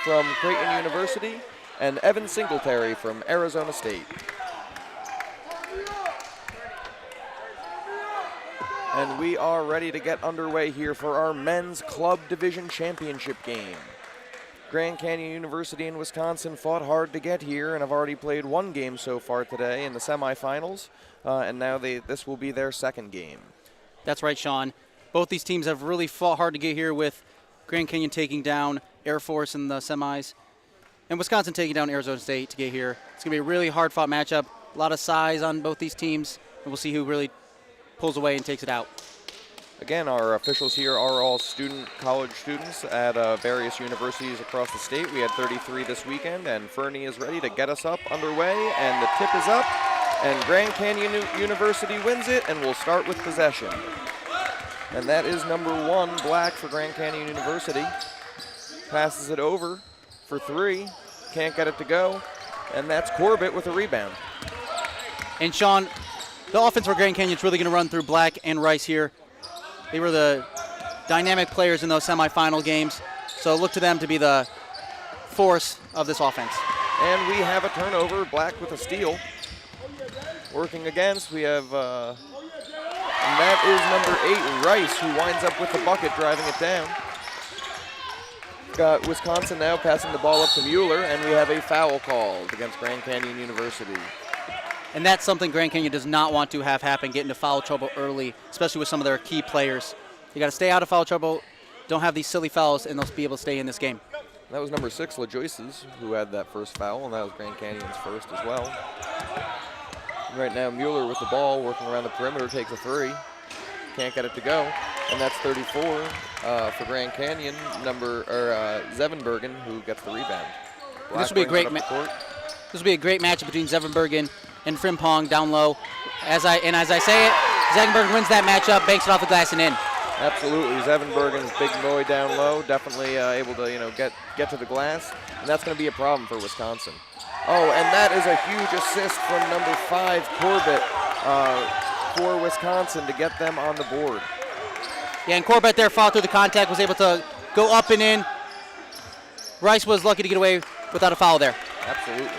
from Creighton University, and Evan Singletary from Arizona State. And we are ready to get underway here for our men's club division championship game. Grand Canyon University in Wisconsin fought hard to get here and have already played 1 game so far today in the semifinals, and now this will be their 2nd game. That's right, Sean. Both these teams have really fought hard to get here, with Grand Canyon taking down Air Force in the semis and Wisconsin taking down Arizona State to get here. It's going to be a really hard-fought matchup, a lot of size on both these teams, and we'll see who really pulls away and takes it out. Again, our officials here are all college students at various universities across the state. We had 33 this weekend, and Fernie is ready to get us up underway, and the tip is up, and Grand Canyon University wins it, and we'll start with possession. And that is number 1, black for Grand Canyon University. Passes it over for 3, can't get it to go, and that's Corbett with a rebound. And Sean, the offense for Grand Canyon is really going to run through Black and Rice here. They were the dynamic players in those semifinal games, so look to them to be the force of this offense. And we have a turnover, Black with a steal. Working against, we have, and that is number 8, Rice, who winds up with the bucket, driving it down. Got Wisconsin now passing the ball up to Mueller, and we have a foul called against Grand Canyon University. And that's something Grand Canyon does not want to have happen, get into foul trouble early, especially with some of their key players. You got to stay out of foul trouble, don't have these silly fouls, and they'll be able to stay in this game. That was number 6, LaJoyce's, who had that first foul, and that was Grand Canyon's first as well. And right now, Mueller with the ball, working around the perimeter, takes a 3. Can't get it to go, and that's 34 for Grand Canyon. Zevenbergen, who gets the rebound. This will be a great matchup between Zevenbergen and Frimpong down low. As I say it, Zevenbergen wins that matchup, banks it off the glass and in. Absolutely, Zevenbergen's big boy down low, definitely able to get to the glass, and that's going to be a problem for Wisconsin. Oh, and that is a huge assist from number 5, Corbett, for Wisconsin to get them on the board. Yeah, and Corbett there fought through the contact, was able to go up and in. Rice was lucky to get away without a foul there. Absolutely.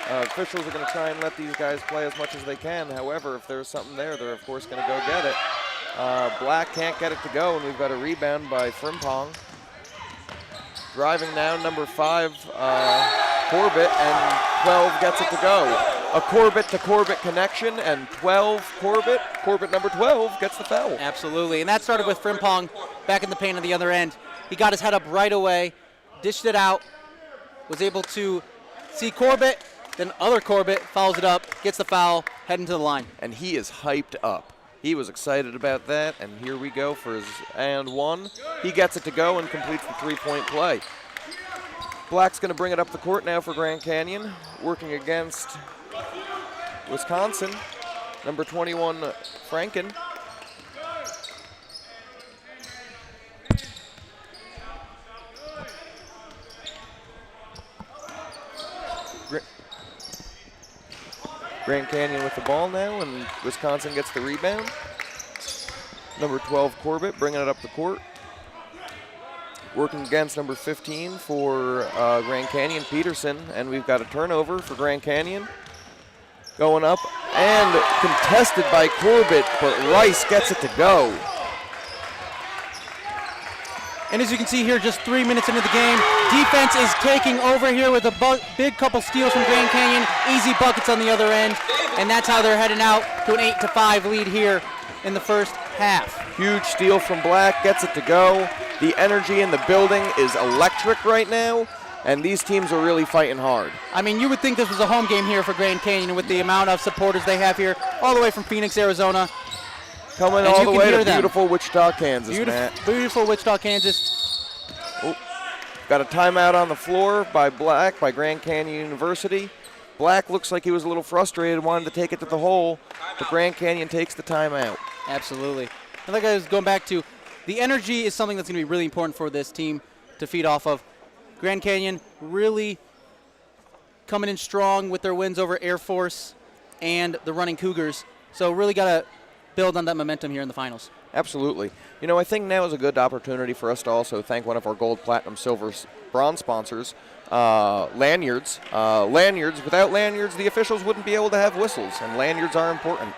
Officials are going to try and let these guys play as much as they can. However, if there's something there, they're of course going to go get it. Black can't get it to go, and we've got a rebound by Frimpong. Driving now, number 5, Corbett, and 12 gets it to go. A Corbett to Corbett connection, and 12 Corbett. Corbett number 12 gets the foul. Absolutely, and that started with Frimpong back in the paint on the other end. He got his head up right away, dished it out, was able to see Corbett, then other Corbett fouls it up, gets the foul, heading to the line. And he is hyped up. He was excited about that, and here we go for his and 1. He gets it to go and completes the 3-point play. Black's going to bring it up the court now for Grand Canyon, working against Wisconsin, number 21, Franken. Grand Canyon with the ball now, and Wisconsin gets the rebound. Number 12, Corbett, bringing it up the court. Working against number 15 for Grand Canyon, Peterson, and we've got a turnover for Grand Canyon. Going up, and contested by Corbett, but Rice gets it to go. And as you can see here, just 3 minutes into the game, defense is taking over here with a big couple steals from Grand Canyon, easy buckets on the other end, and that's how they're heading out to an 8-5 lead here in the first half. Huge steal from Black, gets it to go. The energy in the building is electric right now, and these teams are really fighting hard. I mean, you would think this was a home game here for Grand Canyon with the amount of supporters they have here, all the way from Phoenix, Arizona. Coming all the way to beautiful Wichita, Kansas, Matt. Beautiful Wichita, Kansas. Oh, got a timeout on the floor by Black, by Grand Canyon University. Black looks like he was a little frustrated, wanted to take it to the hole, but Grand Canyon takes the timeout. Absolutely. And like I was going back to, the energy is something that's going to be really important for this team to feed off of. Grand Canyon really coming in strong with their wins over Air Force and the Running Cougars. So really got to build on that momentum here in the finals. Absolutely. You know, I think now is a good opportunity for us to also thank one of our gold, platinum, silver, bronze sponsors, lanyards. Without lanyards, the officials wouldn't be able to have whistles, and lanyards are important.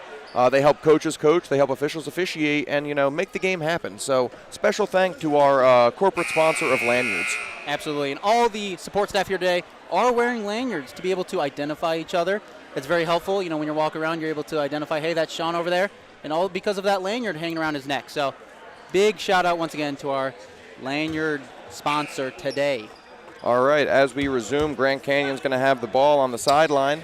They help coaches coach, they help officials officiate, and, make the game happen. So special thank to our corporate sponsor of lanyards. Absolutely, and all the support staff here today are wearing lanyards to be able to identify each other. It's very helpful. When you're walking around, you're able to identify, hey, that's Sean over there, and all because of that lanyard hanging around his neck. So big shout out once again to our lanyard sponsor today. All right, as we resume, Grand Canyon's going to have the ball on the sideline.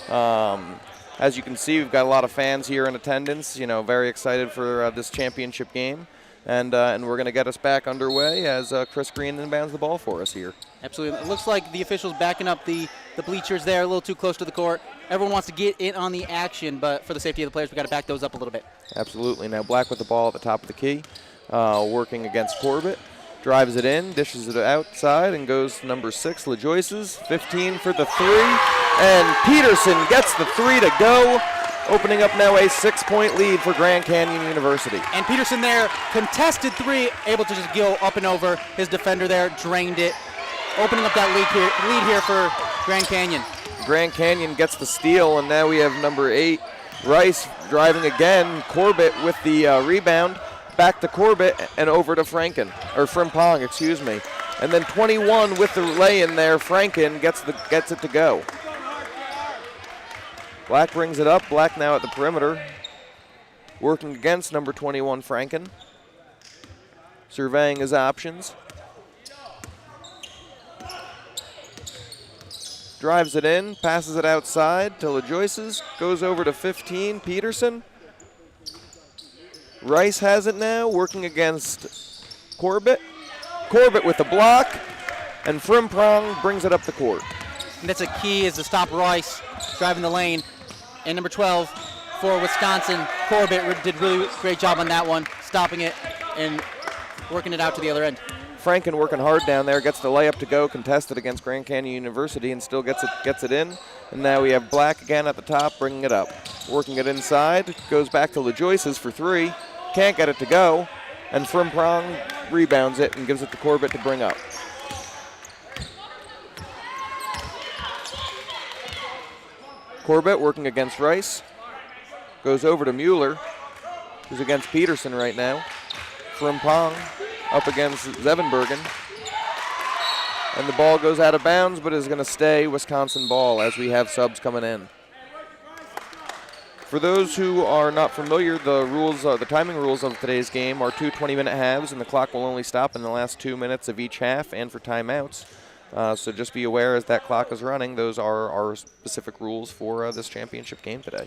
As you can see, we've got a lot of fans here in attendance, very excited for this championship game. And we're going to get us back underway as Chris Green inbounds the ball for us here. Absolutely. It looks like the officials backing up the bleachers there, a little too close to the court. Everyone wants to get in on the action, but for the safety of the players, we've got to back those up a little bit. Absolutely. Now Black with the ball at the top of the key, working against Corbett. Drives it in, dishes it outside, and goes to number 6, LaJoyce's. 15 for the 3, And Peterson gets the 3 to go, opening up now a 6-point lead for Grand Canyon University. And Peterson there, contested 3, able to just go up and over. His defender there drained it, opening up that lead here for Grand Canyon. Grand Canyon gets the steal, and now we have number 8, Rice, driving again. Corbett with the rebound. Back to Corbett and over to Frimpong, excuse me. And then 21 with the lay-in there. Franken gets it to go. Black brings it up. Black now at the perimeter, working against number 21, Franken. Surveying his options. Drives it in, passes it outside to LaJoyce's, goes over to 15, Peterson. Rice has it now, working against Corbett. Corbett with the block, and Frimpong brings it up the court. And that's a key, is to stop Rice driving the lane. And number 12 for Wisconsin, Corbett did really great job on that one, stopping it and working it out to the other end. Franken working hard down there, gets the layup to go, contested against Grand Canyon University, and still gets it in. And now we have Black again at the top, bringing it up. Working it inside, goes back to LaJoyce's for 3, can't get it to go, and Frimpong rebounds it and gives it to Corbett to bring up. Corbett working against Rice, goes over to Mueller, who's against Peterson right now. Frimpong up against Zevenbergen. And the ball goes out of bounds, but is going to stay Wisconsin ball as we have subs coming in. For those who are not familiar, the timing rules of today's game are 2 20-minute halves, and the clock will only stop in the last 2 minutes of each half, and for timeouts. So just be aware as that clock is running, those are our specific rules for this championship game today.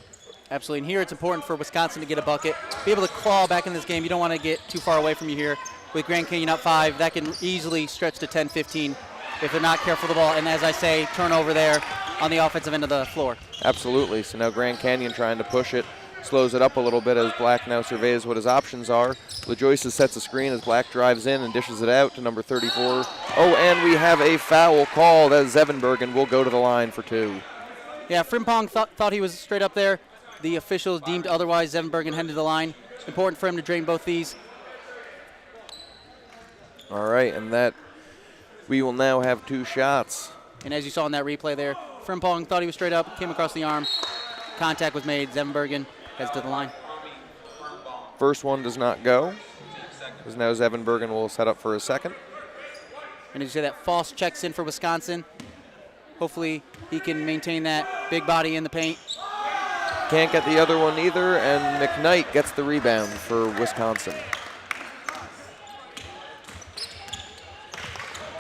Absolutely, and here it's important for Wisconsin to get a bucket, be able to claw back in this game. You don't want to get too far away from you here. With Grand Canyon up 5, that can easily stretch to 10-15 if they're not careful with the ball. And as I say, turnover there on the offensive end of the floor. Absolutely. So now Grand Canyon trying to push it, slows it up a little bit as Black now surveys what his options are. LaJoyce sets a screen as Black drives in and dishes it out to number 34. Oh, and we have a foul called as Zevenbergen will go to the line for 2. Yeah, Frimpong thought he was straight up there. The officials deemed otherwise. Zevenbergen headed to the line. Important for him to drain both these. All right, and that we will now have 2 shots. And as you saw in that replay there, Frimpong thought he was straight up, came across the arm. Contact was made. Zevenbergen heads to the line. First one does not go, as now Zevenbergen will set up for a second. And as you say, that false checks in for Wisconsin. Hopefully he can maintain that big body in the paint. Can't get the other one either, and McKnight gets the rebound for Wisconsin.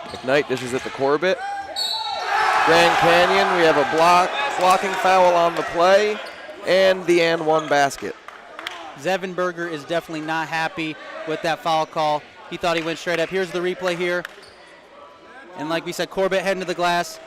McKnight dishes it to Corbett. Grand Canyon, we have a blocking foul on the play, and the and one basket. Zevenberger is definitely not happy with that foul call. He thought he went straight up. Here's the replay here. And like we said, Corbett heading to the glass.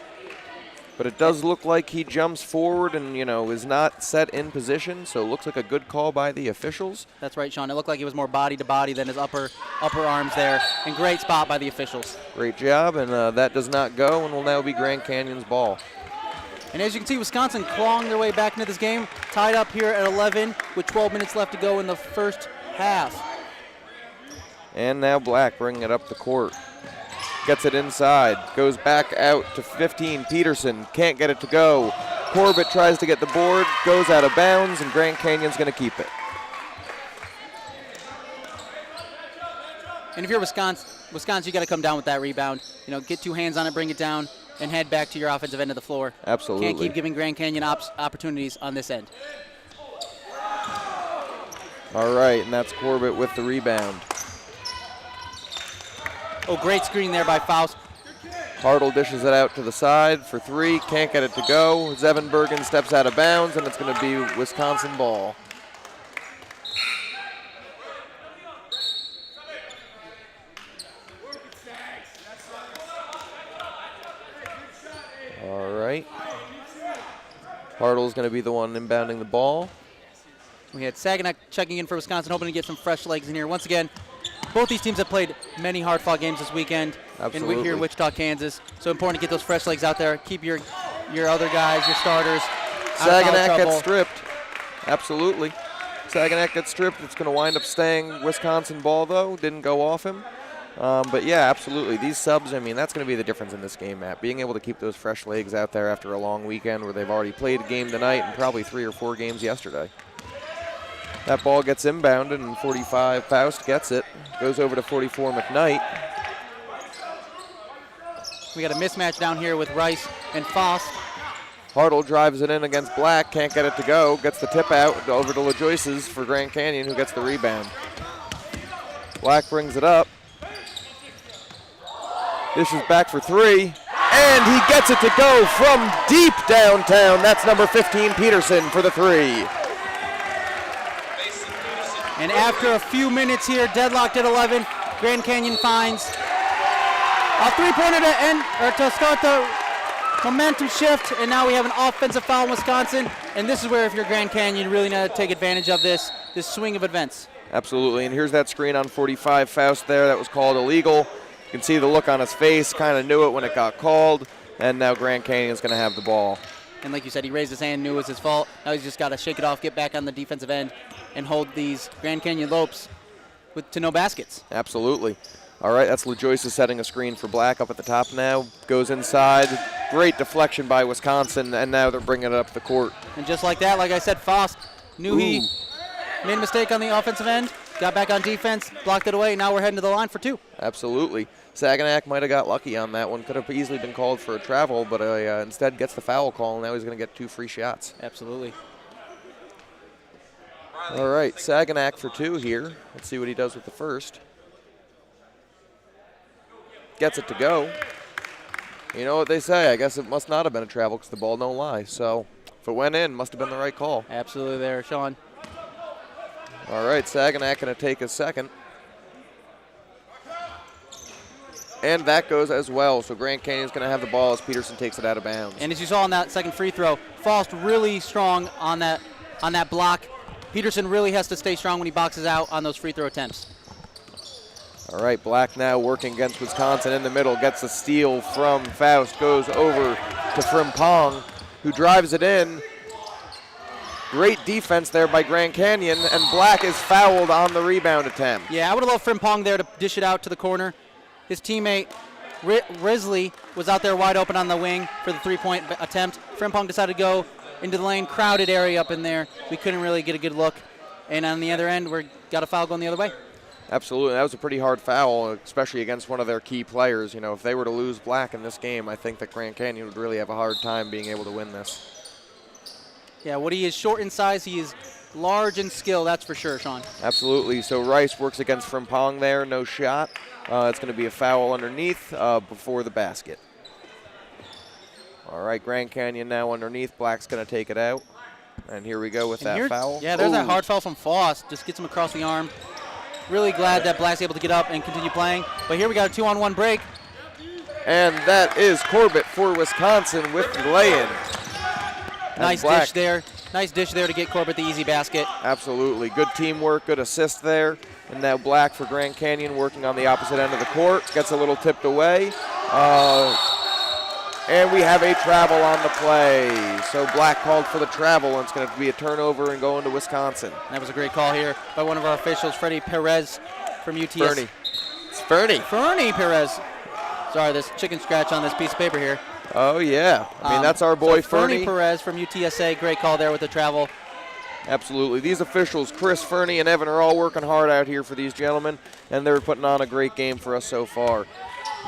But it does look like he jumps forward and, is not set in position, so it looks like a good call by the officials. That's right, Sean. It looked like he was more body to body than his upper arms there. And great spot by the officials. Great job, and that does not go and will now be Grand Canyon's ball. And as you can see, Wisconsin clawing their way back into this game, tied up here at 11 with 12 minutes left to go in the first half. And now Black bringing it up the court. Gets it inside, goes back out to 15. Peterson can't get it to go. Corbett tries to get the board, goes out of bounds, and Grand Canyon's going to keep it. And if you're Wisconsin, you got to come down with that rebound. Get 2 hands on it, bring it down, and head back to your offensive end of the floor. Absolutely. Can't keep giving Grand Canyon opportunities on this end. All right, and that's Corbett with the rebound. Oh, great screen there by Faust. Hartle dishes it out to the side for 3, can't get it to go. Zevenbergen steps out of bounds, and it's going to be Wisconsin ball. All right. Hartle's going to be the one inbounding the ball. We had Saginaw checking in for Wisconsin, hoping to get some fresh legs in here. Once again, both these teams have played many hard-fought games this weekend. Absolutely. Here in Wichita, Kansas. So important to get those fresh legs out there. Keep your your other guys, your starters. Saginaw gets stripped. Absolutely. Saginaw gets stripped. It's going to wind up staying Wisconsin ball, though. Didn't go off him. But, yeah, absolutely. These subs, I mean, that's going to be the difference in this game, Matt. Being able to keep those fresh legs out there after a long weekend where they've already played a game tonight and probably 3 or 4 games yesterday. That ball gets inbounded, and 45 Faust gets it. Goes over to 44 McKnight. We got a mismatch down here with Rice and Faust. Hartle drives it in against Black, can't get it to go. Gets the tip out over to LaJoyce's for Grand Canyon, who gets the rebound. Black brings it up. Dishes back for 3, and he gets it to go from deep downtown. That's number 15, Peterson, for the 3. And after a few minutes here, deadlocked at 11, Grand Canyon finds a three-pointer to end, or to start the momentum shift, and now we have an offensive foul in Wisconsin, and this is where if you're Grand Canyon, you really need to take advantage of this swing of events. Absolutely, and here's that screen on 45 Faust there that was called illegal. You can see the look on his face, kind of knew it when it got called, and now Grand Canyon's going to have the ball. And like you said, he raised his hand, knew it was his fault. Now he's just got to shake it off, get back on the defensive end, and hold these Grand Canyon Lopes to no baskets. Absolutely. All right, that's LaJoyce setting a screen for Black up at the top now. Goes inside. Great deflection by Wisconsin, and now they're bringing it up the court. And just like that, like I said, Faust knew he made a mistake on the offensive end, got back on defense, blocked it away. Now we're heading to the line for 2. Absolutely. Saginaw might have got lucky on that one. Could have easily been called for a travel, but instead gets the foul call, and now he's going to get 2 free shots. Absolutely. All right, Saginaw for 2 here. Let's see what he does with the first. Gets it to go. You know what they say, I guess it must not have been a travel because the ball don't lie. So if it went in, must have been the right call. Absolutely there, Sean. All right, Saginaw going to take a second. And that goes as well. So Grand Canyon's going to have the ball as Peterson takes it out of bounds. And as you saw on that second free throw, Faust really strong on that block. Peterson really has to stay strong when he boxes out on those free throw attempts. All right, Black now working against Wisconsin in the middle, gets a steal from Faust, goes over to Frimpong, who drives it in. Great defense there by Grand Canyon, and Black is fouled on the rebound attempt. Yeah, I would have loved Frimpong there to dish it out to the corner. His teammate, Risley, was out there wide open on the wing for the three-point attempt. Frimpong decided to go into the lane, crowded area up in there. We couldn't really get a good look. And on the other end, we got a foul going the other way. Absolutely. That was a pretty hard foul, especially against one of their key players. You know, if they were to lose Black in this game, I think that Grand Canyon would really have a hard time being able to win this. Yeah, Woody is short in size. He is large in skill, that's for sure, Sean. Absolutely. So Rice works against Frimpong there, no shot. It's going to be a foul underneath before the basket. All right, Grand Canyon now underneath. Black's going to take it out. And here we go with that foul. Yeah, there's that hard foul from Faust. Just gets him across the arm. Really glad that Black's able to get up and continue playing. But here we got a 2-on-1 break. And that is Corbett for Wisconsin with the lay-in. Nice dish there. Nice dish there to get Corbett the easy basket. Absolutely. Good teamwork, good assist there. And now Black for Grand Canyon working on the opposite end of the court. Gets a little tipped away. And we have a travel on the play. So Black called for the travel, and it's going to be a turnover and go into Wisconsin. That was a great call here by one of our officials, Freddie Perez from UTS. Fernie. It's Fernie. Fernie Perez. Sorry, there's chicken scratch on this piece of paper here. Oh, yeah. I mean, that's our boy Fernie Perez from UTSA. Great call there with the travel. Absolutely. These officials, Chris, Fernie, and Evan, are all working hard out here for these gentlemen, and they're putting on a great game for us so far.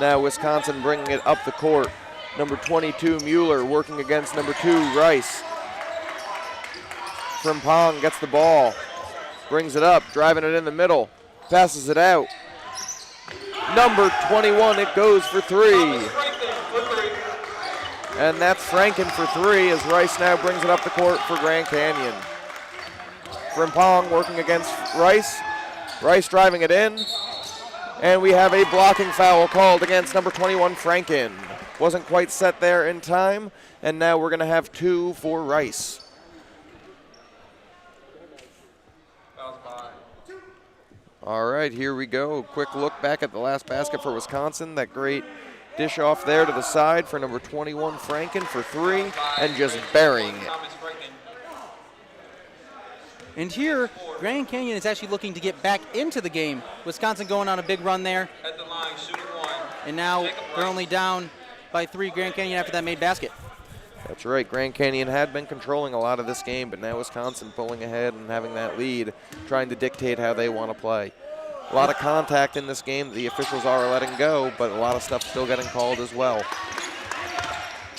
Now Wisconsin bringing it up the court. Number 22, Mueller, working against number 2, Rice. Frimpong gets the ball, brings it up, driving it in the middle, passes it out. Number 21, it goes for 3. And that's Franken for 3 as Rice now brings it up the court for Grand Canyon. Frimpong working against Rice. Rice driving it in. And we have a blocking foul called against number 21, Franken. Wasn't quite set there in time, and now we're going to have 2 for Rice. All right, here we go. Quick look back at the last basket for Wisconsin. That great Dish off there to the side for number 21, Franken, for 3, and just burying it. And here, Grand Canyon is actually looking to get back into the game. Wisconsin going on a big run there. At the line, shooting 1. And now they're only down by 3, Grand Canyon, after that made basket. That's right. Grand Canyon had been controlling a lot of this game, but now Wisconsin pulling ahead and having that lead, trying to dictate how they want to play. A lot of contact in this game that the officials are letting go, but a lot of stuff still getting called as well.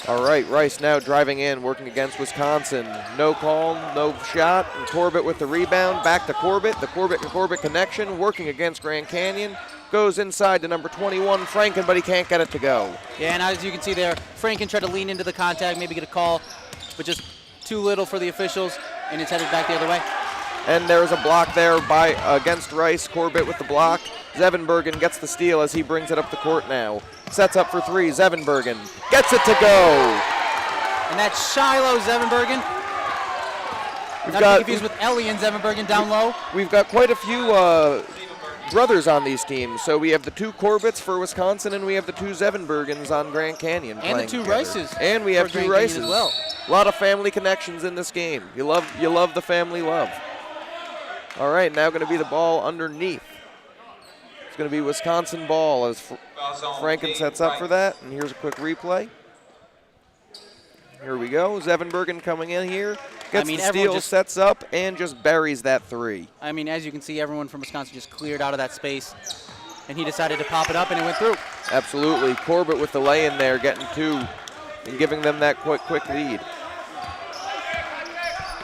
All right, Rice now driving in, working against Wisconsin. No call, no shot, and Corbett with the rebound. Back to Corbett, the Corbett and Corbett connection, working against Grand Canyon. Goes inside to number 21, Franken, but he can't get it to go. Yeah, and as you can see there, Franken tried to lean into the contact, maybe get a call, but just too little for the officials, and it's headed back the other way. And there's a block there by against Rice. Corbett with the block. Zevenbergen gets the steal as he brings it up the court now. Sets up for 3. Zevenbergen gets it to go. And that's Shiloh Zevenbergen. Not to be confused with Ellie and Zevenbergen down low. We've got quite a few brothers on these teams. So we have the 2 Corbett's for Wisconsin, and we have the 2 Zevenbergens on Grand Canyon. And the 2 together. Rices. And we have 2 Rices as well. A lot of family connections in this game. You love the family love. All right, now going to be the ball underneath. It's going to be Wisconsin ball as Franken sets up for that. And here's a quick replay. Here we go. Zevenbergen coming in here. Gets the steal, sets up, and just buries that 3. I mean, as you can see, everyone from Wisconsin just cleared out of that space. And he decided to pop it up, and it went through. Absolutely. Corbett with the lay in there, getting 2 and giving them that quick lead.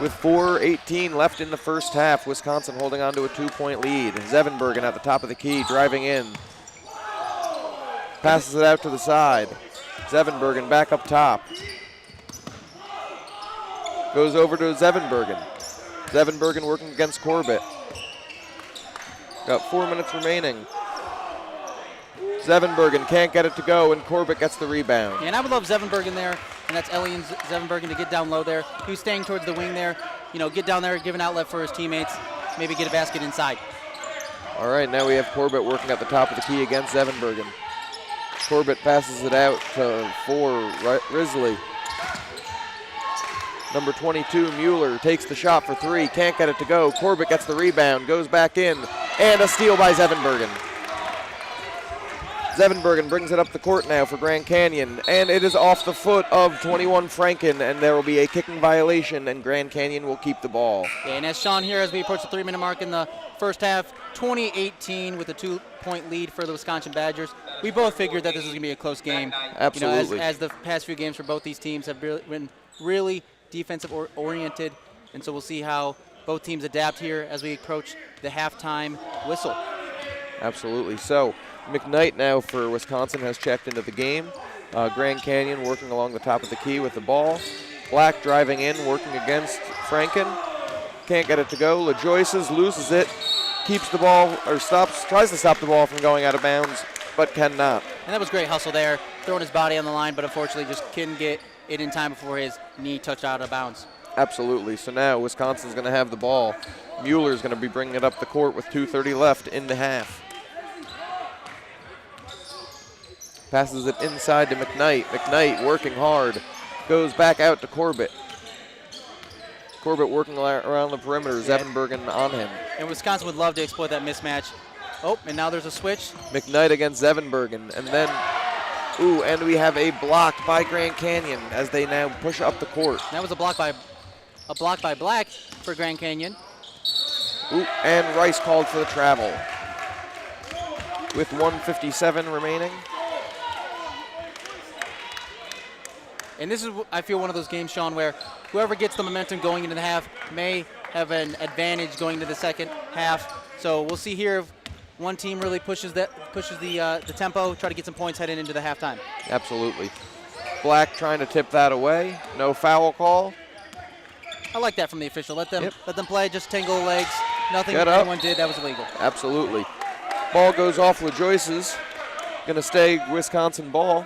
With 4:18 left in the first half, Wisconsin holding on to a 2-point lead. Zevenbergen at the top of the key, driving in. Passes it out to the side. Zevenbergen back up top. Goes over to Zevenbergen. Zevenbergen working against Corbett. Got 4 minutes remaining. Zevenbergen can't get it to go, and Corbett gets the rebound. Yeah, and I would love Zevenbergen there, and that's Ellie and Zevenbergen to get down low there. He's staying towards the wing there. You know, get down there, give an outlet for his teammates, maybe get a basket inside. All right, now we have Corbett working at the top of the key against Zevenbergen. Corbett passes it out to 4, Risley. Number 22, Mueller, takes the shot for 3, can't get it to go. Corbett gets the rebound, goes back in, and a steal by Zevenbergen. Zevenbergen brings it up the court now for Grand Canyon, and it is off the foot of 21 Franken, and there will be a kicking violation, and Grand Canyon will keep the ball. Yeah, and as shown here, as we approach the 3-minute mark in the first half, 20-18 with a 2-point lead for the Wisconsin Badgers. We both figured that this was going to be a close game. Absolutely. You know, as the past few games for both these teams have been really defensive oriented, and so we'll see how both teams adapt here as we approach the halftime whistle. Absolutely. So McKnight now for Wisconsin has checked into the game. Grand Canyon working along the top of the key with the ball. Black driving in, working against Franken. Can't get it to go. LaJoyce's loses it, keeps the ball, or tries to stop the ball from going out of bounds, but cannot. And that was great hustle there, throwing his body on the line, but unfortunately just couldn't get it in time before his knee touched out of bounds. Absolutely. So now Wisconsin's going to have the ball. Mueller's going to be bringing it up the court with 2:30 left in the half. Passes it inside to McKnight. McKnight working hard. Goes back out to Corbett. Corbett working around the perimeter. Zevenbergen on him. And Wisconsin would love to exploit that mismatch. Oh, and now there's a switch. McKnight against Zevenbergen. And then, and we have a block by Grand Canyon as they now push up the court. That was a block by Black for Grand Canyon. And Rice called for the travel. With 1:57 remaining. And this is, I feel, one of those games, Sean, where whoever gets the momentum going into the half may have an advantage going into the second half. So we'll see here if one team really pushes the tempo, try to get some points heading into the halftime. Absolutely. Black trying to tip that away. No foul call. I like that from the official. Let them play, just tangle legs. Nothing Get up. anyone did that was illegal. Absolutely. Ball goes off LaJoyce's. Going to stay Wisconsin ball.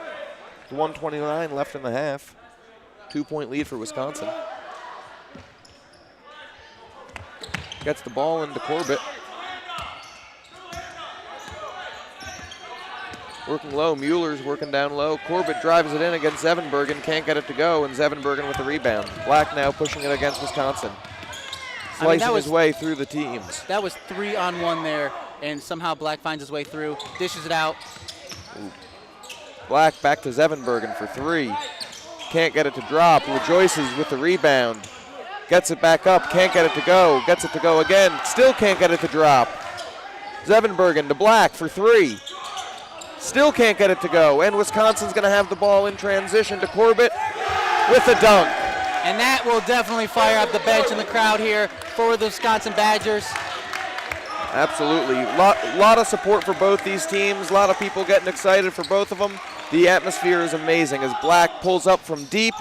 1:29 left in the half. 2-point lead for Wisconsin. Gets the ball into Corbett. Working low, Mueller's working down low. Corbett drives it in against Zevenbergen, can't get it to go, and Zevenbergen with the rebound. Black now pushing it against Wisconsin. Slicing his way through the teams. That was 3-on-1 there, and somehow Black finds his way through, dishes it out. Ooh. Black back to Zevenbergen for 3. Can't get it to drop. Rejoices with the rebound. Gets it back up, can't get it to go. Gets it to go again, still can't get it to drop. Zevenbergen to Black for 3. Still can't get it to go, and Wisconsin's going to have the ball in transition to Corbett with a dunk. And that will definitely fire up the bench and the crowd here for the Wisconsin Badgers. Absolutely. Lot of support for both these teams. A lot of people getting excited for both of them. The atmosphere is amazing as Black pulls up from deep,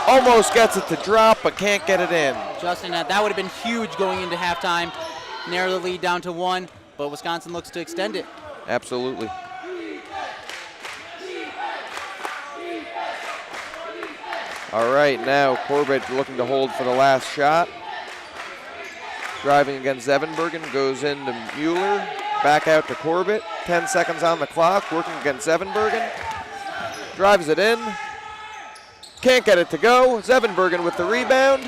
almost gets it to drop, but can't get it in. Justin, that would have been huge going into halftime. Narrow the lead down to 1, but Wisconsin looks to extend it. Absolutely. All right, now Corbett looking to hold for the last shot. Driving against Zevenbergen, goes into Mueller, back out to Corbett. 10 seconds on the clock, working against Zevenbergen. Drives it in, can't get it to go. Zevenbergen with the rebound.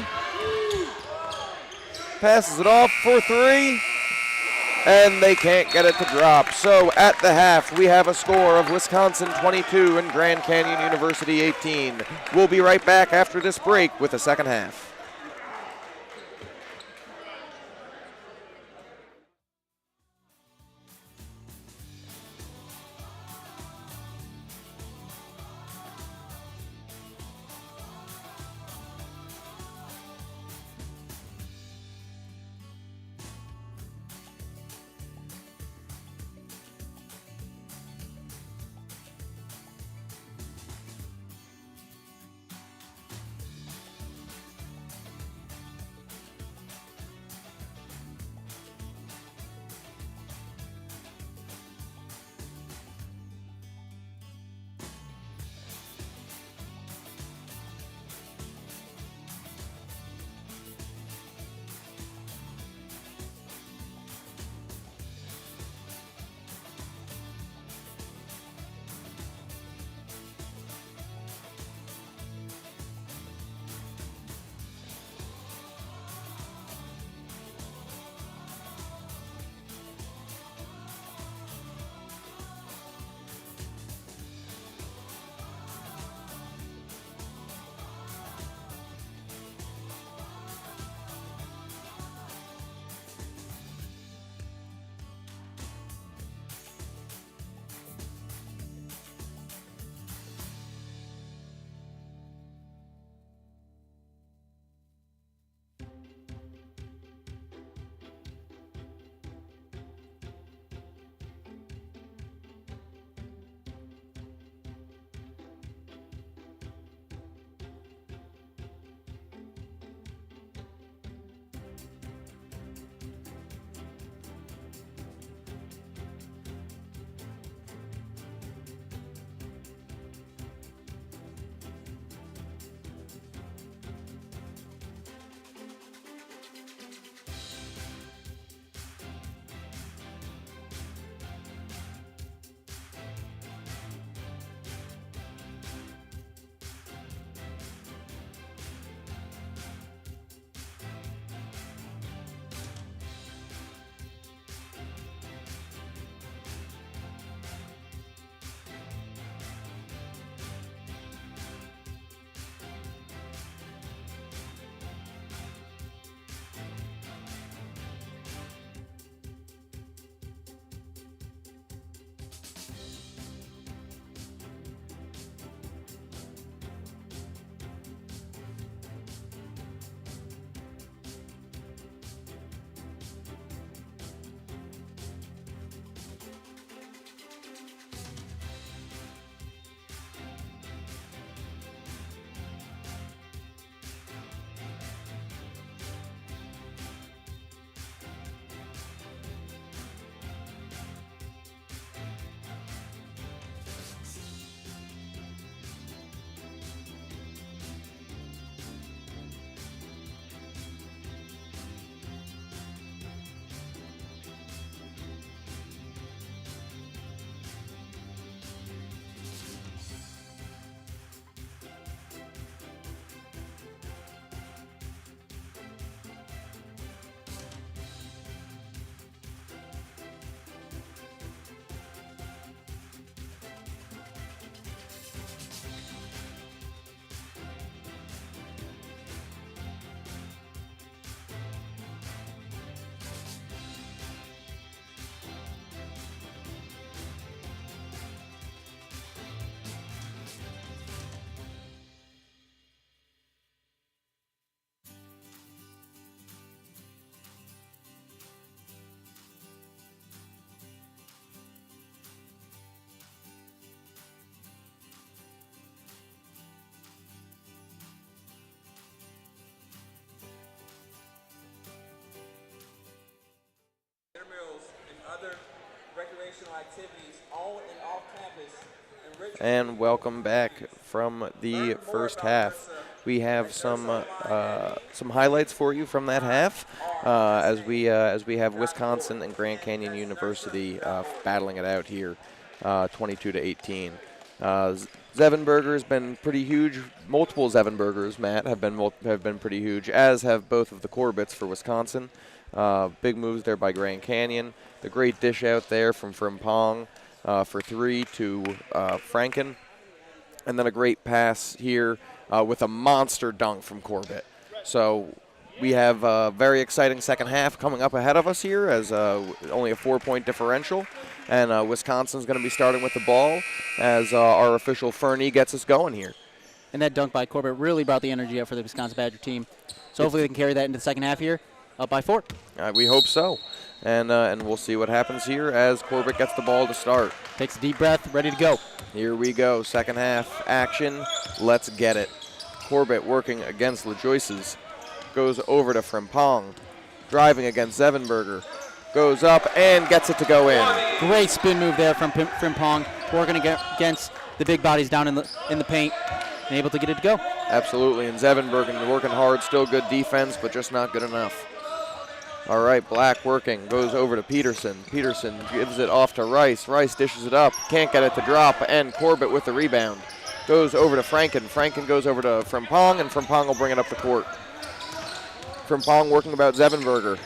Passes it off for 3, and they can't get it to drop. So at the half, we have a score of Wisconsin 22 and Grand Canyon University 18. We'll be right back after this break with the second half. recreational activities on and off campus. And welcome back from the first half. We have some highlights for you from that half as we have Wisconsin and Grand Canyon University battling it out here, 22-18. Zevenberger has been pretty huge. Multiple Zevenbergers, Matt, have been pretty huge, as have both of the Corbetts for Wisconsin. Big moves there by Grand Canyon. The great dish out there from Frimpong for 3 to Franken. And then a great pass here with a monster dunk from Corbett. So we have a very exciting second half coming up ahead of us here as only a 4-point differential. And Wisconsin's going to be starting with the ball as our official Fernie gets us going here. And that dunk by Corbett really brought the energy up for the Wisconsin Badger team. So hopefully they can carry that into the second half here, up by 4. We hope so. And we'll see what happens here as Corbett gets the ball to start. Takes a deep breath, ready to go. Here we go, second half action. Let's get it. Corbett working against LaJoyce's. Goes over to Frimpong. Driving against Zevenberger. Goes up and gets it to go in. Great spin move there from Frimpong, working against the big bodies down in the paint and able to get it to go. Absolutely, and Zevenberger working hard, still good defense, but just not good enough. All right, Black working, goes over to Peterson. Peterson gives it off to Rice. Rice dishes it up, can't get it to drop, and Corbett with the rebound. Goes over to Franken. Franken goes over to Frimpong, and Frimpong will bring it up the court. Frimpong working about Zevenberger.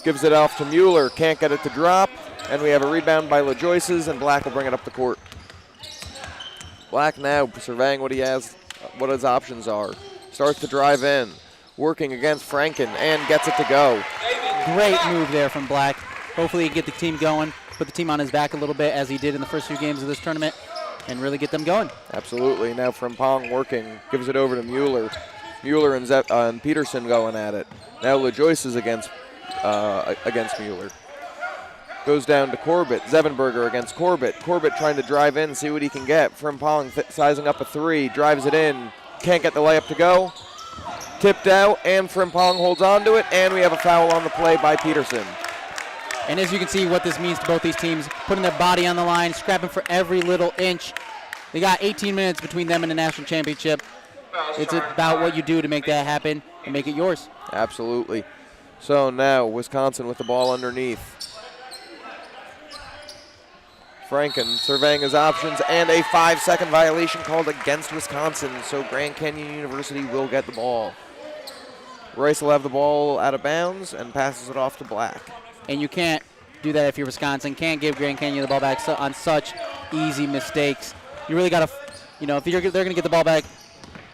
Gives it off to Mueller, can't get it to drop, and we have a rebound by LaJoyce's, and Black will bring it up the court. Black now surveying what he has, what his options are. Starts to drive in, working against Franken, and gets it to go. Great move there from Black. Hopefully he can get the team going, put the team on his back a little bit as he did in the first few games of this tournament, and really get them going. Absolutely. Now Frimpong working, gives it over to Mueller. Mueller and Peterson going at it. Now LaJoyce's against Mueller. Goes down to Corbett. Zevenberger against Corbett. Corbett trying to drive in, see what he can get. Frimpong sizing up a 3, drives it in. Can't get the layup to go. Tipped out, and Frimpong holds on to it, and we have a foul on the play by Peterson. And as you can see what this means to both these teams, putting their body on the line, scrapping for every little inch. They got 18 minutes between them and the national championship. It's about what you do to make that happen and make it yours. Absolutely. So now Wisconsin with the ball underneath. Franken surveying his options, and a 5-second violation called against Wisconsin, so Grand Canyon University will get the ball. Rice will have the ball out of bounds and passes it off to Black. And you can't do that if you're Wisconsin. Can't give Grand Canyon the ball back on such easy mistakes. You really got to, if they're going to get the ball back,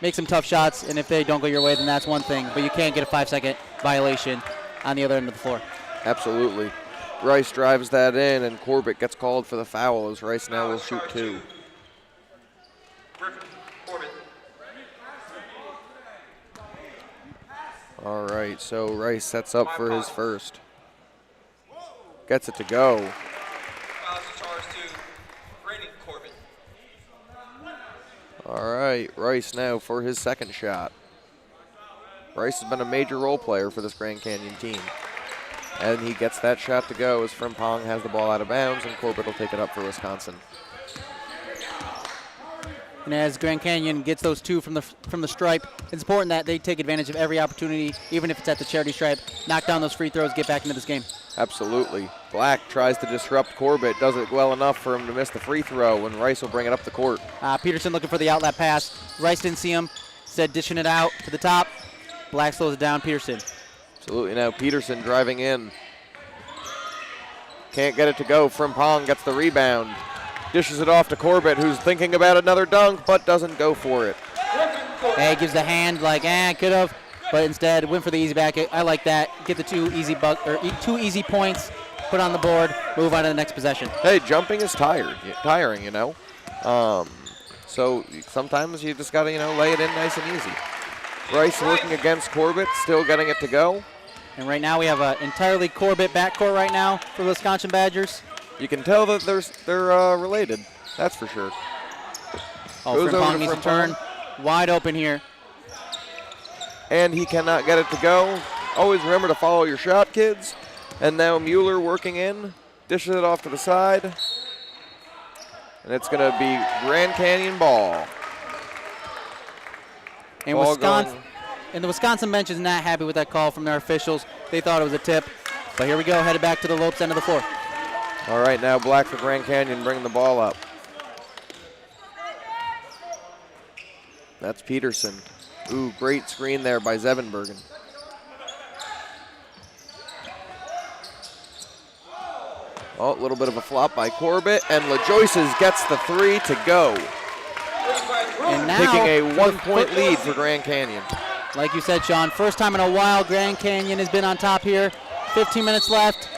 make some tough shots, and if they don't go your way, then that's one thing. But you can't get a 5-second violation on the other end of the floor. Absolutely. Rice drives that in, and Corbett gets called for the foul as Rice now will shoot 2. All right, so Rice sets up for his first. Gets it to go. All right, Rice now for his second shot. Rice has been a major role player for this Grand Canyon team. And he gets that shot to go as Frimpong has the ball out of bounds, and Corbett will take it up for Wisconsin. And as Grand Canyon gets those 2 from the stripe, it's important that they take advantage of every opportunity, even if it's at the charity stripe. Knock down those free throws, get back into this game. Absolutely. Black tries to disrupt Corbett, does it well enough for him to miss the free throw, and Rice will bring it up the court. Peterson looking for the outlet pass. Rice didn't see him, said dishing it out to the top. Black slows it down, Peterson. Absolutely. Now Peterson driving in. Can't get it to go. Frimpong gets the rebound. Dishes it off to Corbett, who's thinking about another dunk, but doesn't go for it. Hey, gives the hand like, could have, but instead went for the easy back. I like that. Get the 2 easy points, put on the board, move on to the next possession. Hey, jumping is tiring, So sometimes you just got to, lay it in nice and easy. Rice working against Corbett, still getting it to go. And right now we have an entirely Corbett backcourt right now for the Wisconsin Badgers. You can tell that they're related, that's for sure. Frimpong needs to turn. Wide open here. And he cannot get it to go. Always remember to follow your shot, kids. And now Mueller working in. dishes it off to the side. And it's going to be Grand Canyon ball. And Ball Wisconsin, going. and the Wisconsin bench is not happy with that call from their officials. They thought it was a tip. But here we go, headed back to the Lopes end of the floor. All right, now Black for Grand Canyon bringing the ball up. That's Peterson. Ooh, great screen there by Zevenbergen. Oh, a little bit of a flop by Corbett, and LaJoyce's gets the 3 to go. And now, taking a 1-point lead for Grand Canyon. Like you said, Sean, first time in a while Grand Canyon has been on top here. 15 minutes left.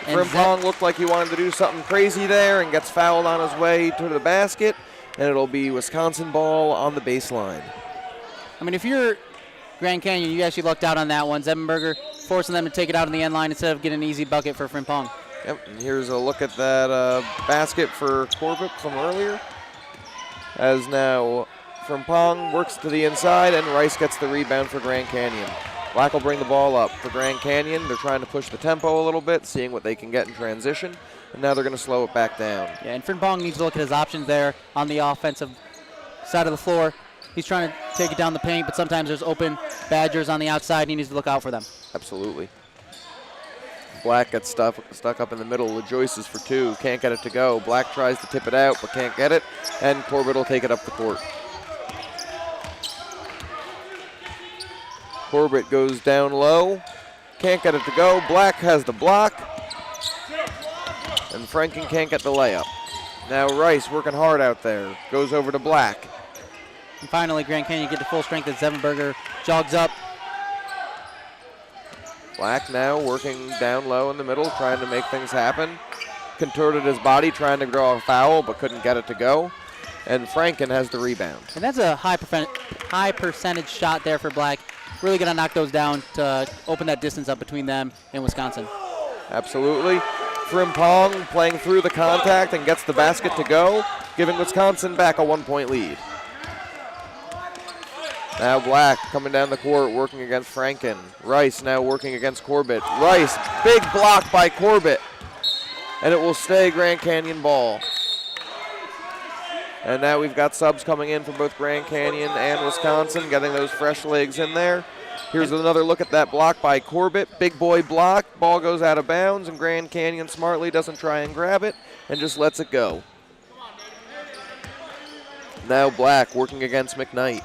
Frimpong looked like he wanted to do something crazy there and gets fouled on his way to the basket, and it'll be Wisconsin ball on the baseline. I mean, if you're Grand Canyon, you actually lucked out on that one. Zevenberger forcing them to take it out on the end line instead of getting an easy bucket for Frimpong. Yep, and here's a look at that basket for Corbett from earlier. As now Frimpong works to the inside, and Rice gets the rebound for Grand Canyon. Black will bring the ball up for Grand Canyon. They're trying to push the tempo a little bit, seeing what they can get in transition, and now they're going to slow it back down. Yeah, and Frimpong needs to look at his options there on the offensive side of the floor. He's trying to take it down the paint, but sometimes there's open Badgers on the outside, and he needs to look out for them. Absolutely. Black gets stuck up in the middle. LaJoyce is for 2, can't get it to go. Black tries to tip it out, but can't get it, and Corbett will take it up the court. Corbett goes down low, can't get it to go. Black has the block, and Franken can't get the layup. Now Rice working hard out there, goes over to Black. And finally, Grand Canyon get to full strength as Zevenberger jogs up. Black now working down low in the middle, trying to make things happen. Contorted his body, trying to draw a foul, but couldn't get it to go. And Franken has the rebound. And that's a high percentage shot there for Black. Really going to knock those down to open that distance up between them and Wisconsin. Absolutely. Frimpong playing through the contact and gets the basket to go, giving Wisconsin back a 1-point lead. Now Black coming down the court, working against Franken. Rice now working against Corbett. Rice, big block by Corbett. And it will stay Grand Canyon ball. And now we've got subs coming in for both Grand Canyon and Wisconsin, getting those fresh legs in there. Here's another look at that block by Corbett. Big boy block. Ball goes out of bounds, and Grand Canyon smartly doesn't try and grab it and just lets it go. Now Black working against McKnight.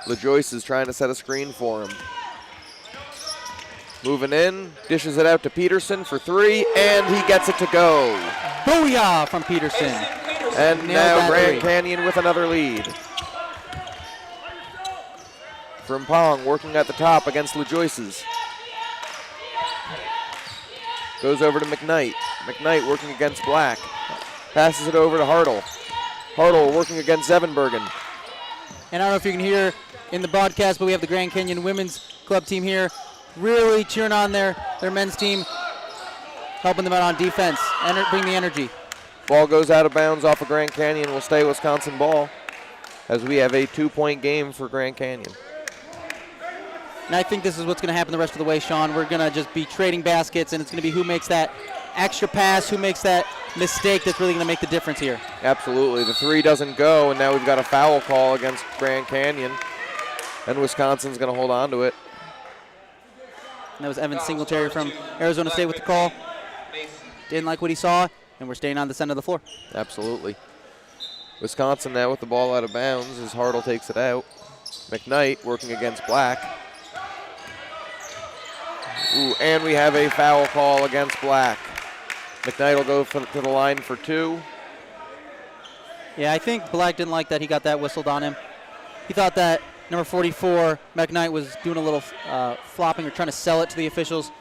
LaJoyce is trying to set a screen for him. Moving in, dishes it out to Peterson for 3, and he gets it to go. Booyah from Peterson. And now Grand Canyon with another lead. Frimpong working at the top against LaJoyce's. Goes over to McKnight. McKnight working against Black. Passes it over to Hartle. Hartle working against Zevenbergen. And I don't know if you can hear in the broadcast, but we have the Grand Canyon women's club team here really cheering on their men's team, helping them out on defense, and bring the energy. Ball goes out of bounds off of Grand Canyon. Will stay Wisconsin ball as we have a 2-point game for Grand Canyon. And I think this is what's going to happen the rest of the way, Sean. We're going to just be trading baskets, and it's going to be who makes that extra pass, who makes that mistake that's really going to make the difference here. Absolutely. The 3 doesn't go, and now we've got a foul call against Grand Canyon, and Wisconsin's going to hold on to it. And that was Evan Singletary from Arizona State with the call. Didn't like what he saw, and we're staying on this end of the floor. Absolutely. Wisconsin now with the ball out of bounds as Hartle takes it out. McKnight working against Black. Ooh, and we have a foul call against Black. McKnight will go to the line for 2. Yeah, I think Black didn't like that he got that whistled on him. He thought that number 44, McKnight, was doing a little flopping or trying to sell it to the officials,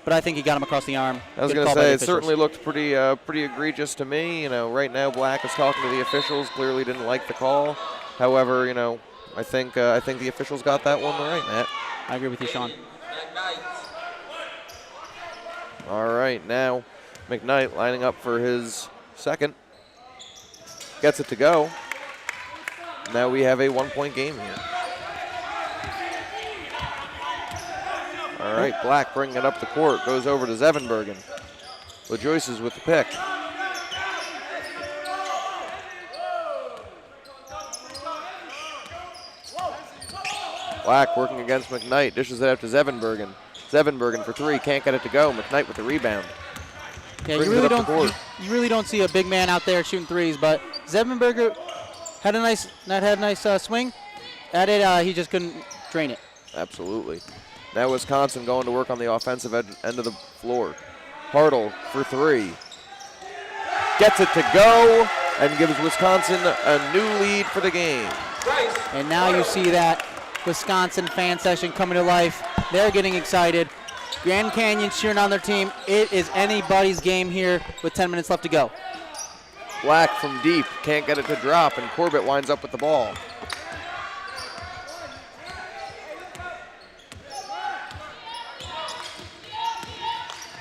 but I think he got him across the arm. I was going to say, it certainly looked pretty egregious to me. You know, right now Black is talking to the officials, clearly didn't like the call. However, you know, I think the officials got that one right, Matt. I agree with you, Sean. All right, now McKnight lining up for his second. Gets it to go. Now we have a 1-point game here. All right, Black bringing it up the court, goes over to Zevenbergen. LaJoyce is with the pick. Black working against McKnight, dishes it out to Zevenbergen. Zevenbergen for three, can't get it to go. McKnight with the rebound. Yeah, you really don't see a big man out there shooting threes, but Zevenberger had a nice swing at it. He just couldn't drain it. Absolutely. Now Wisconsin going to work on the offensive end of the floor. Hartle for three. Gets it to go and gives Wisconsin a new lead for the game. And now you see that Wisconsin fan session coming to life. They're getting excited. Grand Canyon cheering on their team. It is anybody's game here with 10 minutes left to go. Black from deep, can't get it to drop, and Corbett winds up with the ball.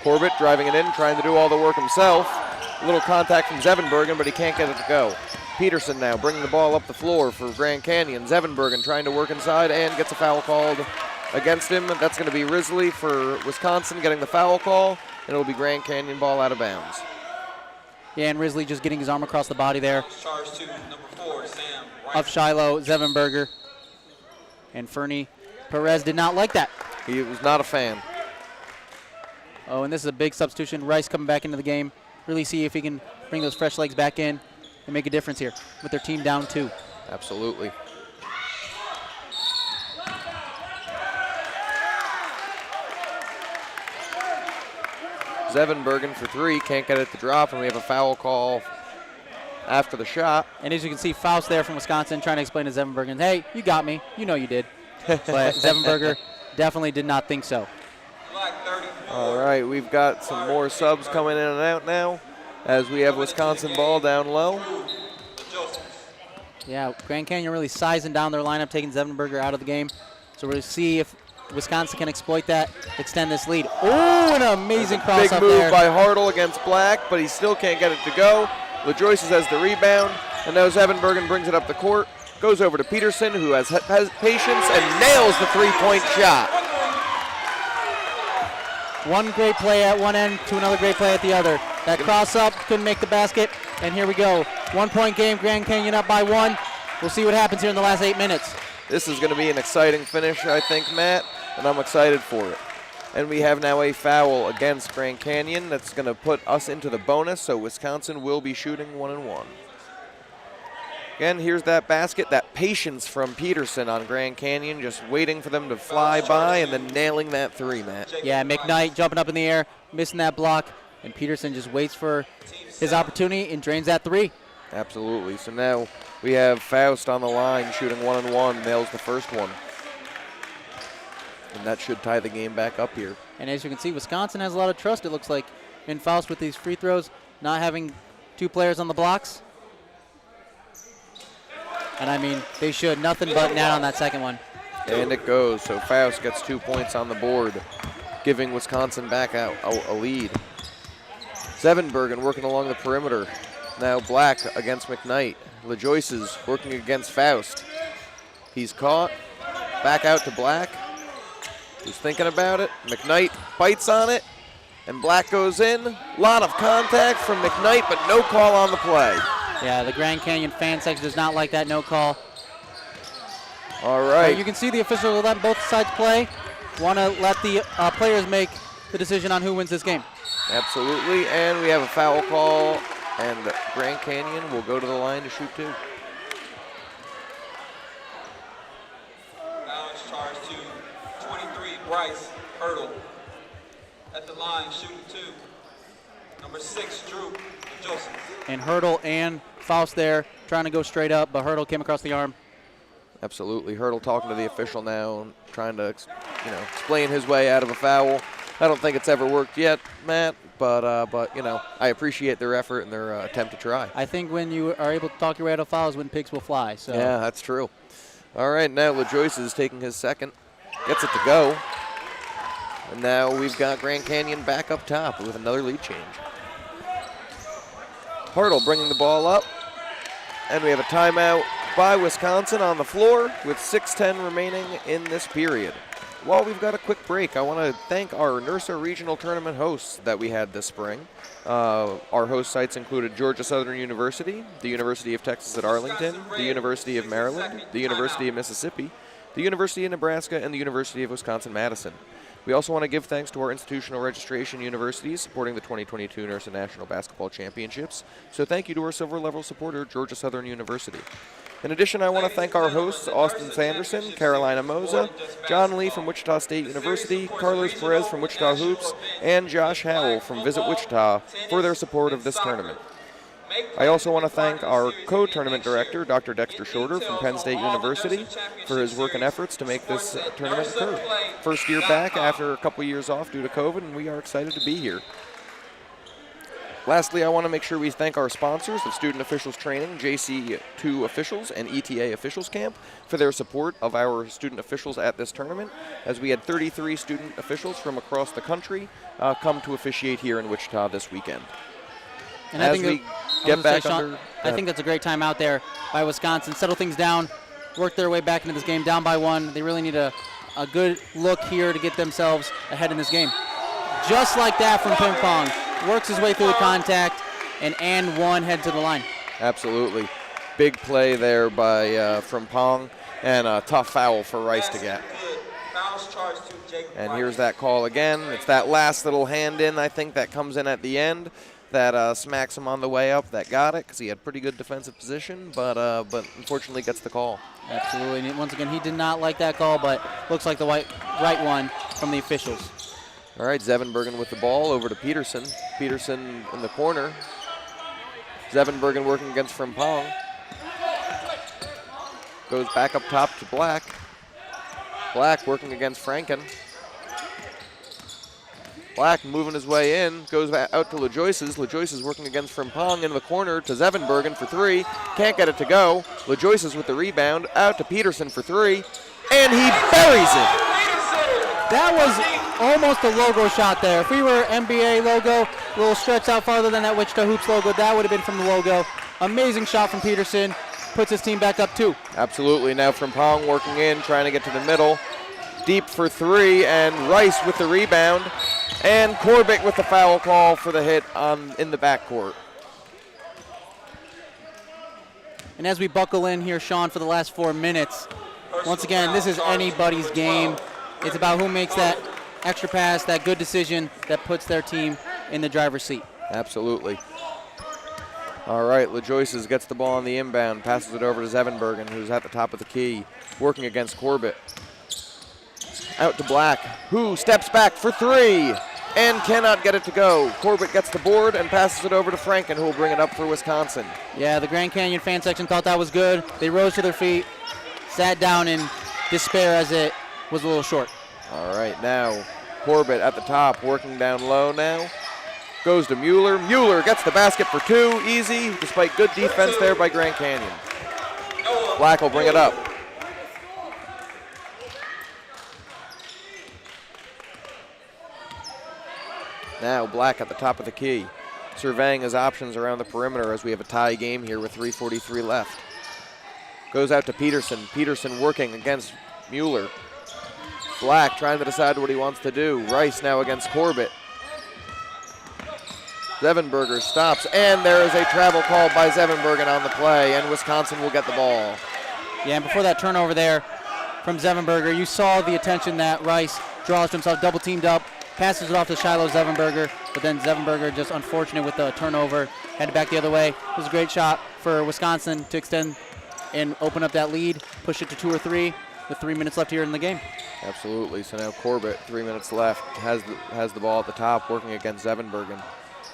Corbett driving it in, trying to do all the work himself. A little contact from Zevenbergen, but he can't get it to go. Peterson now bringing the ball up the floor for Grand Canyon. Zevenbergen trying to work inside and gets a foul called against him. That's going to be Risley for Wisconsin getting the foul call, and it'll be Grand Canyon ball out of bounds. Yeah, and Risley just getting his arm across the body there. Of Shiloh, Zevenberger. And Fernie Perez did not like that. He was not a fan. Oh, and this is a big substitution. Rice coming back into the game. Really see if he can bring those fresh legs back in and make a difference here with their team down 2. Absolutely. Zevenbergen for three, can't get it to drop, and we have a foul call after the shot. And as you can see, Faust there from Wisconsin trying to explain to Zevenbergen, hey, you got me. You know you did. But Zevenberger definitely did not think so. All right, we've got some more subs coming in and out now as we have Wisconsin ball down low. Yeah, Grand Canyon really sizing down their lineup, taking Zevenberger out of the game. So we'll see if Wisconsin can exploit that, extend this lead. Oh, an amazing cross big up move there. by Hartle against Black, but he still can't get it to go. LaJoyce has the rebound, and now Zevenbergen brings it up the court, goes over to Peterson, who has patience and nails the three-point shot. One great play at one end to another great play at the other. That cross up couldn't make the basket, and here we go. 1 point game, Grand Canyon up by 1. We'll see what happens here in the last 8 minutes. This is going to be an exciting finish, I think, Matt, and I'm excited for it. And we have now a foul against Grand Canyon that's going to put us into the bonus, so Wisconsin will be shooting 1-1. Again, here's that basket, that patience from Peterson on Grand Canyon, just waiting for them to fly by and then nailing that three, Matt. Yeah, McKnight jumping up in the air, missing that block, and Peterson just waits for his opportunity and drains that three. Absolutely. So now we have Faust on the line shooting 1-1, nails the first one. And that should tie the game back up here. And as you can see, Wisconsin has a lot of trust, it looks like, in Faust with these free throws, not having 2 players on the blocks. And I mean, they should nothing but net on that second one. And it goes. So Faust gets 2 points on the board, giving Wisconsin back out a lead. Zevenbergen working along the perimeter. Now Black against McKnight. LaJoyce is working against Faust. He's caught. Back out to Black. He's thinking about it. McKnight bites on it. And Black goes in. A lot of contact from McKnight, but no call on the play. Yeah, the Grand Canyon fan section does not like that no call. All right. You can see the officials will let both sides play. Want to let the players make the decision on who wins this game. Absolutely, and we have a foul call, and Grand Canyon will go to the line to shoot 2. Now it's charged to 23, Bryce Hurdle. At the line, shooting 2. Number 6, Drew Joseph. And Hurdle and Faust there trying to go straight up, but Hurdle came across the arm. Absolutely, Hurdle talking to the official now, trying to explain his way out of a foul. I don't think it's ever worked yet, Matt, but I appreciate their effort and their attempt to try. I think when you are able to talk your way out of fouls, when pigs will fly. So. Yeah, that's true. All right, now LaJoyce is taking his second, gets it to go. And now we've got Grand Canyon back up top with another lead change. Hartle bringing the ball up, and we have a timeout by Wisconsin on the floor with 6:10 remaining in this period. while we've got a quick break, I want to thank our NIRSA regional tournament hosts that we had this spring. Our host sites included Georgia Southern University, the University of Texas at Arlington, the University of Maryland, the University of Mississippi, the University of Nebraska, and the University of Wisconsin-Madison. We also want to give thanks to our institutional registration universities supporting the 2022 NIRSA National Basketball Championships. So thank you to our silver level supporter, Georgia Southern University. In addition, I want to thank our hosts, Austin Sanderson, Carolina Moza, John Lee from Wichita State University, Carlos Perez from Wichita Hoops, and Josh Howell from Visit Wichita for their support of this tournament. I also want to thank our co-tournament director, Dr. Dexter Shorter from Penn State University, for his work and efforts to make this tournament occur. First year back after a couple years off due to COVID, and we are excited to be here. Lastly, I want to make sure we thank our sponsors of Student Officials Training, JC2 Officials, and ETA Officials Camp for their support of our student officials at this tournament, as we had 33 student officials from across the country come to officiate here in Wichita this weekend. And as I think we get back Sean, I think that's a great time out there by Wisconsin. Settle things down, work their way back into this game, down by 1. They really need a good look here to get themselves ahead in this game. Just like that from Ping Pong. Works his way through the contact, and 1 head to the line. Absolutely. Big play there by from Pong, and a tough foul for Rice to get. And here's that call again. It's that last little hand in, I think, that comes in at the end that smacks him on the way up. That got it because he had pretty good defensive position, but unfortunately gets the call. Absolutely. And once again, he did not like that call, but looks like the right one from the officials. All right, Zevenbergen with the ball over to Peterson. Peterson in the corner. Zevenbergen working against Frimpong. Goes back up top to Black. Black working against Franken. Black moving his way in, goes out to LaJoyce's. LaJoyce is working against Frimpong in the corner to Zevenbergen for 3. Can't get it to go. LaJoyce's with the rebound, out to Peterson for 3, and he buries it. That was almost a logo shot there. If we were NBA logo, a little stretch out farther than that Wichita Hoops logo, that would have been from the logo. Amazing shot from Peterson. Puts his team back up 2. Absolutely. Now Frimpong working in, trying to get to the middle. Deep for 3, and Rice with the rebound. And Corbett with the foul call for the hit in the backcourt. And as we buckle in here, Sean, for the last 4 minutes, once again, this is anybody's game. It's about who makes that extra pass, that good decision that puts their team in the driver's seat. Absolutely. All right, LaJoyce's gets the ball on the inbound, passes it over to Zevenbergen, who's at the top of the key, working against Corbett. Out to Black, who steps back for 3 and cannot get it to go. Corbett gets the board and passes it over to Franken, who will bring it up for Wisconsin. Yeah, the Grand Canyon fan section thought that was good. They rose to their feet, sat down in despair as it was a little short. All right, now Corbett at the top, working down low now. Goes to Mueller. Mueller gets the basket for 2, easy, despite good defense there by Grand Canyon. Black will bring it up. Now Black at the top of the key, surveying his options around the perimeter as we have a tie game here with 3:43 left. Goes out to Peterson. Peterson working against Mueller. Black trying to decide what he wants to do. Rice now against Corbett. Zevenberger stops, and there is a travel call by Zevenbergen on the play, and Wisconsin will get the ball. Yeah, and before that turnover there from Zevenberger, you saw the attention that Rice draws to himself, double teamed up, passes it off to Shiloh Zevenberger, but then Zevenberger just unfortunate with the turnover, headed back the other way. It was a great shot for Wisconsin to extend and open up that lead, push it to 2 or 3 with 3 minutes left here in the game. Absolutely. So now Corbett, 3 minutes left, has the ball at the top, working against Zevenbergen,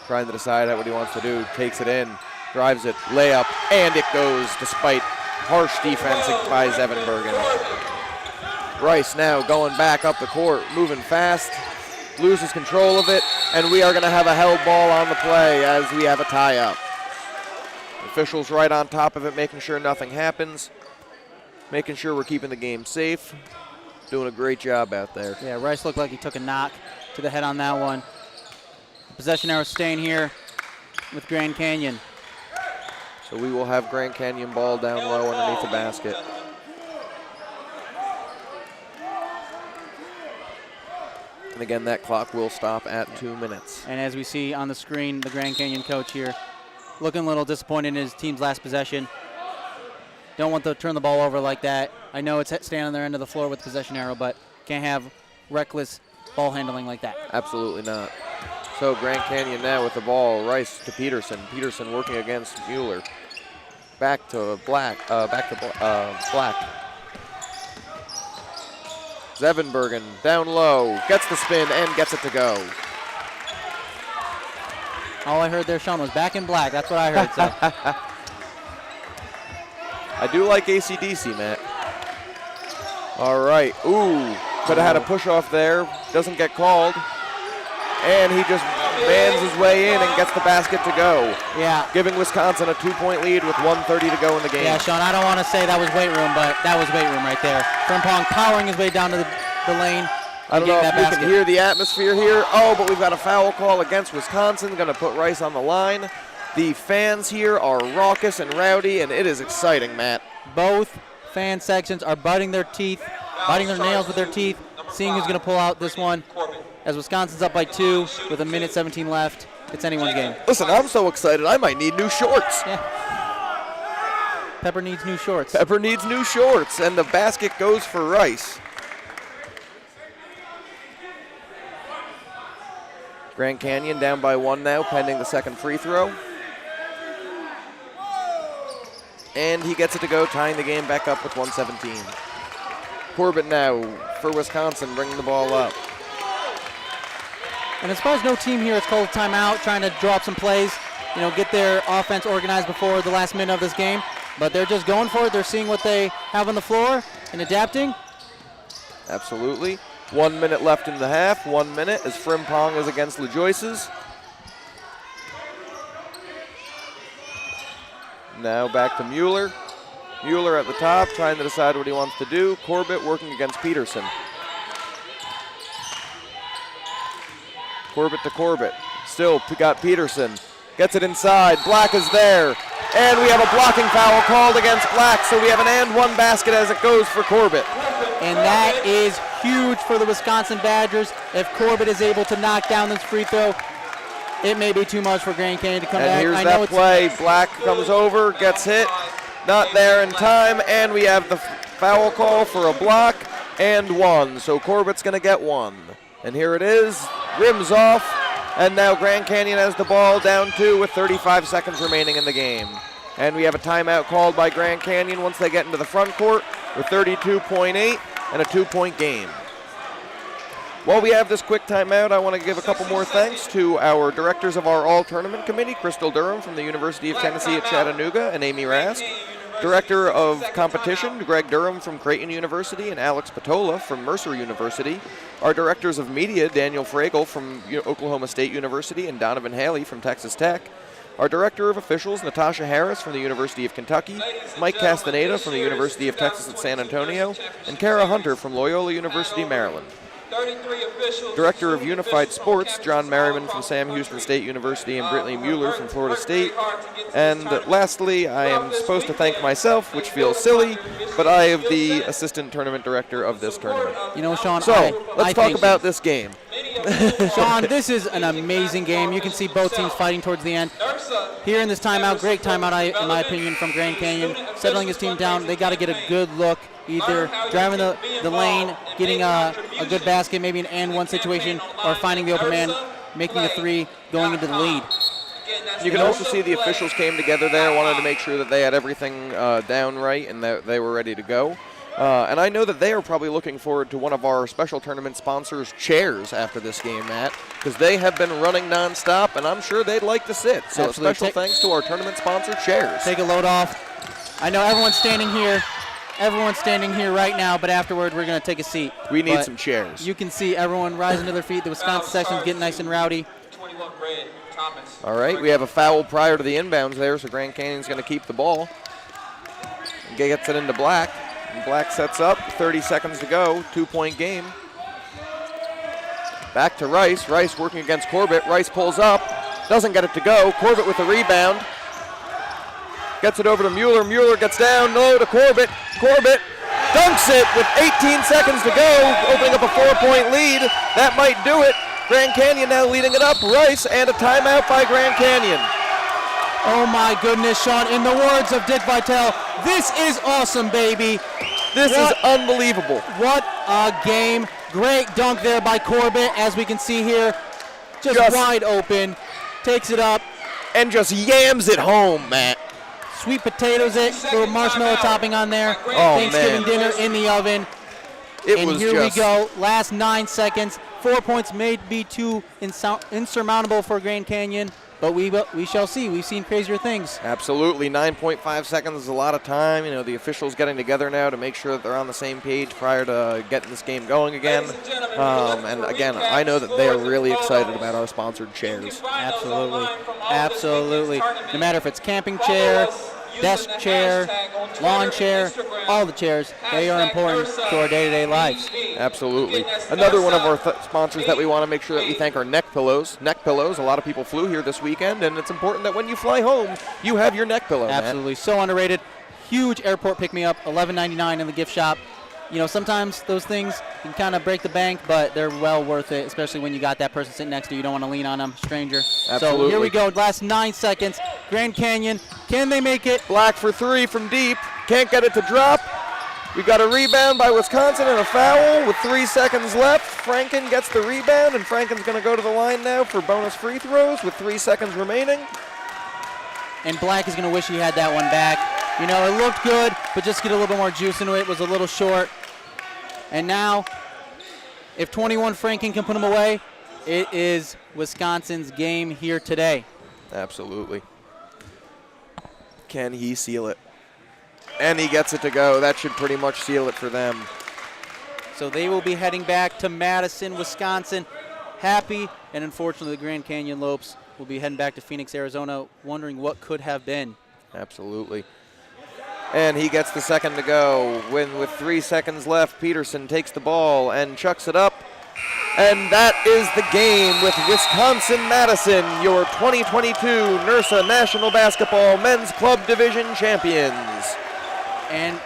trying to decide what he wants to do. Takes it in, drives it, layup, and it goes despite harsh defense by Zevenbergen. Rice now going back up the court, moving fast, loses control of it, and we are going to have a held ball on the play as we have a tie-up. Officials right on top of it, making sure nothing happens, making sure we're keeping the game safe. Doing a great job out there. Yeah, Rice looked like he took a knock to the head on that one. Possession arrow staying here with Grand Canyon. So we will have Grand Canyon ball down low underneath the basket. And again, that clock will stop at 2 minutes. And as we see on the screen, the Grand Canyon coach here looking a little disappointed in his team's last possession. Don't want to turn the ball over like that. I know it's staying on their end of the floor with the possession arrow, but can't have reckless ball handling like that. Absolutely not. So Grand Canyon now with the ball. Rice to Peterson. Peterson working against Mueller. Back to Black. Black. Zevenbergen down low. Gets the spin and gets it to go. All I heard there, Sean, was back in black. That's what I heard. So. I do like AC/DC, Matt. All right. Ooh. Could have had a push off there. Doesn't get called. And he just mans his way in and gets the basket to go. Yeah. Giving Wisconsin a 2-point lead with 1:30 to go in the game. Yeah, Sean, I don't want to say that was weight room, but that was weight room right there. Frimpong powering his way down to the lane. I don't know if we can hear the atmosphere here. Oh, but we've got a foul call against Wisconsin. Going to put Rice on the line. The fans here are raucous and rowdy, and it is exciting, Matt. Both fan sections are biting their nails with their teeth, seeing who's going to pull out this one. As Wisconsin's up by 2 with 1:17 left. It's anyone's game. Listen, I'm so excited, I might need new shorts. Yeah. Pepper needs new shorts. Pepper needs new shorts, and the basket goes for Rice. Grand Canyon down by 1 now, pending the second free throw. And he gets it to go, tying the game back up with 1:17. Corbett now for Wisconsin, bringing the ball up. And as far as no team here, it's called a timeout, trying to draw up some plays, get their offense organized before the last minute of this game. But they're just going for it. They're seeing what they have on the floor and adapting. Absolutely. 1 minute left in the half. 1 minute as Frimpong is against LaJoyce's. Now back to Mueller. Mueller at the top, trying to decide what he wants to do. Corbett working against Peterson. Corbett to Corbett. Still got Peterson. Gets it inside. Black is there. And we have a blocking foul called against Black, so we have an and one basket as it goes for Corbett. And that is huge for the Wisconsin Badgers. If Corbett is able to knock down this free throw, it may be too much for Grand Canyon to come back. And here's that play. Black comes over, gets hit. Not there in time, and we have the foul call for a block and 1. So Corbett's going to get 1. And here it is. Rims off, and now Grand Canyon has the ball down 2 with 35 seconds remaining in the game. And we have a timeout called by Grand Canyon once they get into the front court with 32.8 and a 2-point game. While we have this quick timeout, I want to give a couple more thanks to our directors of our all-tournament committee, Crystal Durham from the University of Tennessee at Chattanooga and Amy Rask. Director of Competition, Greg Durham from Creighton University and Alex Patola from Mercer University. Our Directors of Media, Daniel Fragel from Oklahoma State University and Donovan Haley from Texas Tech. Our Director of Officials, Natasha Harris from the University of Kentucky, Mike Castaneda from the University of Texas at San Antonio, and Kara Hunter from Loyola University, Maryland. Director of Unified Sports, John Merriman from Sam Houston State University and Brittany Mueller from Florida State. And lastly, I am supposed to thank myself, which feels silly, but I am the assistant tournament director of this tournament. Sean, let's talk about this game. Sean, this is an amazing game. You can see both teams fighting towards the end. Here in this timeout, great timeout, in my opinion, from Grand Canyon. Settling his team down, they got to get a good look, either driving the lane, getting a good basket, maybe an and one situation, or finding the open man, making a 3, going into the lead. You can also see the officials came together there, wanted to make sure that they had everything down right and that they were ready to go. And I know that they are probably looking forward to one of our special tournament sponsors' chairs after this game, Matt, because they have been running nonstop, and I'm sure they'd like to sit. So Absolutely. A special thanks to our tournament sponsor, chairs. Take a load off. I know everyone's standing here. Everyone's standing here right now, but afterward we're going to take a seat. We need some chairs. You can see everyone rising to their feet. The Wisconsin section's getting nice and rowdy. All right, we have a foul prior to the inbounds there, so Grand Canyon's going to keep the ball. Gets it into Black. And Black sets up, 30 seconds to go, 2-point game. Back to Rice. Rice working against Corbett. Rice pulls up, doesn't get it to go. Corbett with the rebound. Gets it over to Mueller. Mueller gets down low to Corbett. Corbett dunks it with 18 seconds to go, opening up a 4-point lead. That might do it. Grand Canyon now leading it up. Rice and a timeout by Grand Canyon. Oh my goodness, Sean, in the words of Dick Vitale, this is awesome, baby. This is unbelievable. What a game. Great dunk there by Corbett, as we can see here. Just wide open. Takes it up. And just yams it home, Matt. Sweet potatoes it, little marshmallow topping on there. Oh, Thanksgiving man. dinner in the oven. It was here we just- go. Last 9 seconds. 4 points may be too insurmountable for Grand Canyon, but we shall see. We've seen crazier things. Absolutely. 9.5 seconds is a lot of time. You know, the officials getting together now to make sure that they're on the same page prior to getting this game going again. And again, I know that they are really excited about our sponsored chairs. Absolutely. Absolutely. No matter if it's camping chair, desk chair, lawn chair, all the chairs, they are important to our day-to-day lives. Absolutely. Another one of our sponsors that we want to make sure that we thank are Neck Pillows. Neck Pillows, a lot of people flew here this weekend, and it's important that when you fly home, you have your neck pillow. Absolutely. Matt. So underrated. Huge airport pick-me-up, $11.99 in the gift shop. You know, sometimes those things can kind of break the bank, but they're well worth it, especially when you got that person sitting next to you. You don't want to lean on them, stranger. Absolutely. So here we go, last 9 seconds. Grand Canyon, can they make it? Black for three from deep. Can't get it to drop. We got a rebound by Wisconsin and a foul with 3 seconds left. Franken gets the rebound, and Franken's going to go to the line now for bonus free throws with 3 seconds remaining. And Black is going to wish he had that one back. You know, it looked good, but just get a little bit more juice into it. Was a little short. And now, if 21 Franken can put him away, it is Wisconsin's game here today. Absolutely. Can he seal it? And he gets it to go. That should pretty much seal it for them. So they will be heading back to Madison, Wisconsin, happy. And unfortunately, the Grand Canyon Lopes will be heading back to Phoenix, Arizona, wondering what could have been. Absolutely. And he gets the second to go. With 3 seconds left, Peterson takes the ball and chucks it up. And that is the game with Wisconsin-Madison, your 2022 NIRSA National Basketball Men's Club Division champions. And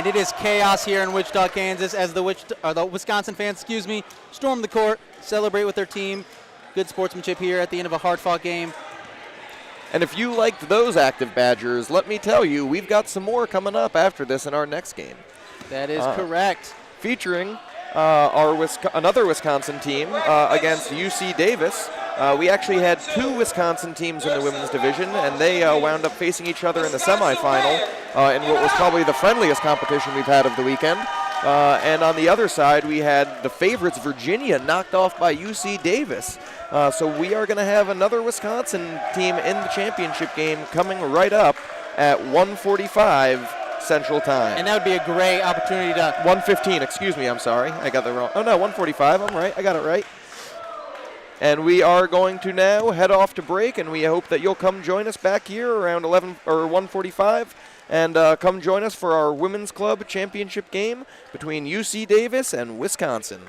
it is chaos here in Wichita, Kansas, as the Wisconsin fans, storm the court, celebrate with their team. Good sportsmanship here at the end of a hard-fought game. And if you liked those active Badgers, let me tell you, we've got some more coming up after this in our next game. That is correct. Featuring another Wisconsin team against UC Davis. We actually had 2 Wisconsin teams in the women's division, and they wound up facing each other in the semifinal in what was probably the friendliest competition we've had of the weekend. And on the other side, we had the favorites, Virginia, knocked off by UC Davis. So we are going to have another Wisconsin team in the championship game coming right up at 1:45 Central Time. And that would be a great opportunity to... 1:15, excuse me, I'm sorry. I got that wrong. Oh, no, 1:45, I'm right. I got it right. And we are going to now head off to break, and we hope that you'll come join us back here around 1:45. And come join us for our Women's Club Championship game between UC Davis and Wisconsin.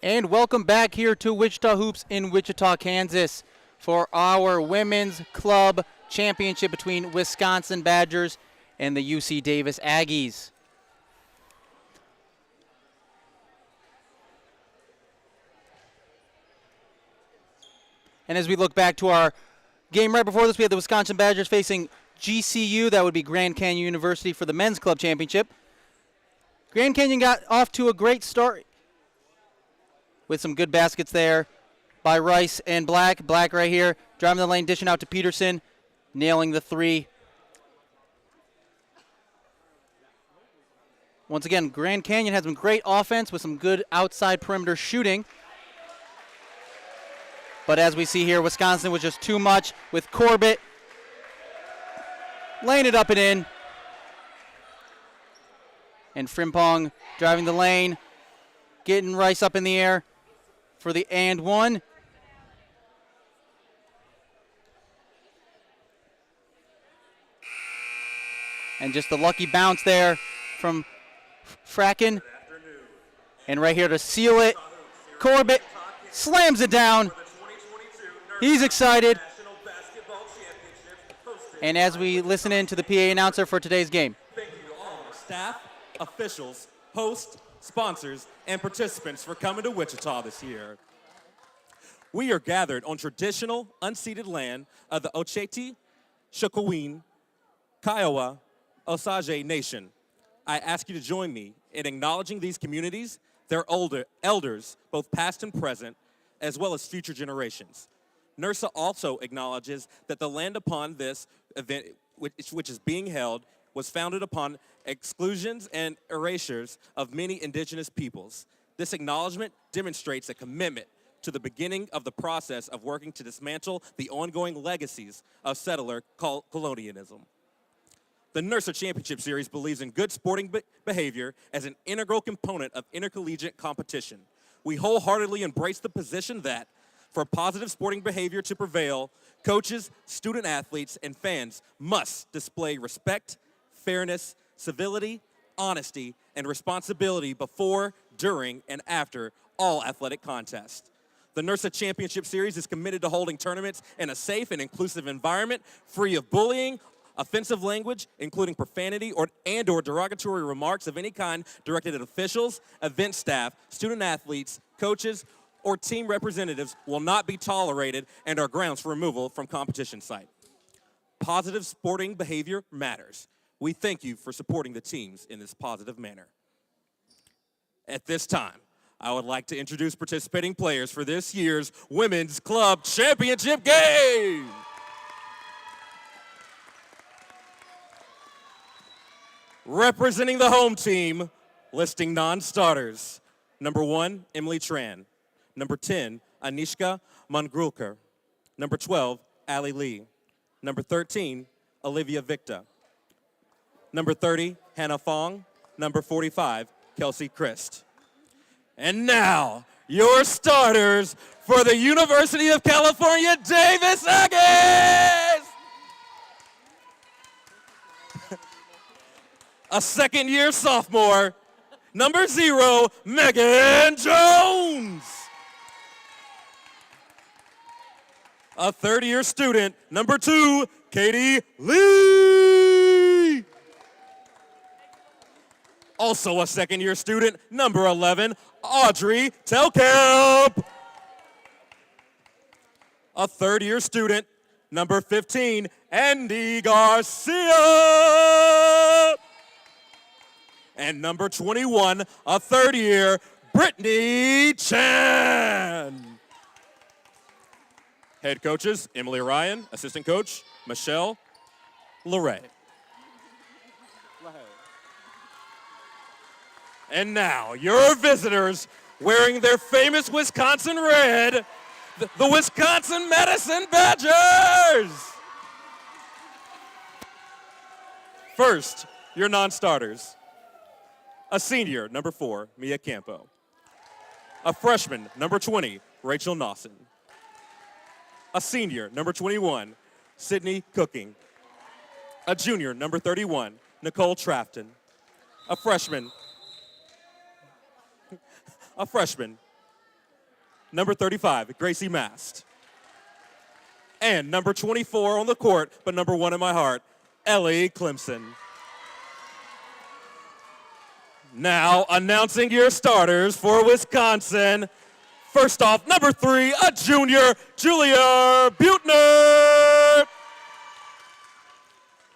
And welcome back here to Wichita Hoops in Wichita, Kansas for our women's club championship between Wisconsin Badgers and the UC Davis Aggies. And as we look back to our game right before this, we had the Wisconsin Badgers facing GCU. That would be Grand Canyon University for the men's club championship. Grand Canyon got off to a great start with some good baskets there by Rice and Black. Black right here, driving the lane, dishing out to Peterson, nailing the three. Once again, Grand Canyon has some great offense with some good outside perimeter shooting. But as we see here, Wisconsin was just too much with Corbett laying it up and in. And Frimpong driving the lane, getting Rice up in the air for the and one. And just the lucky bounce there from Fracken. And right here to seal it, Corbett slams it down. He's excited. And as we listen in to the PA announcer for today's game. Thank you to all our staff, officials, hosts, sponsors, and participants for coming to Wichita this year. We are gathered on traditional, unceded land of the Oceti, Shakowin, Kiowa, Osage Nation. I ask you to join me in acknowledging these communities, their elders, both past and present, as well as future generations. NIRSA also acknowledges that the land upon this event, which is being held, was founded upon exclusions and erasures of many indigenous peoples. This acknowledgement demonstrates a commitment to the beginning of the process of working to dismantle the ongoing legacies of settler colonialism. The NIRSA Championship Series believes in good sporting behavior as an integral component of intercollegiate competition. We wholeheartedly embrace the position that, for positive sporting behavior to prevail, coaches, student athletes, and fans must display respect, fairness, civility, honesty, and responsibility before, during, and after all athletic contests. The NIRSA Championship Series is committed to holding tournaments in a safe and inclusive environment, free of bullying, offensive language, including profanity or derogatory remarks of any kind directed at officials, event staff, student athletes, coaches, or team representatives will not be tolerated and are grounds for removal from competition site. Positive sporting behavior matters. We thank you for supporting the teams in this positive manner. At this time, I would like to introduce participating players for this year's Women's Club Championship game. Representing the home team, listing non-starters. Number 1, Emily Tran. Number 10, Anishka Mangrulkar. Number 12, Ali Lee. Number 13, Olivia Victa. Number 30, Hannah Fong. Number 45, Kelsey Christ. And now, your starters for the University of California Davis Aggies! A second-year sophomore, number 0, Megan Jones. A third-year student, number 2, Katie Lee. Also a second-year student, number 11, Audrey Telkamp. A third-year student, number 15, Andy Garcia. And number 21, a third-year, Brittany Chan. Head coaches, Emily Ryan. Assistant coach, Michelle LeRae. And now, your visitors, wearing their famous Wisconsin red, the Wisconsin Medicine Badgers. First, your non-starters. A senior, number 4, Mia Campo. A freshman, number 20, Rachel Nawson. A senior, number 21, Sydney Cooking. A junior, number 31, Nicole Trafton. A freshman, number 35, Gracie Mast. And number 24 on the court, but number 1 in my heart, Ellie Clemson. Now announcing your starters for Wisconsin. First off, number 3, a junior, Julia Buettner.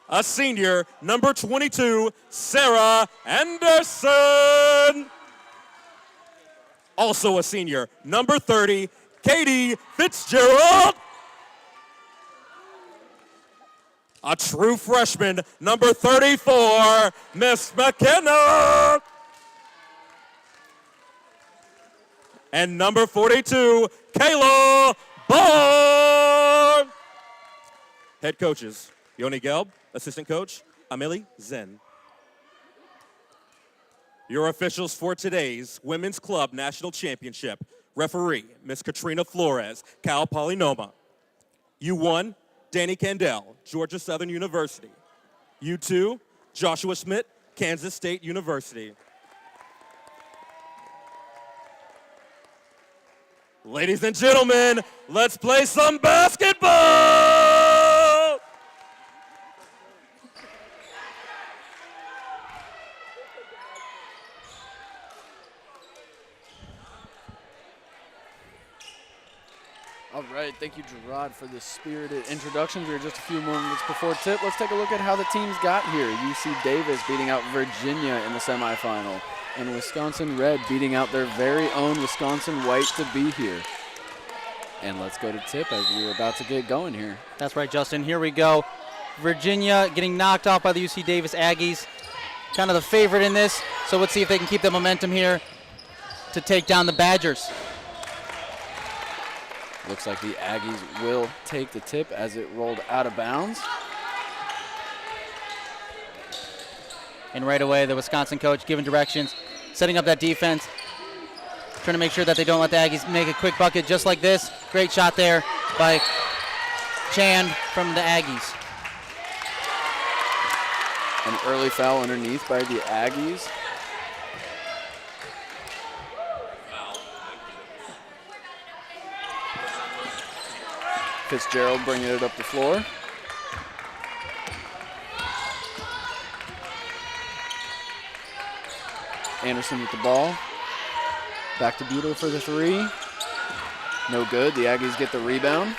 A senior, number 22, Sarah Anderson. Also a senior, number 30, Katie Fitzgerald. A true freshman, number 34, Miss McKenna. And number 42, Kayla Bond. Head coaches, Yoni Gelb, assistant coach, Amelie Zen. Your officials for today's Women's Club National Championship. Referee, Miss Katrina Flores, Cal Polynoma. U1, Danny Candell, Georgia Southern University. U2, Joshua Schmidt, Kansas State University. Ladies and gentlemen, let's play some basketball! All right, thank you, Gerard, for this spirited introduction. We're just a few moments before tip. Let's take a look at how the teams got here. UC Davis beating out Virginia in the semifinal, and Wisconsin Red beating out their very own Wisconsin White to be here. And let's go to tip as we're about to get going here. That's right, Justin. Here we go. Virginia getting knocked off by the UC Davis Aggies. Kind of the favorite in this, so let's see if they can keep the momentum here to take down the Badgers. Looks like the Aggies will take the tip as it rolled out of bounds. And right away, the Wisconsin coach giving directions, setting up that defense, trying to make sure that they don't let the Aggies make a quick bucket just like this. Great shot there by Chan from the Aggies. An early foul underneath by the Aggies. Fitzgerald bringing it up the floor. Anderson with the ball. Back to Buettner for the three. No good. The Aggies get the rebound.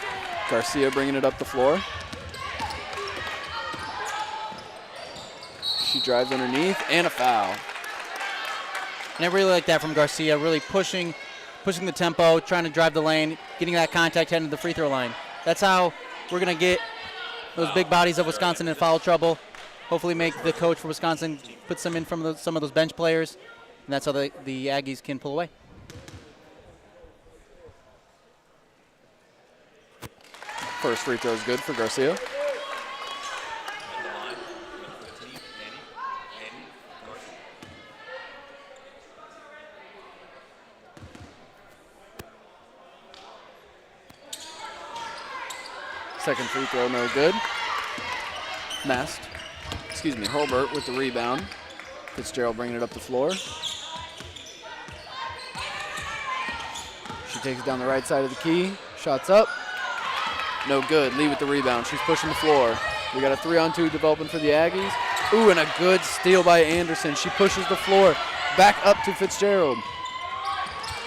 Garcia bringing it up the floor. She drives underneath, and a foul. And I really like that from Garcia, really pushing the tempo, trying to drive the lane, getting that contact heading to the free throw line. That's how we're going to get those big bodies of Wisconsin in foul trouble. Hopefully make the coach for Wisconsin put some in from some of those bench players, and that's how the Aggies can pull away. First free throw is good for Garcia. Second free throw, no good. Hurlburt with the rebound. Fitzgerald bringing it up the floor. She takes it down the right side of the key. Shots up. No good. Lee with the rebound. She's pushing the floor. We got a 3-on-2 developing for the Aggies. Ooh, and a good steal by Anderson. She pushes the floor. Back up to Fitzgerald.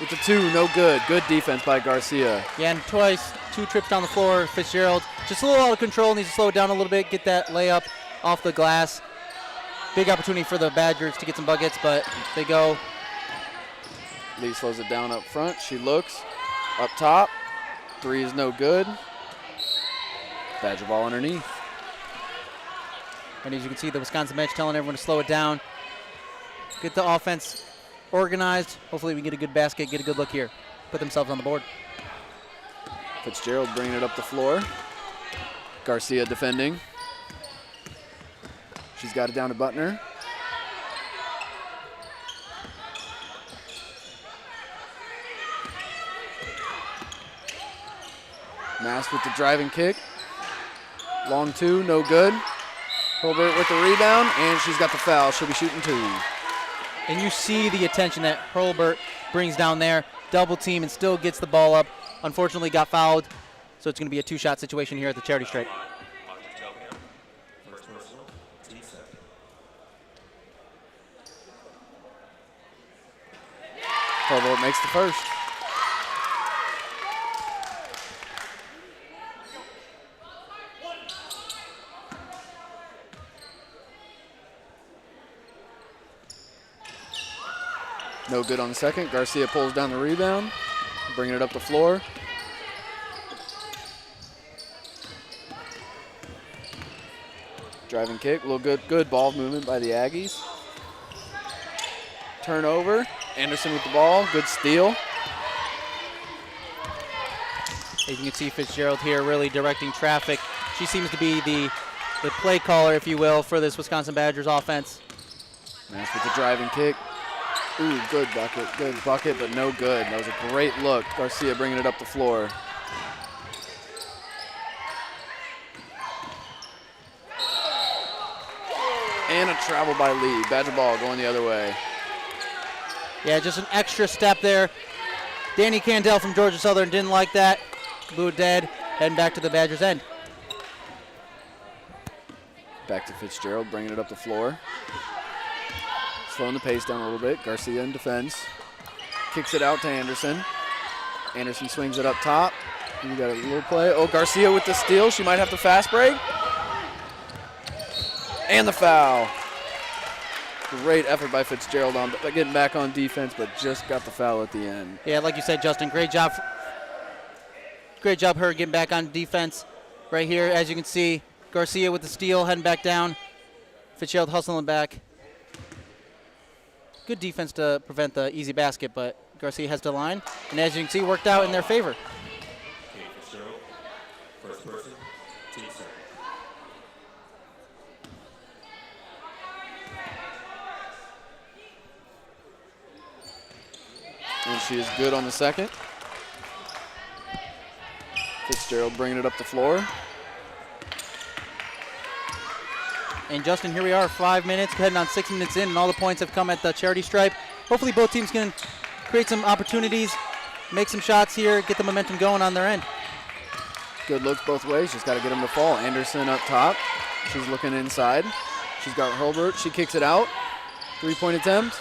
With the two, no good. Good defense by Garcia. Yeah, and twice, 2 trips down the floor. Fitzgerald just a little out of control. Needs to slow it down a little bit, get that layup off the glass. Big opportunity for the Badgers to get some buckets, but they go. Lee slows it down up front. She looks up top. 3 is no good. Badger ball underneath. And as you can see, the Wisconsin bench telling everyone to slow it down. Get the offense organized. Hopefully we get a good basket, get a good look here. Put themselves on the board. Fitzgerald bringing it up the floor. Garcia defending. She's got it down to Buettner. Mast with the driving kick. Long 2, no good. Hurlburt with the rebound, and she's got the foul. She'll be shooting 2. And you see the attention that Hurlburt brings down there. double team and still gets the ball up. Unfortunately got fouled, so it's going to be a 2-shot situation here at the charity stripe. Corvold makes the first. No good on the second. Garcia pulls down the rebound, bringing it up the floor. Driving kick, a little good ball movement by the Aggies. Turnover, Anderson with the ball, good steal. As you can see, Fitzgerald here really directing traffic. She seems to be the play caller, if you will, for this Wisconsin Badgers offense. Nice with the driving kick. Ooh, good bucket, but no good. That was a great look. Garcia bringing it up the floor. And a travel by Lee. Badger ball going the other way. Yeah, just an extra step there. Danny Candell from Georgia Southern didn't like that. Blew it dead, heading back to the Badgers' end. Back to Fitzgerald, bringing it up the floor. Slowing the pace down a little bit. Garcia in defense. Kicks it out to Anderson. Anderson swings it up top. We got a little play. Oh, Garcia with the steal. She might have the fast break. And the foul. Great effort by Fitzgerald on getting back on defense, but just got the foul at the end. Yeah, like you said, Justin, great job. Great job her getting back on defense right here. As you can see, Garcia with the steal, heading back down. Fitzgerald hustling back. Good defense to prevent the easy basket, but Garcia has the line. And as you can see, worked out in their favor. First person, team set. And she is good on the second. Fitzgerald bringing it up the floor. And Justin, here we are, 5 minutes, heading on 6 minutes in, and all the points have come at the charity stripe. Hopefully both teams can create some opportunities, make some shots here, get the momentum going on their end. Good looks both ways, just got to get them to fall. Anderson up top, she's looking inside. She's got Hurlbert, she kicks it out. 3-point attempt.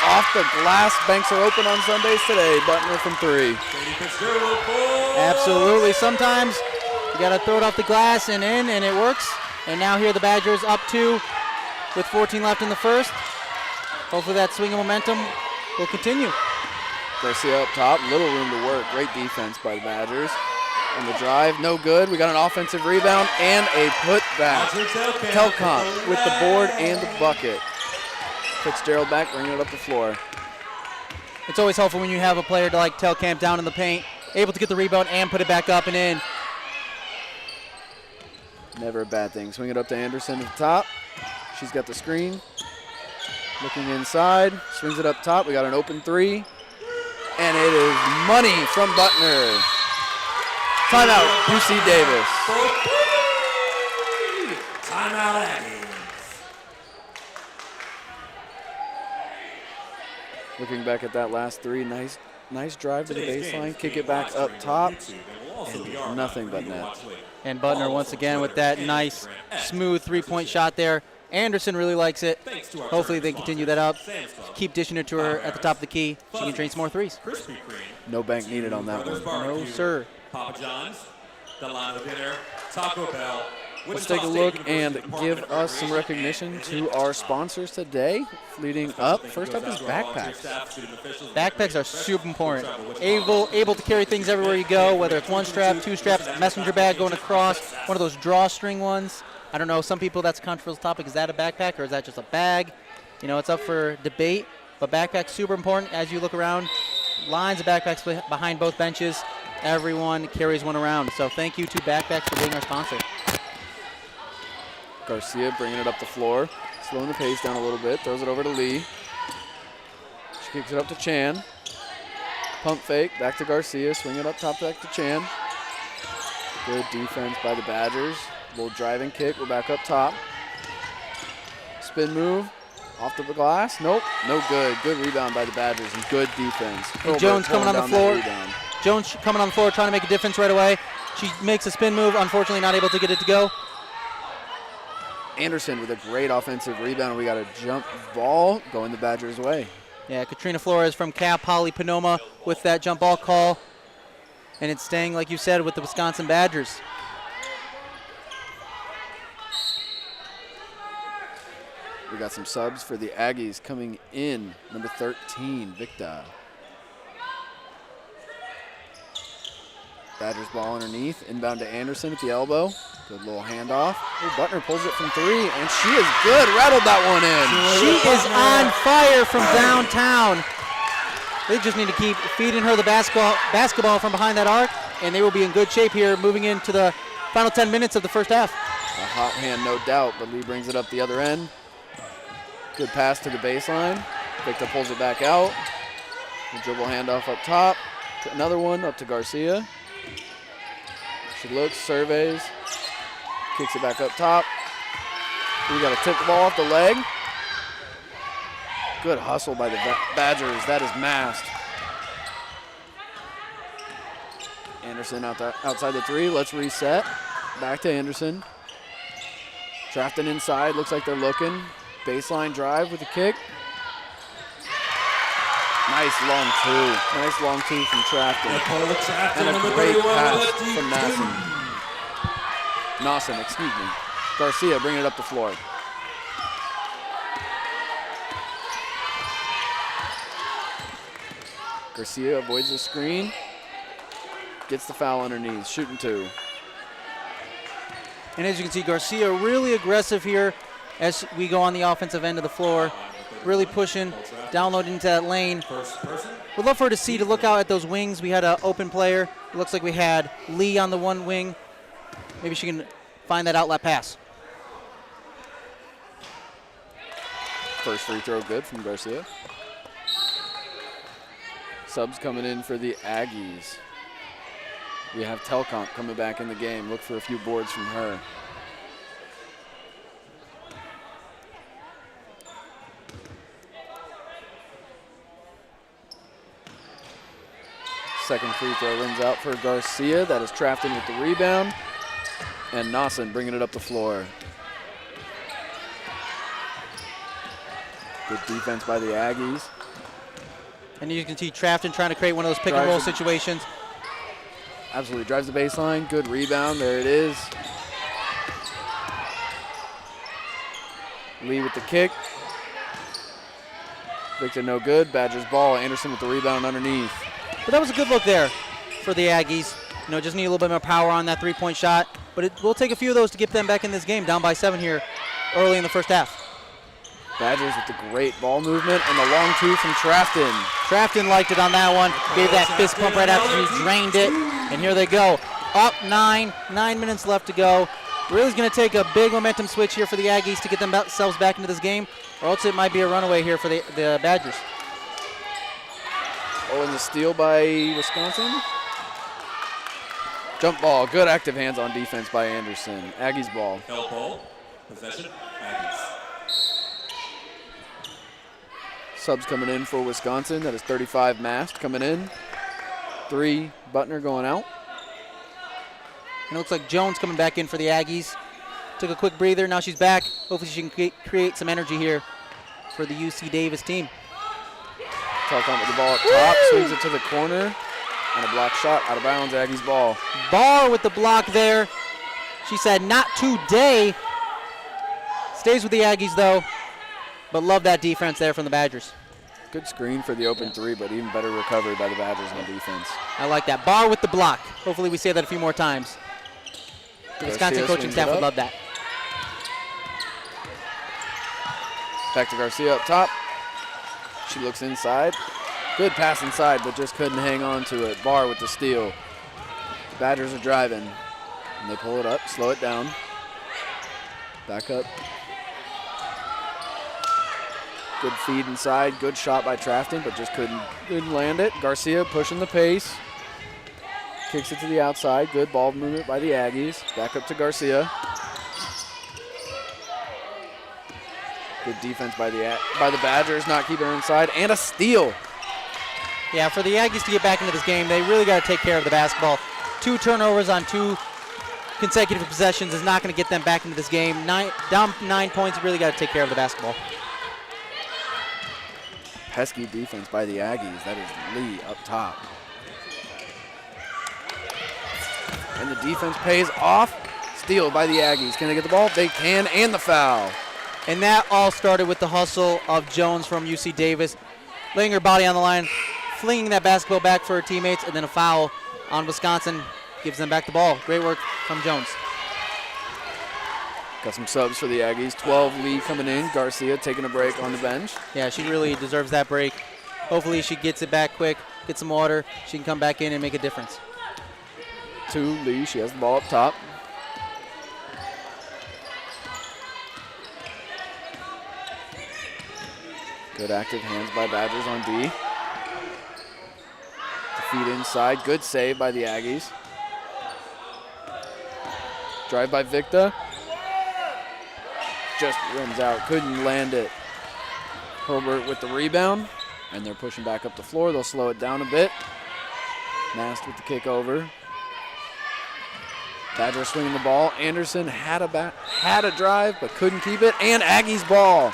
Off the glass, banks are open on Sundays today. Butner from 3. Absolutely, sometimes you got to throw it off the glass and in, and it works. And now here the Badgers up 2 with 14 left in the first. Hopefully that swing of momentum will continue. Garcia up top, little room to work. Great defense by the Badgers. On the drive, no good. We got an offensive rebound and a putback. Telkamp with the board and the bucket. Fitzgerald back, bringing it up the floor. It's always helpful when you have a player like Telkamp down in the paint, able to get the rebound and put it back up and in. Never a bad thing. Swing it up to Anderson at the top. She's got the screen. Looking inside. Swings it up top. We got an open 3. And it is money from Butner. Timeout, UC Davis. Timeout, Aggies. Looking back at that last 3. Nice drive to the baseline. Kick it back up top. And nothing but net. And Butner once again with that nice, smooth 3-point shot there. Anderson really likes it. Hopefully they continue that up. Keep dishing it to her at the top of the key. She can drain some more threes. No bank needed on that one. No, sir. Papa John's, the line of dinner, Taco Bell. Let's take a look and give us some recognition to our sponsors today. Leading up, first up is backpacks. Backpacks are super important. Able to carry things everywhere you go, whether it's 1 strap, 2 straps, messenger bag going across, one of those drawstring ones. I don't know, some people that's a controversial topic. Is that a backpack or is that just a bag? You know, it's up for debate, but backpacks super important. As you look around, lines of backpacks behind both benches. Everyone carries one around. So thank you to Backpacks for being our sponsor. Garcia bringing it up the floor, slowing the pace down a little bit, throws it over to Lee. She kicks it up to Chan. Pump fake, back to Garcia, swing it up top back to Chan. Good defense by the Badgers. Little driving kick, we're back up top. Spin move, Off the glass. Nope. No good. Good rebound by the Badgers and good defense. And Jones coming on the floor. Rebound. Jones coming on the floor trying to make a difference right away. She makes a spin move. Unfortunately, not able to get it to go. Anderson with a great offensive rebound. We got a jump ball going the Badgers' way. Yeah, Katrina Flores from Cal Poly Panoma with that jump ball call. And it's staying, like you said, with the Wisconsin Badgers. We got some subs for the Aggies coming in. Number 13, Victor. Badgers ball underneath. Inbound to Anderson at the elbow. Good little handoff. Oh, Butner pulls it from three, and she is good. Rattled that one in. She is on fire from downtown. They just need to keep feeding her the basketball from behind that arc, and they will be in good shape here moving into the final 10 minutes of the first half. A hot hand, no doubt, but Lee brings it up the other end. Good pass to the baseline. Victor pulls it back out. The dribble handoff up top. Another one up to Garcia. She looks, surveys, kicks it back up top. We got to tip the ball off the leg. Good hustle by the Badgers. That is masked. Anderson outside the three. Let's reset. Back to Anderson. Trafton inside. Looks like they're looking. Baseline drive with the kick. Nice long two. Nice long two from Trafton. And a great pass from Nawson, excuse me. Garcia bringing it up the floor. Garcia avoids the screen. Gets the foul underneath. Shooting two. And as you can see, Garcia really aggressive here as we go on the offensive end of the floor. Really pushing, downloading into that lane. We'd love for her to look out at those wings. We had an open player. It looks like we had Lee on the one wing. Maybe she can find that outlet pass. First free throw good from Garcia. Subs coming in for the Aggies. We have Telcomp coming back in the game. Look for a few boards from her. Second free throw rings out for Garcia. That is Trafton with the rebound. And Nawson bringing it up the floor. Good defense by the Aggies. And you can see Trafton trying to create one of those pick and roll situations. Absolutely, drives the baseline. Good rebound, there it is. Lee with the kick. Victor no good, Badgers ball. Anderson with the rebound underneath. But that was a good look there for the Aggies. You know, just need a little bit more power on that three-point shot. But it will take a few of those to get them back in this game, down by 7 here early in the first half. Badgers with the great ball movement and the long two from Trafton. Trafton liked it on that one. Gave that fist pump right after he drained it. And here they go. Up 9 minutes left to go. Really is going to take a big momentum switch here for the Aggies to get themselves back into this game, or else it might be a runaway here for the Badgers. Oh, and the steal by Wisconsin. Jump ball, good active hands on defense by Anderson. Aggies ball. Held ball, possession, Aggies. Subs coming in for Wisconsin. That is 35 Mast coming in. 3 Butner going out. And it looks like Jones coming back in for the Aggies. Took a quick breather, now she's back. Hopefully she can create some energy here for the UC Davis team. Telcomp with the ball up top, swings it to the corner, and a block shot out of bounds, Aggies ball. Barr with the block there. She said not today. Stays with the Aggies though, but love that defense there from the Badgers. Good screen for the open three, but even better recovery by the Badgers on defense. I like that. Barr with the block. Hopefully we say that a few more times. The Wisconsin coaching staff would love that. Back to Garcia up top. She looks inside. Good pass inside, but just couldn't hang on to it. Barr with the steal. Badgers are driving. And they pull it up, slow it down. Back up. Good feed inside. Good shot by Trafton, but just couldn't land it. Garcia pushing the pace. Kicks it to the outside. Good ball movement by the Aggies. Back up to Garcia. Good defense by the Badgers, not keeping her inside, and a steal. Yeah, for the Aggies to get back into this game, they really got to take care of the basketball. 2 turnovers on 2 consecutive possessions is not going to get them back into this game. Down 9 points, really got to take care of the basketball. Pesky defense by the Aggies. That is Lee up top. And the defense pays off. Steal by the Aggies. Can they get the ball? They can, and the foul. And that all started with the hustle of Jones from UC Davis, laying her body on the line, flinging that basketball back for her teammates, and then a foul on Wisconsin gives them back the ball. Great work from Jones. Got some subs for the Aggies. 12 Lee coming in. Garcia taking a break on the bench. Yeah, she really deserves that break. Hopefully she gets it back quick, get some water. She can come back in and make a difference. 2 Lee. She has the ball up top. Good active hands by Badgers on D. The feed inside. Good save by the Aggies. Drive by Victa. Just rims out. Couldn't land it. Herbert with the rebound. And they're pushing back up the floor. They'll slow it down a bit. Mast with the kick over. Badgers swinging the ball. Anderson had a drive but couldn't keep it. And Aggies ball.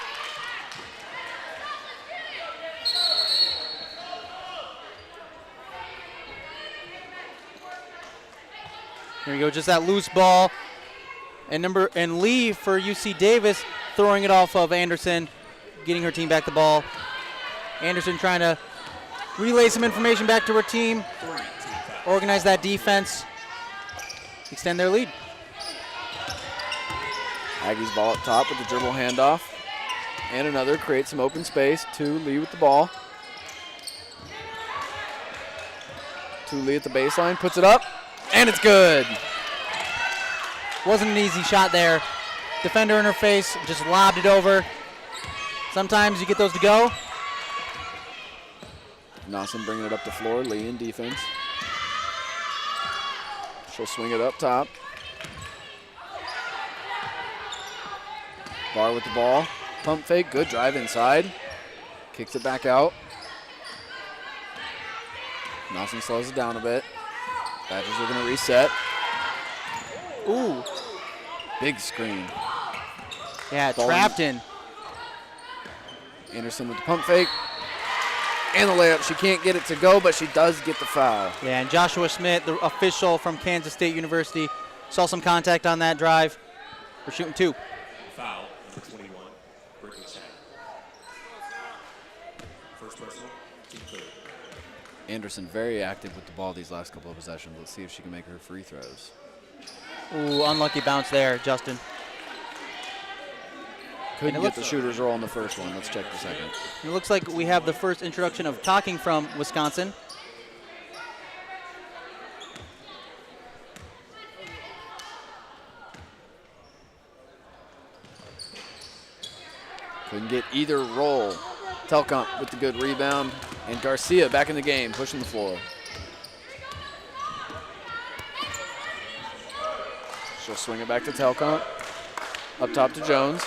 Here we go, just that loose ball. And Lee for UC Davis throwing it off of Anderson, getting her team back the ball. Anderson trying to relay some information back to her team, organize that defense, extend their lead. Aggies ball up top with the dribble handoff. And another, creates some open space. 2 Lee with the ball. 2 Lee at the baseline, puts it up. And it's good. Wasn't an easy shot there. Defender in her face, just lobbed it over. Sometimes you get those to go. Nossen bringing it up the floor, Lee in defense. She'll swing it up top. Barr with the ball. Pump fake, good drive inside. Kicks it back out. Nossen slows it down a bit. Badgers are going to reset. Ooh. Big screen. Yeah, trapped in. Anderson with the pump fake. And the layup. She can't get it to go, but she does get the foul. Yeah, and Joshua Schmidt, the official from Kansas State University, saw some contact on that drive. We're shooting 2. Foul, number 21, Brittany Chang. First personal, team third. Anderson very active with the ball these last couple of possessions. Let's see if she can make her free throws. Ooh, unlucky bounce there, Justin. Couldn't get the shooter's roll in the first one. Let's check the second. It looks like we have the first introduction of talking from Wisconsin. Couldn't get either roll. Telkamp with the good rebound. And Garcia back in the game, pushing the floor. She'll swing it back to Telkamp. Up top to Jones.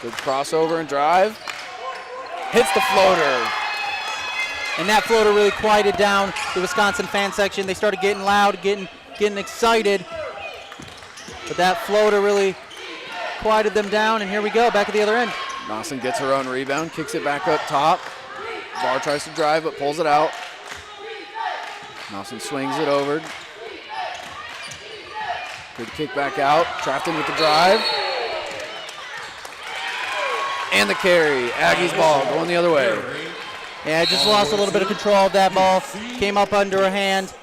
Good crossover and drive. Hits the floater. And that floater really quieted down the Wisconsin fan section. They started getting loud, getting excited. But that floater really quieted them down, and here we go, back at the other end. Nossen gets her own rebound, kicks it back up top. Barr tries to drive, but pulls it out. Nossen swings it over. Good kick back out. Trafton with the drive. And the carry. Aggies ball going the other way. Yeah, just lost a little bit of control of that ball. Came up under her hand.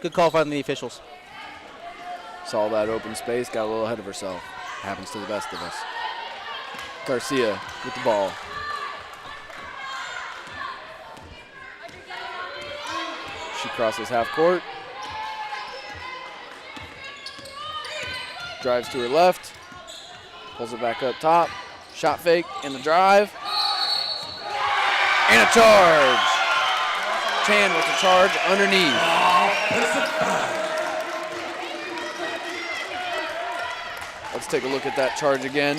Good call from the officials. Saw that open space, got a little ahead of herself. Happens to the best of us. Garcia with the ball. She crosses half court. Drives to her left. Pulls it back up top. Shot fake and the drive. And a charge. Chan with the charge underneath. A Let's take a look at that charge again.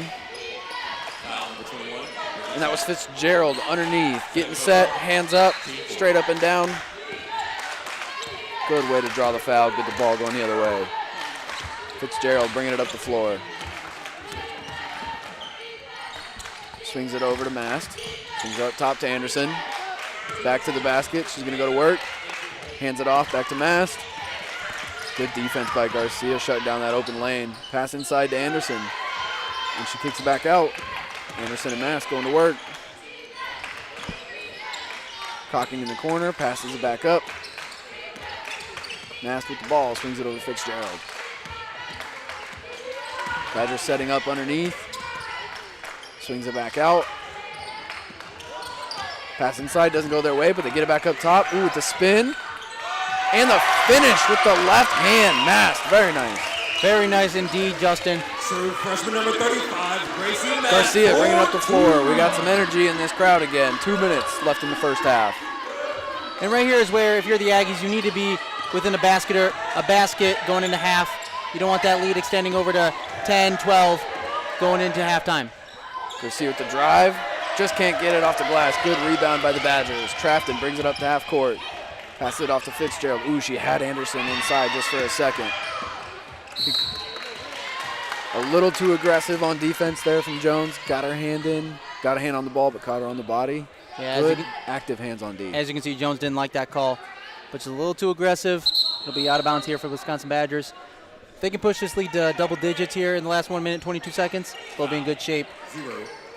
And that was Fitzgerald underneath, getting set, hands up, straight up and down. Good way to draw the foul, get the ball going the other way. Fitzgerald bringing it up the floor. Swings it over to Mast. Swings it up top to Anderson. Back to the basket, she's gonna go to work. Hands it off, back to Mast. Good defense by Garcia, shutting down that open lane. Pass inside to Anderson. And she kicks it back out. Anderson and Mast going to work. Cocking in the corner, passes it back up. Mast with the ball, swings it over to Fitzgerald. Badgers setting up underneath. Swings it back out. Pass inside, doesn't go their way, but they get it back up top. Ooh, with the spin. And the finish with the left hand. Mast, very nice. Very nice indeed, Justin. Serve freshman number 35, Gracie Mast. Garcia bringing up the floor. We got some energy in this crowd again. 2 minutes left in the first half. And right here is where, if you're the Aggies, you need to be within a basket going into half. You don't want that lead extending over to 10, 12 going into halftime. Garcia with the drive. Just can't get it off the glass. Good rebound by the Badgers. Trafton brings it up to half court. Passes it off to Fitzgerald. Ooh, she had Anderson inside just for a second. A little too aggressive on defense there from Jones. Got her hand in. Got a hand on the ball, but caught her on the body. Yeah, good, active hands on D. As you can see, Jones didn't like that call, but she's a little too aggressive. It'll be out of bounds here for Wisconsin Badgers. If they can push this lead to double digits here in the last 1 minute, 22 seconds, they'll be in good shape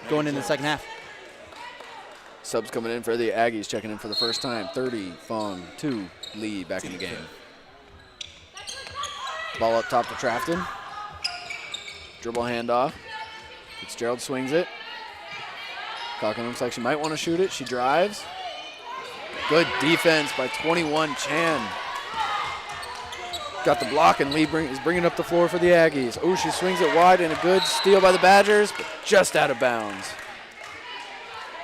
going into the second half. Subs coming in for the Aggies, checking in for the first time. 30, Fong, 2, Lee back in the game. Ball up top to Trafton. Dribble handoff. Fitzgerald swings it. Cochran looks like she might want to shoot it. She drives. Good defense by 21, Chan. Got the block, and Lee is bringing up the floor for the Aggies. Oh, she swings it wide, and a good steal by the Badgers, but just out of bounds.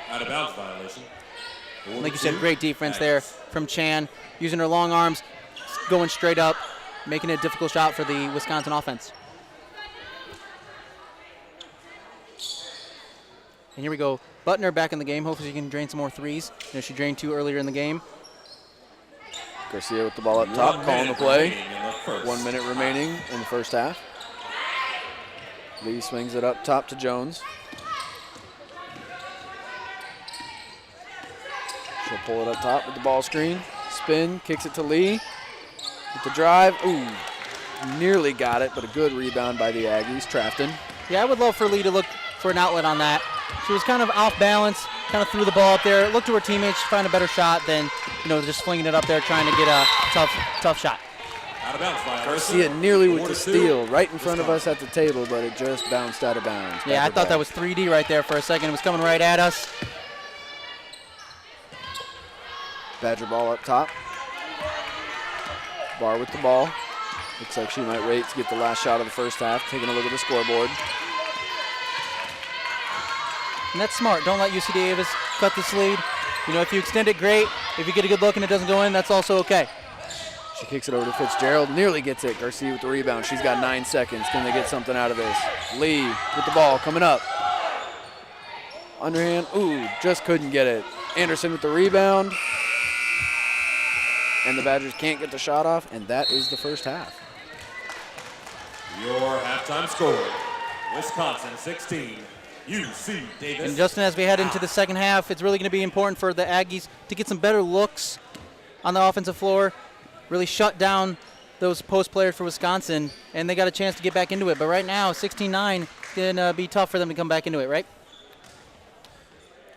Out of bounds violation. Like you said, great defense there from Chan, using her long arms, going straight up, making it a difficult shot for the Wisconsin offense. And here we go. Butner back in the game. Hopefully she can drain some more threes. You know, she drained 2 earlier in the game. Garcia with the ball up top, calling the play. 1 minute remaining in the first half. Lee swings it up top to Jones. She'll pull it up top with the ball screen. Spin, kicks it to Lee. With the drive, ooh, nearly got it, but a good rebound by the Aggies. Trafton. Yeah, I would love for Lee to look for an outlet on that. She was kind of off balance, kind of threw the ball up there, looked to her teammates, find a better shot than, you know, just flinging it up there trying to get a tough shot. Out of bounds violation. Garcia nearly with the steal right in front of us at the table, but it just bounced out of bounds. Yeah, I thought that was 3D right there for a second. It was coming right at us. Badger ball up top. Barr with the ball. Looks like she might wait to get the last shot of the first half. Taking a look at the scoreboard. And that's smart. Don't let UC Davis cut this lead. You know, if you extend it, great. If you get a good look and it doesn't go in, that's also okay. She kicks it over to Fitzgerald. Nearly gets it. Garcia with the rebound. She's got 9 seconds. Can they get something out of this? Lee with the ball coming up. Underhand. Ooh, just couldn't get it. Anderson with the rebound. And the Badgers can't get the shot off, and that is the first half. Your halftime score, Wisconsin 16, UC Davis. And Justin, as we head into the second half, it's really going to be important for the Aggies to get some better looks on the offensive floor, really shut down those post players for Wisconsin, and they got a chance to get back into it. But right now, 16-9, it's going to be tough for them to come back into it, right?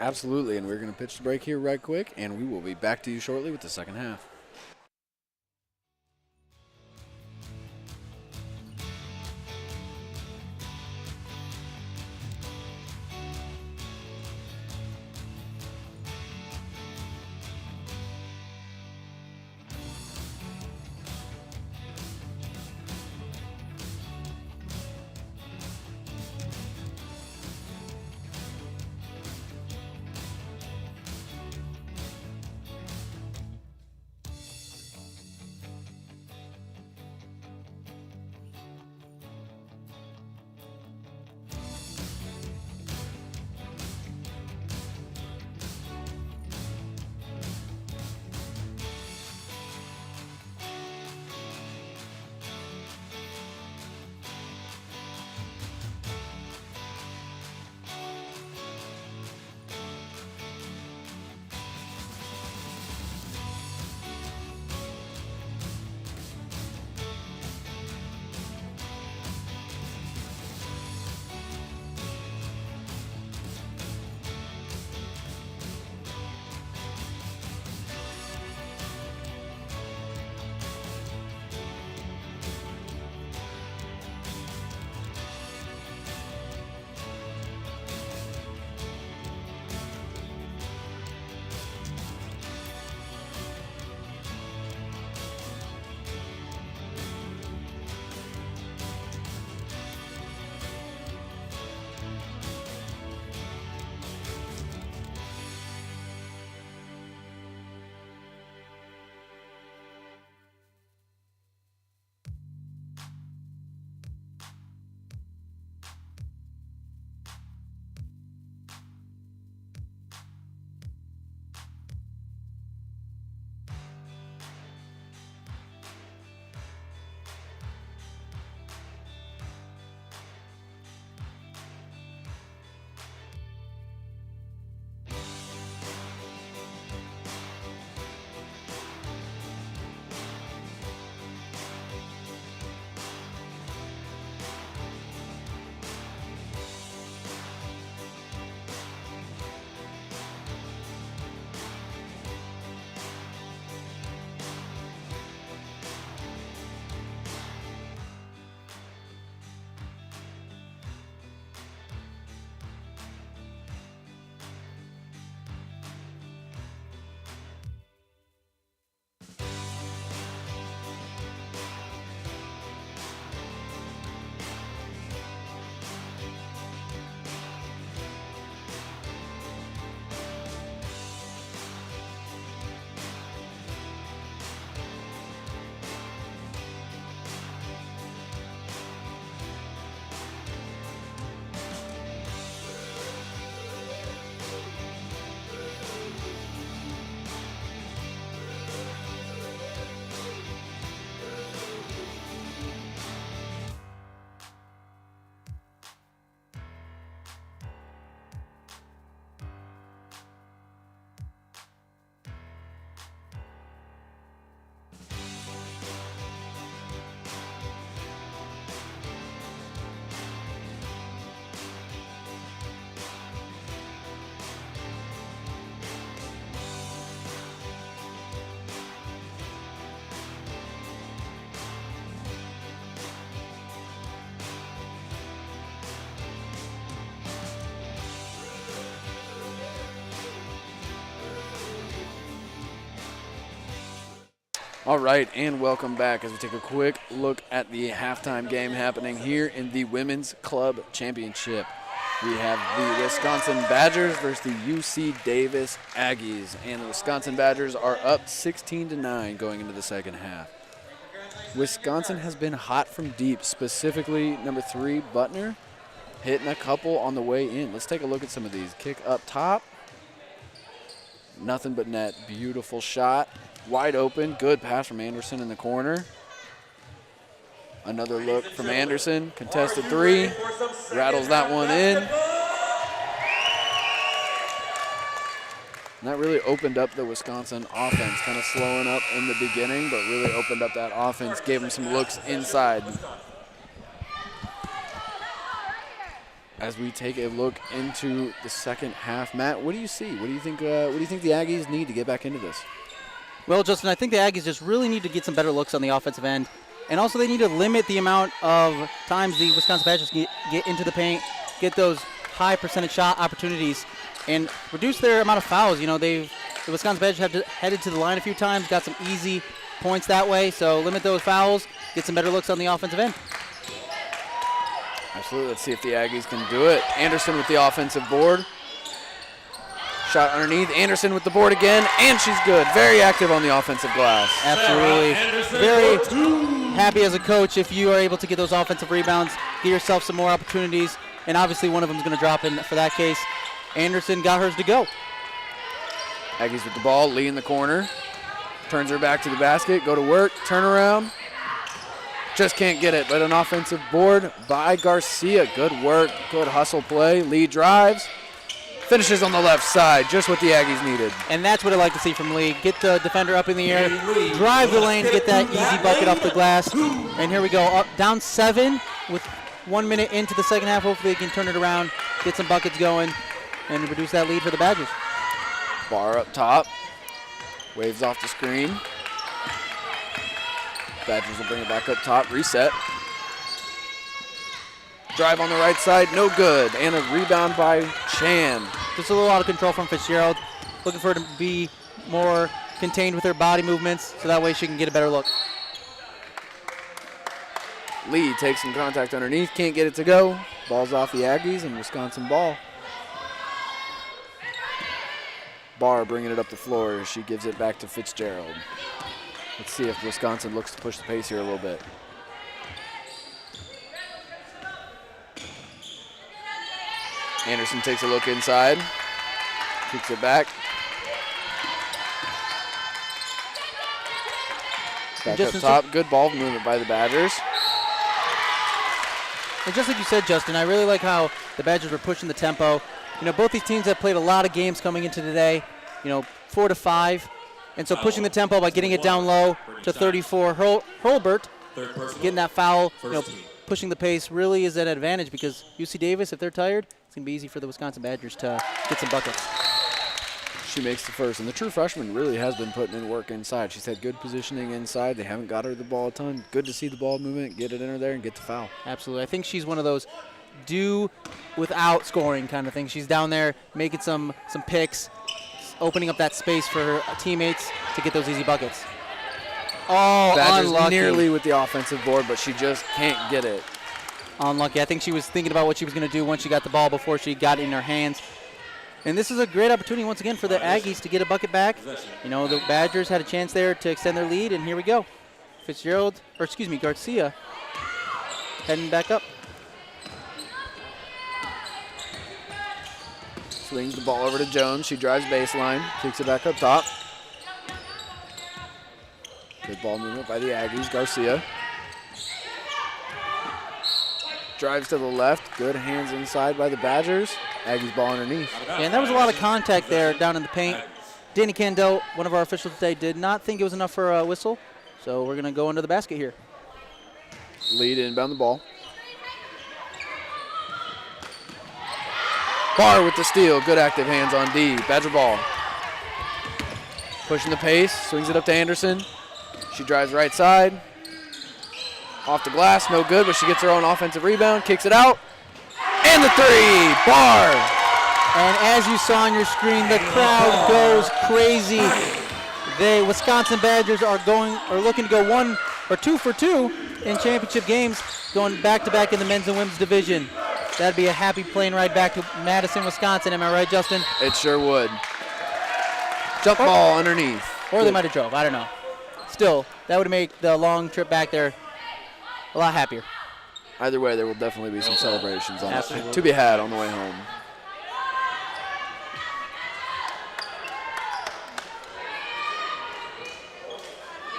Absolutely, and we're going to pitch the break here right quick, and we will be back to you shortly with the second half. All right, and welcome back as we take a quick look at the halftime game happening here in the Women's Club Championship. We have the Wisconsin Badgers versus the UC Davis Aggies, and the Wisconsin Badgers are up 16-9 going into the second half. Wisconsin has been hot from deep, specifically number 3, Butner, hitting a couple on the way in. Let's take a look at some of these. Kick up top. Nothing but net. Beautiful shot. Wide open. Good pass from Anderson in the corner. Another look from Anderson. Contested 3. Rattles that one in. And that really opened up the Wisconsin offense. Kind of slowing up in the beginning, but really opened up that offense. Gave them some looks inside. As we take a look into the second half, Matt, what do you see? What do you think? What do you think the Aggies need to get back into this? Well, Justin, I think the Aggies just really need to get some better looks on the offensive end, and also they need to limit the amount of times the Wisconsin Badgers get into the paint, get those high percentage shot opportunities, and reduce their amount of fouls. You know, the Wisconsin Badgers have headed to the line a few times, got some easy points that way. So limit those fouls, get some better looks on the offensive end. Absolutely. Let's see if the Aggies can do it. Anderson with the offensive board. Shot underneath. Anderson with the board again, and she's good. Very active on the offensive glass. Absolutely. Very happy as a coach if you are able to get those offensive rebounds, get yourself some more opportunities, and obviously one of them is going to drop in for that case. Anderson got hers to go. Aggies with the ball. Lee in the corner. Turns her back to the basket. Go to work. Turn around. Just can't get it, but an offensive board by Garcia. Good work, good hustle play. Lee drives, finishes on the left side, just what the Aggies needed. And that's what I like to see from Lee. Get the defender up in the air, drive the lane, get that easy bucket off the glass. And here we go, up down 7 with 1 minute into the second half. Hopefully they can turn it around, get some buckets going, and reduce that lead for the Badgers. Bar up top, waves off the screen. Badgers will bring it back up top, reset. Drive on the right side, no good. And a rebound by Chan. Just a little out of control from Fitzgerald. Looking for her to be more contained with her body movements so that way she can get a better look. Lee takes some contact underneath, can't get it to go. Ball's off the Aggies and Wisconsin ball. Barr bringing it up the floor as she gives it back to Fitzgerald. Let's see if Wisconsin looks to push the pace here a little bit. Anderson takes a look inside, kicks it back. Back up top, good ball movement by the Badgers. And just like you said, Justin, I really like how the Badgers were pushing the tempo. You know, both these teams have played a lot of games coming into today, 4 to 5. And so pushing the tempo by getting it down low to 34. Hurlbert getting that foul, pushing the pace really is an advantage because UC Davis, if they're tired, it's going to be easy for the Wisconsin Badgers to get some buckets. She makes the first, and the true freshman really has been putting in work inside. She's had good positioning inside. They haven't got her the ball a ton. Good to see the ball movement, get it in her there, and get the foul. Absolutely. I think she's one of those do without scoring kind of thing. She's down there making some picks, opening up that space for her teammates to get those easy buckets. Oh, Badgers unlucky. Nearly with the offensive board, but she just can't get it. Unlucky. I think she was thinking about what she was going to do once she got the ball before she got it in her hands. And this is a great opportunity once again for the Aggies to get a bucket back. The Badgers had a chance there to extend their lead, and here we go. Garcia heading back up. Swings the ball over to Jones. She drives baseline, kicks it back up top. Good ball movement by the Aggies. Garcia drives to the left. Good hands inside by the Badgers. Aggies ball underneath. Yeah, and there was a lot of contact there down in the paint. Danny Candell, one of our officials today, did not think it was enough for a whistle. So we're going to go into the basket here. Lead inbound the ball. Barr with the steal. Good active hands on D. Badger ball. Pushing the pace. Swings it up to Anderson. She drives right side. Off the glass. No good, but she gets her own offensive rebound. Kicks it out. And the three. Barr. And as you saw on your screen, the crowd goes crazy. the Wisconsin Badgers are looking to go 1 or 2 for 2 in championship games, going back-to-back in the men's and women's division. That'd be a happy plane ride back to Madison, Wisconsin. Am I right, Justin? It sure would. Jump ball underneath. Or they might have drove. I don't know. Still, that would make the long trip back there a lot happier. Either way, there will definitely be some celebrations to be had on the way home.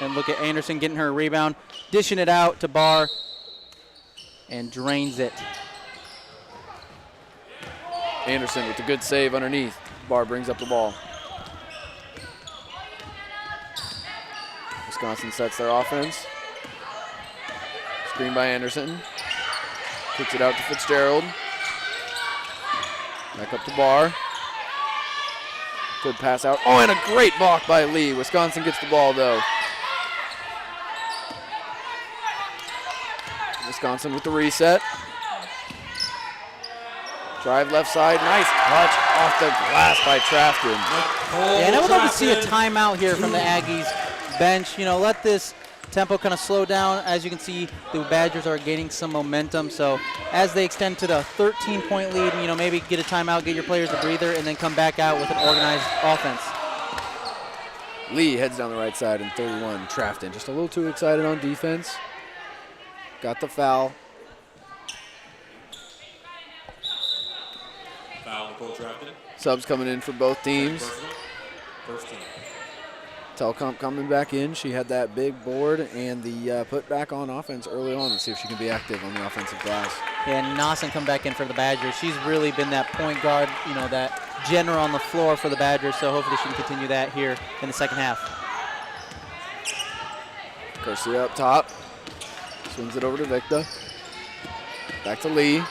And look at Anderson getting her rebound, dishing it out to Barr, and drains it. Anderson with a good save underneath. Barr brings up the ball. Wisconsin sets their offense. Screen by Anderson. Kicks it out to Fitzgerald. Back up to Barr. Good pass out. Oh, and a great block by Lee. Wisconsin gets the ball, though. Wisconsin with the reset. Drive left side. Nice touch off the glass by Trafton. Yeah, and I would love to see a timeout here from the Aggies bench. You know, let this tempo kind of slow down. As you can see, the Badgers are gaining some momentum. So as they extend to the 13-point lead, you know, maybe get a timeout, get your players a breather, and then come back out with an organized offense. Lee heads down the right side in 31. Trafton just a little too excited on defense. Got the foul. Foul, Nicole Trafton. Subs coming in for both teams. First team. Telcomp coming back in. She had that big board and the put back on offense early on. Let's see if she can be active on the offensive glass. Yeah, and Nassen come back in for the Badgers. She's really been that point guard, you know, that general on the floor for the Badgers, so hopefully she can continue that here in the second half. Garcia up top. Swings it over to Victor. Back to Lee.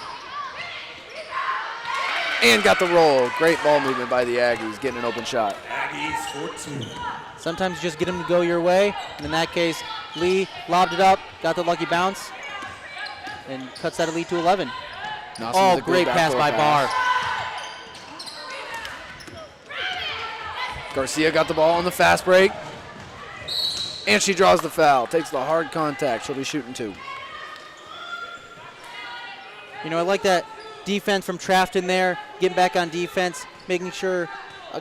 And got the roll. Great ball movement by the Aggies, getting an open shot. Aggies 14. Sometimes you just get them to go your way. And in that case, Lee lobbed it up, got the lucky bounce, and cuts that lead to 11. Oh, great pass by Barr. Garcia got the ball on the fast break. And she draws the foul. Takes the hard contact. She'll be shooting 2. You know, I like that defense from Trafton there, getting back on defense, making sure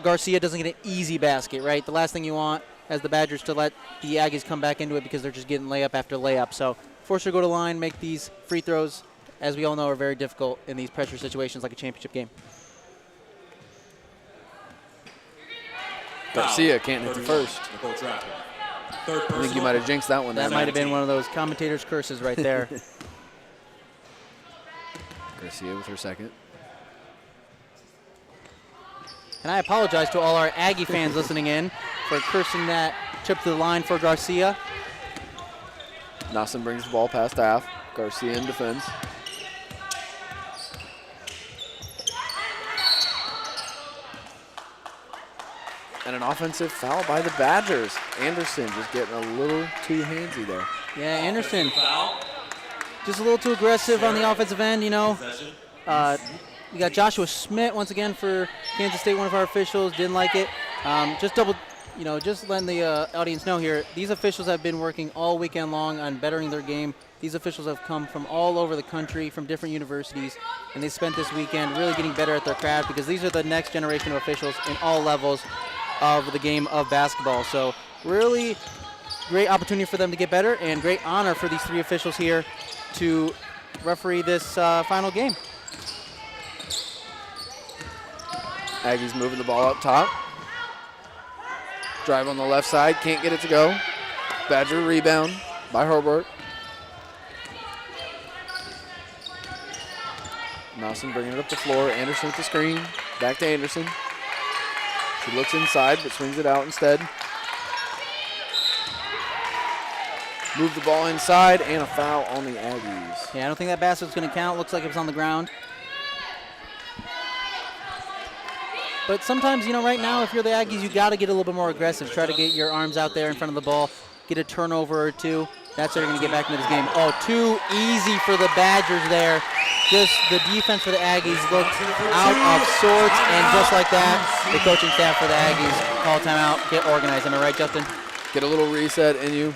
Garcia doesn't get an easy basket, right? The last thing you want as the Badgers to let the Aggies come back into it because they're just getting layup after layup. So force her to go to line, make these free throws, as we all know, are very difficult in these pressure situations like a championship game. Garcia can't hit the first. Nicole Trafton. I think you might have jinxed that one. That might have been one of those commentators' curses right there. Garcia with her second. And I apologize to all our Aggie fans listening in for cursing that trip to the line for Garcia. Nassen brings the ball past half. Garcia in defense. And an offensive foul by the Badgers. Anderson just getting a little too handsy there. Yeah, Anderson just a little too aggressive on the offensive end, you know. We got Joshua Schmidt once again for Kansas State, one of our officials. Didn't like it. Just letting the audience know here, these officials have been working all weekend long on bettering their game. These officials have come from all over the country, from different universities, and they spent this weekend really getting better at their craft because these are the next generation of officials in all levels of the game of basketball. So really great opportunity for them to get better and great honor for these 3 officials here to referee this final game. Aggies moving the ball up top. Drive on the left side, can't get it to go. Badger rebound by Herbert. Nassen bringing it up the floor. Anderson with the screen. Back to Anderson. She looks inside, but swings it out instead. Move the ball inside, and a foul on the Aggies. Yeah, I don't think that basket's going to count. Looks like it was on the ground. But sometimes, you know, right now, if you're the Aggies, you got to get a little bit more aggressive. Try to get your arms out there in front of the ball. Get a turnover or 2. That's how you're going to get back into this game. Oh, too easy for the Badgers there. just the defense for the Aggies looked out of sorts, and just like that, the coaching staff for the Aggies call timeout, get organized. Am I right, Justin? Get a little reset in you.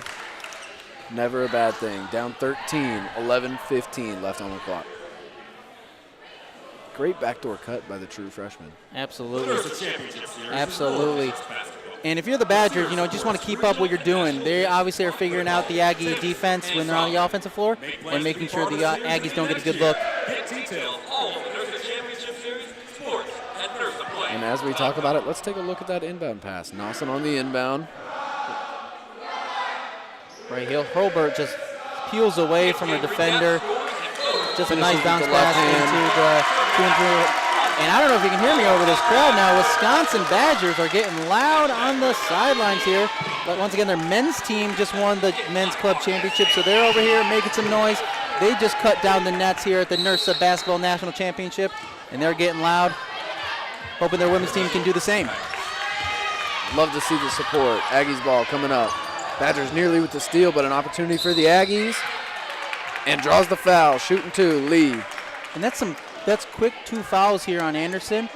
Never a bad thing. Down 13, 11:15 left on the clock. Great backdoor cut by the true freshman. Absolutely. Absolutely. And if you're the Badgers, just want to keep up what you're doing. They obviously are figuring out the Aggie defense when they're on the offensive floor and making sure the Aggies don't get a good look. And as we talk about it, let's take a look at that inbound pass. Nelson on the inbound. Right, Hurlburt just peels away from a defender. Just a nice bounce pass into the and I don't know if you can hear me over this crowd now. Wisconsin Badgers are getting loud on the sidelines here. But once again, their men's team just won the men's club championship, so they're over here making some noise. They just cut down the nets here at the NIRSA Basketball National Championship, and they're getting loud, hoping their women's team can do the same. Love to see the support. Aggies ball coming up. Badgers nearly with the steal, but an opportunity for the Aggies. And draws the foul, shooting two, Lee. And that's quick 2 fouls here on Anderson.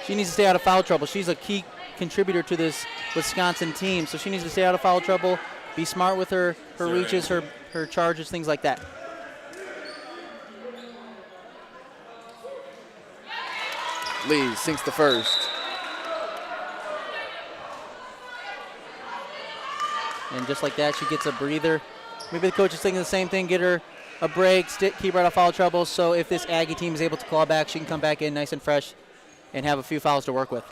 She needs to stay out of foul trouble. She's a key contributor to this Wisconsin team, so she needs to stay out of foul trouble, be smart with her reaches, her charges, things like that. Lee sinks the first. And just like that, she gets a breather. Maybe the coach is thinking the same thing, get her a break, keep her out of foul trouble, so if this Aggie team is able to claw back, she can come back in nice and fresh and have a few fouls to work with.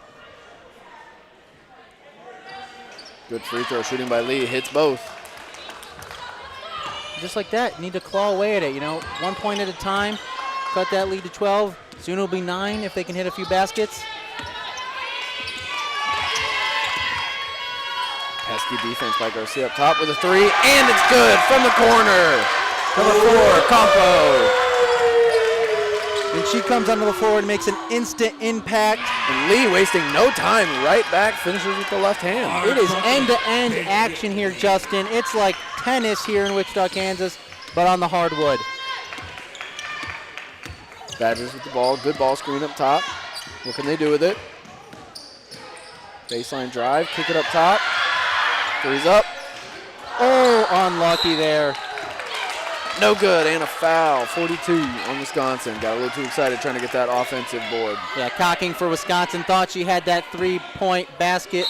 Good free throw shooting by Lee, hits both. Just like that, need to claw away at it, 1 point at a time, cut that lead to 12. Soon it'll be 9 if they can hit a few baskets. Pesky defense by Garcia up top with a three, and it's good from the corner. Number 4, Campo. And she comes onto the floor and makes an instant impact. And Lee wasting no time, right back, finishes with the left hand. It is end-to-end action here, Justin. It's like tennis here in Wichita, Kansas, but on the hardwood. Badgers with the ball, good ball screen up top. What can they do with it? Baseline drive, kick it up top. Three's up. Oh, unlucky there. No good, and a foul. 42 on Wisconsin. Got a little too excited trying to get that offensive board. Yeah, cocking for Wisconsin. Thought she had that 3-point basket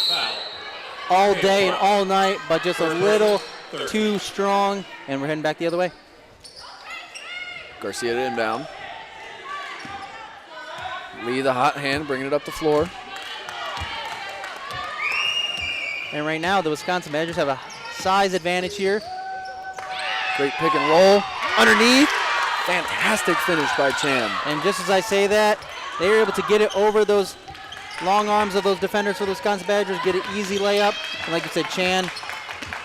all day and all night, but just a little too strong. And we're heading back the other way. Garcia to inbound. Lee, the hot hand, bringing it up the floor. And right now, the Wisconsin Badgers have a size advantage here. Great pick and roll. Underneath. Fantastic finish by Chan. And just as I say that, they were able to get it over those long arms of those defenders for the Wisconsin Badgers, get an easy layup. And like you said, Chan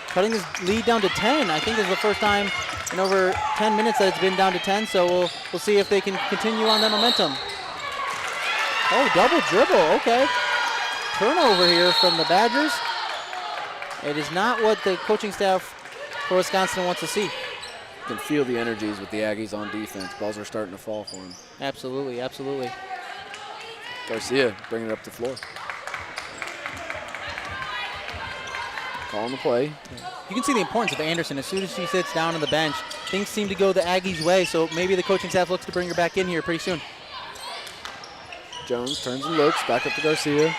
cutting his lead down to 10. I think this is the first time in over 10 minutes that it's been down to 10, so we'll see if they can continue on that momentum. Oh, double dribble, okay. Turnover here from the Badgers. It is not what the coaching staff for Wisconsin wants to see. You can feel the energies with the Aggies on defense. Balls are starting to fall for them. Absolutely, absolutely. Garcia bringing it up the floor. Calling the play. You can see the importance of Anderson. As soon as she sits down on the bench, things seem to go the Aggies' way, so maybe the coaching staff looks to bring her back in here pretty soon. Jones turns and looks, back up to Garcia.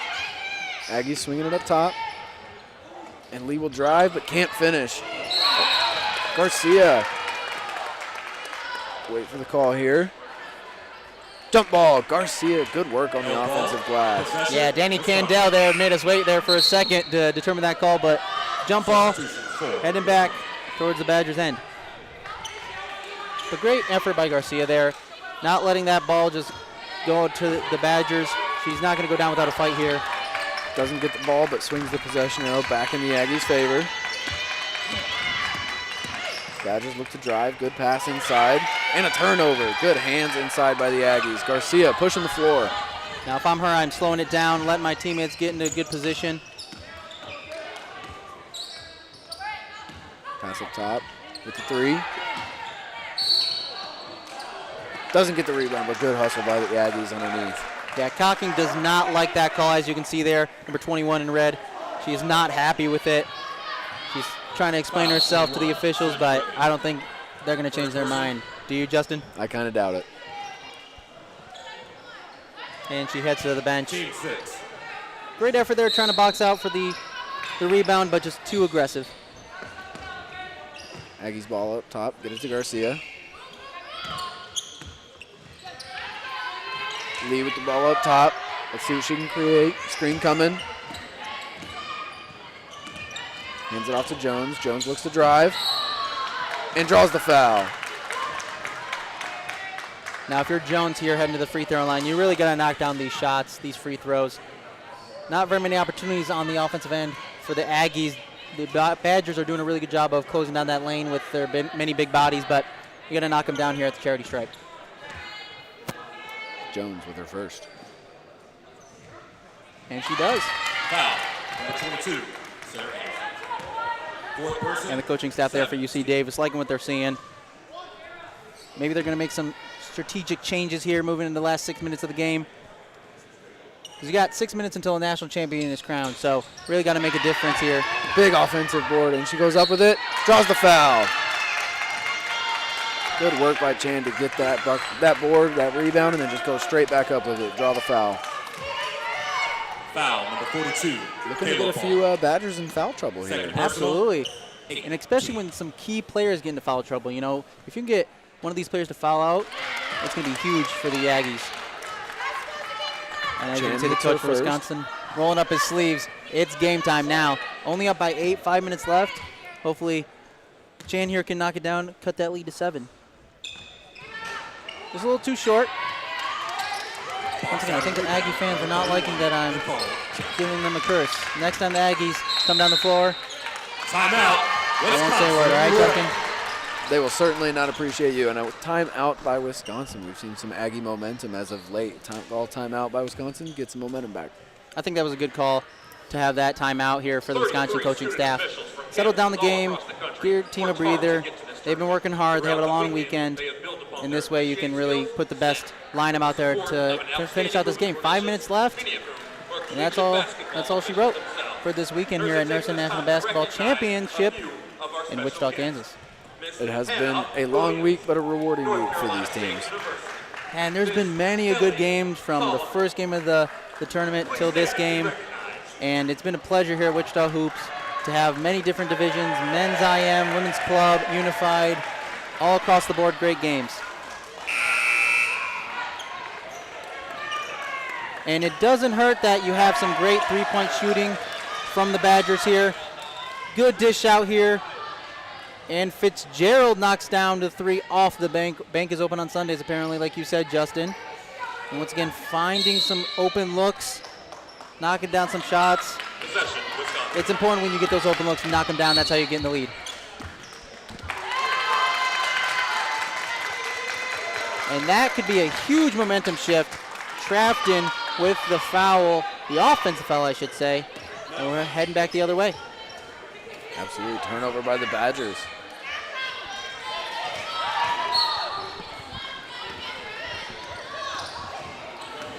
Aggies swinging it up top. And Lee will drive, but can't finish. Garcia. Wait for the call here. Jump ball, Garcia, good work on the offensive glass. Yeah, Danny Candell there made us wait there for a second to determine that call, but jump ball, heading back towards the Badgers' end. But great effort by Garcia there, not letting that ball just go to the Badgers. She's not going to go down without a fight here. Doesn't get the ball, but swings the possession arrow back in the Aggies' favor. Badgers look to drive, good pass inside, and a turnover. Good hands inside by the Aggies. Garcia pushing the floor. Now if I'm her, I'm slowing it down, letting my teammates get into a good position. Pass up top with the three. Doesn't get the rebound, but good hustle by the Aggies underneath. Yeah, Cocking does not like that call, as you can see there. Number 21 in red. She is not happy with it. She's trying to explain herself to the officials, but I don't think they're going to change their mind. Do you, Justin? I kind of doubt it. And she heads to the bench. Great effort there trying to box out for the rebound, but just too aggressive. Aggies ball up top, get it to Garcia. Lee with the ball up top. Let's see what she can create. Screen coming. Hands it off to Jones. Jones looks to drive and draws the foul. Now, if you're Jones here heading to the free throw line, you really got to knock down these shots, these free throws. Not very many opportunities on the offensive end for the Aggies. The Badgers are doing a really good job of closing down that lane with their many big bodies, but you got to knock them down here at the charity stripe. Jones with her first. And she does. Foul, number 22, Sarah. Fourth person. And the coaching staff there for UC Davis liking what they're seeing. Maybe they're going to make some strategic changes here moving into the last 6 minutes of the game. Because you got 6 minutes until a national champion is crowned, so really got to make a difference here. Big offensive board, and she goes up with it, draws the foul. Good work by Chan to get that board, that rebound, and then just go straight back up with it, draw the foul. Foul, number 42. Looking to get a few Badgers in foul trouble here. Absolutely. And especially when some key players get into foul trouble. You know, if you can get one of these players to foul out, it's going to be huge for the Aggies. And as you can see, the coach for Wisconsin rolling up his sleeves. It's game time now. Only up by 8, 5 minutes left. Hopefully, Chan here can knock it down, cut that lead to 7. Just a little too short. Once again, I think the Aggie fans are not liking that I'm giving them a curse. Next time the Aggies come down the floor, timeout. I won't say a word, all right, Justin? They will certainly not appreciate you. And a timeout by Wisconsin. We've seen some Aggie momentum as of late. Timeout by Wisconsin, get some momentum back. I think that was a good call to have that timeout here for the Wisconsin coaching staff. Settle down the game, give your team a breather. They've been working hard. They have a long weekend. And this way you can really put the best lineup out there to finish out this game. 5 minutes left, and that's all she wrote for this weekend here at NIRSA National Basketball Championship in Wichita, Kansas. It has been a long week, but a rewarding week for these teams. And there's been many a good games from the first game of the tournament till this game. And it's been a pleasure here at Wichita Hoops to have many different divisions, men's IM, women's club, unified, all across the board, great games. And it doesn't hurt that you have some great three-point shooting from the Badgers here. Good dish out here. And Fitzgerald knocks down the 3 off the bank. Bank is open on Sundays, apparently, like you said, Justin. And once again, finding some open looks, knocking down some shots. It's important when you get those open looks and knock them down. That's how you get in the lead. And that could be a huge momentum shift. Trapped in with the foul, the offensive foul, I should say. And we're heading back the other way. Absolutely, turnover by the Badgers.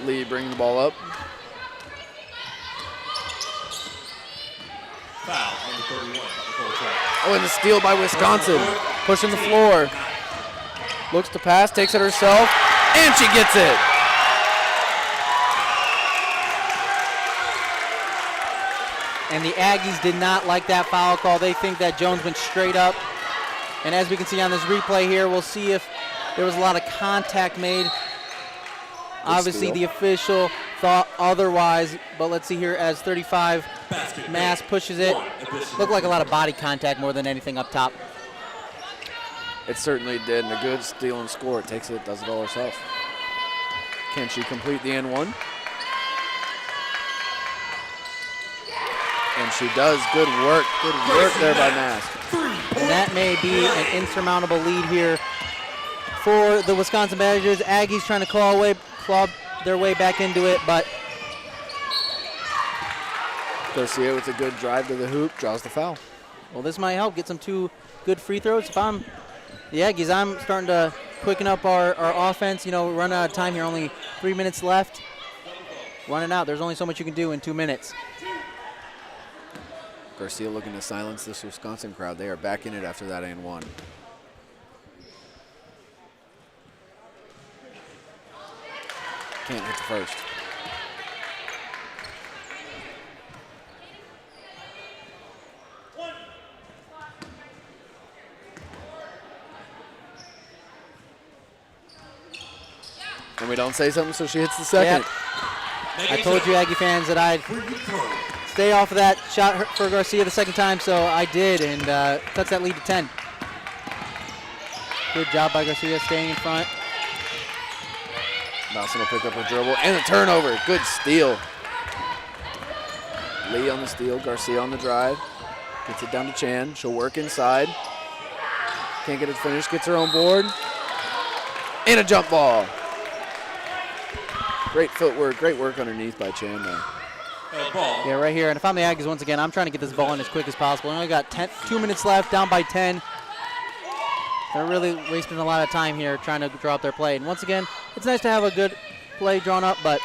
Lee bringing the ball up. Foul, number 31. Oh, and the steal by Wisconsin. Pushing the floor. Looks to pass, takes it herself, and she gets it. And the Aggies did not like that foul call. They think that Jones went straight up. And as we can see on this replay here, we'll see if there was a lot of contact made. Obviously, the official thought otherwise, but let's see here as 35 Mass pushes it. Looked like a lot of body contact more than anything up top. It certainly did, and a good steal and score. It takes it, does it all herself. Can she complete the N1? And she does. Good work there by Mass. And that may be an insurmountable lead here for the Wisconsin Badgers. Aggies trying to claw their way back into it, but Garcia with a good drive to the hoop, draws the foul. Well, this might help get some 2 good free throws. If I'm the Aggies, I'm starting to quicken up our offense. You know, we're running out of time here. Only 3 minutes left. Running out. There's only so much you can do in 2 minutes. Garcia looking to silence this Wisconsin crowd. They are back in it after that and one. Can't hit the first. And we don't say something, so she hits the second. Yep. I told you, Aggie fans, that I'd stay off of that shot for Garcia the second time, so I did, and cuts that lead to 10. Good job by Garcia staying in front. Dawson will pick up her dribble and a turnover. Good steal. Lee on the steal, Garcia on the drive. Gets it down to Chan. She'll work inside. Can't get it finished, gets her own board. And a jump ball. Great footwork, great work underneath by Chan there. Yeah, right here. And if I'm the Aggies, once again, I'm trying to get this ball in as quick as possible. We only got 2 minutes left, down by 10. They're really wasting a lot of time here trying to draw up their play. And once again, it's nice to have a good play drawn up, but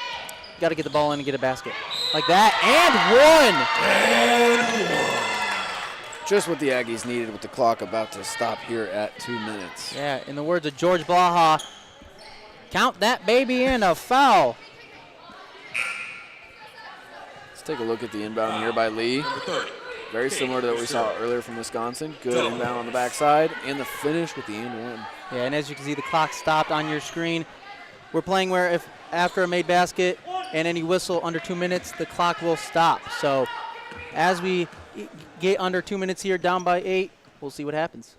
you got to get the ball in and get a basket. Like that, and one! Just what the Aggies needed with the clock about to stop here at 2 minutes. Yeah, in the words of George Blaha, count that baby in, a foul. Let's take a look at the inbound here by Lee. Very similar to what we saw earlier from Wisconsin. Good inbound on the backside, and the finish with the and one. Yeah, and as you can see, the clock stopped on your screen. We're playing where if after a made basket and any whistle under 2 minutes, the clock will stop. So as we get under 2 minutes here, down by 8, we'll see what happens.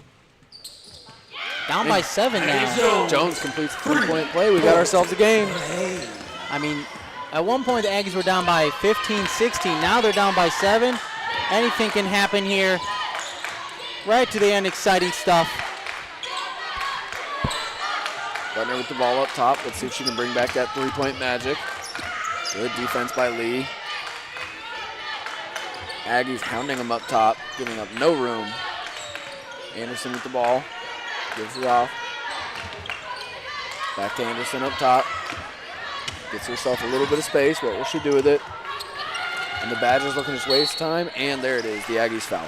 Down by 7 now. Jones completes the three-point play. We got ourselves a game. I mean, at one point the Aggies were down by 15, 16. Now they're down by 7. Anything can happen here. Right to the end, exciting stuff. Butner with the ball up top. Let's see if she can bring back that three-point magic. Good defense by Lee. Aggies hounding them up top, giving up no room. Anderson with the ball. Gives it off. Back to Anderson up top. Gets herself a little bit of space. What will she do with it? And the Badgers looking to waste time, and there it is, the Aggies foul.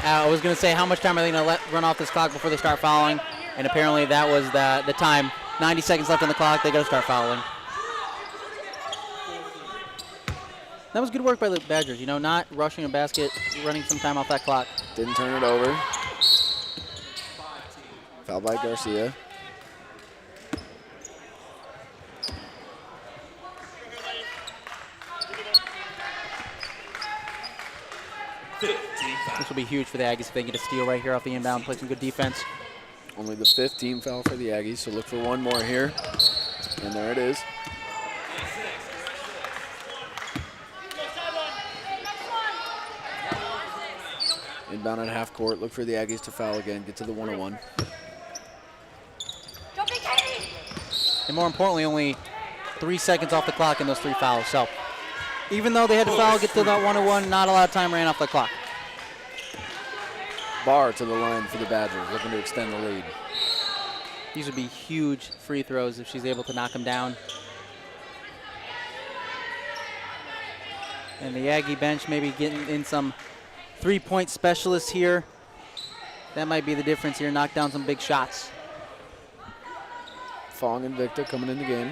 I was going to say, how much time are they going to run off this clock before they start fouling? And apparently that was the time. 90 seconds left on the clock, they got to start fouling. That was good work by the Badgers, you know, not rushing a basket, running some time off that clock. Didn't turn it over. Foul by Garcia. This will be huge for the Aggies if they get a steal right here off the inbound, play some good defense. Only the 5th team foul for the Aggies, so look for one more here. And there it is. Inbound at half court. Look for the Aggies to foul again. Get to the 101. And more importantly, only 3 seconds off the clock in those 3 fouls. So even though they had to foul, get to that 101, not a lot of time ran off the clock. Barr to the line for the Badgers, looking to extend the lead. These would be huge free throws if she's able to knock them down. And the Aggie bench maybe getting in some three-point specialists here. That might be the difference here, knock down some big shots. Fong and Victor coming in the game.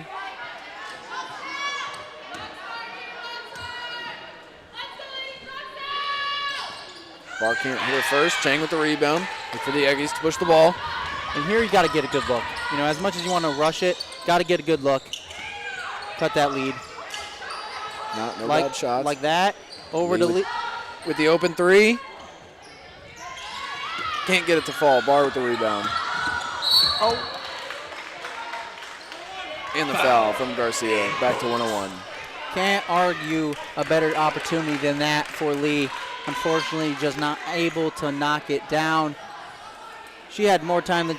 Barr can't hit her first. Chang with the rebound. Look for the Aggies to push the ball. And here you got to get a good look. You know, as much as you want to rush it, got to get a good look. Cut that lead. No bad shots. Like that. Over to Lee. With the open three. Can't get it to fall. Barr with the rebound. Oh. And the foul from Garcia. Back to 101. Can't argue a better opportunity than that for Lee. Unfortunately, just not able to knock it down. She had more time than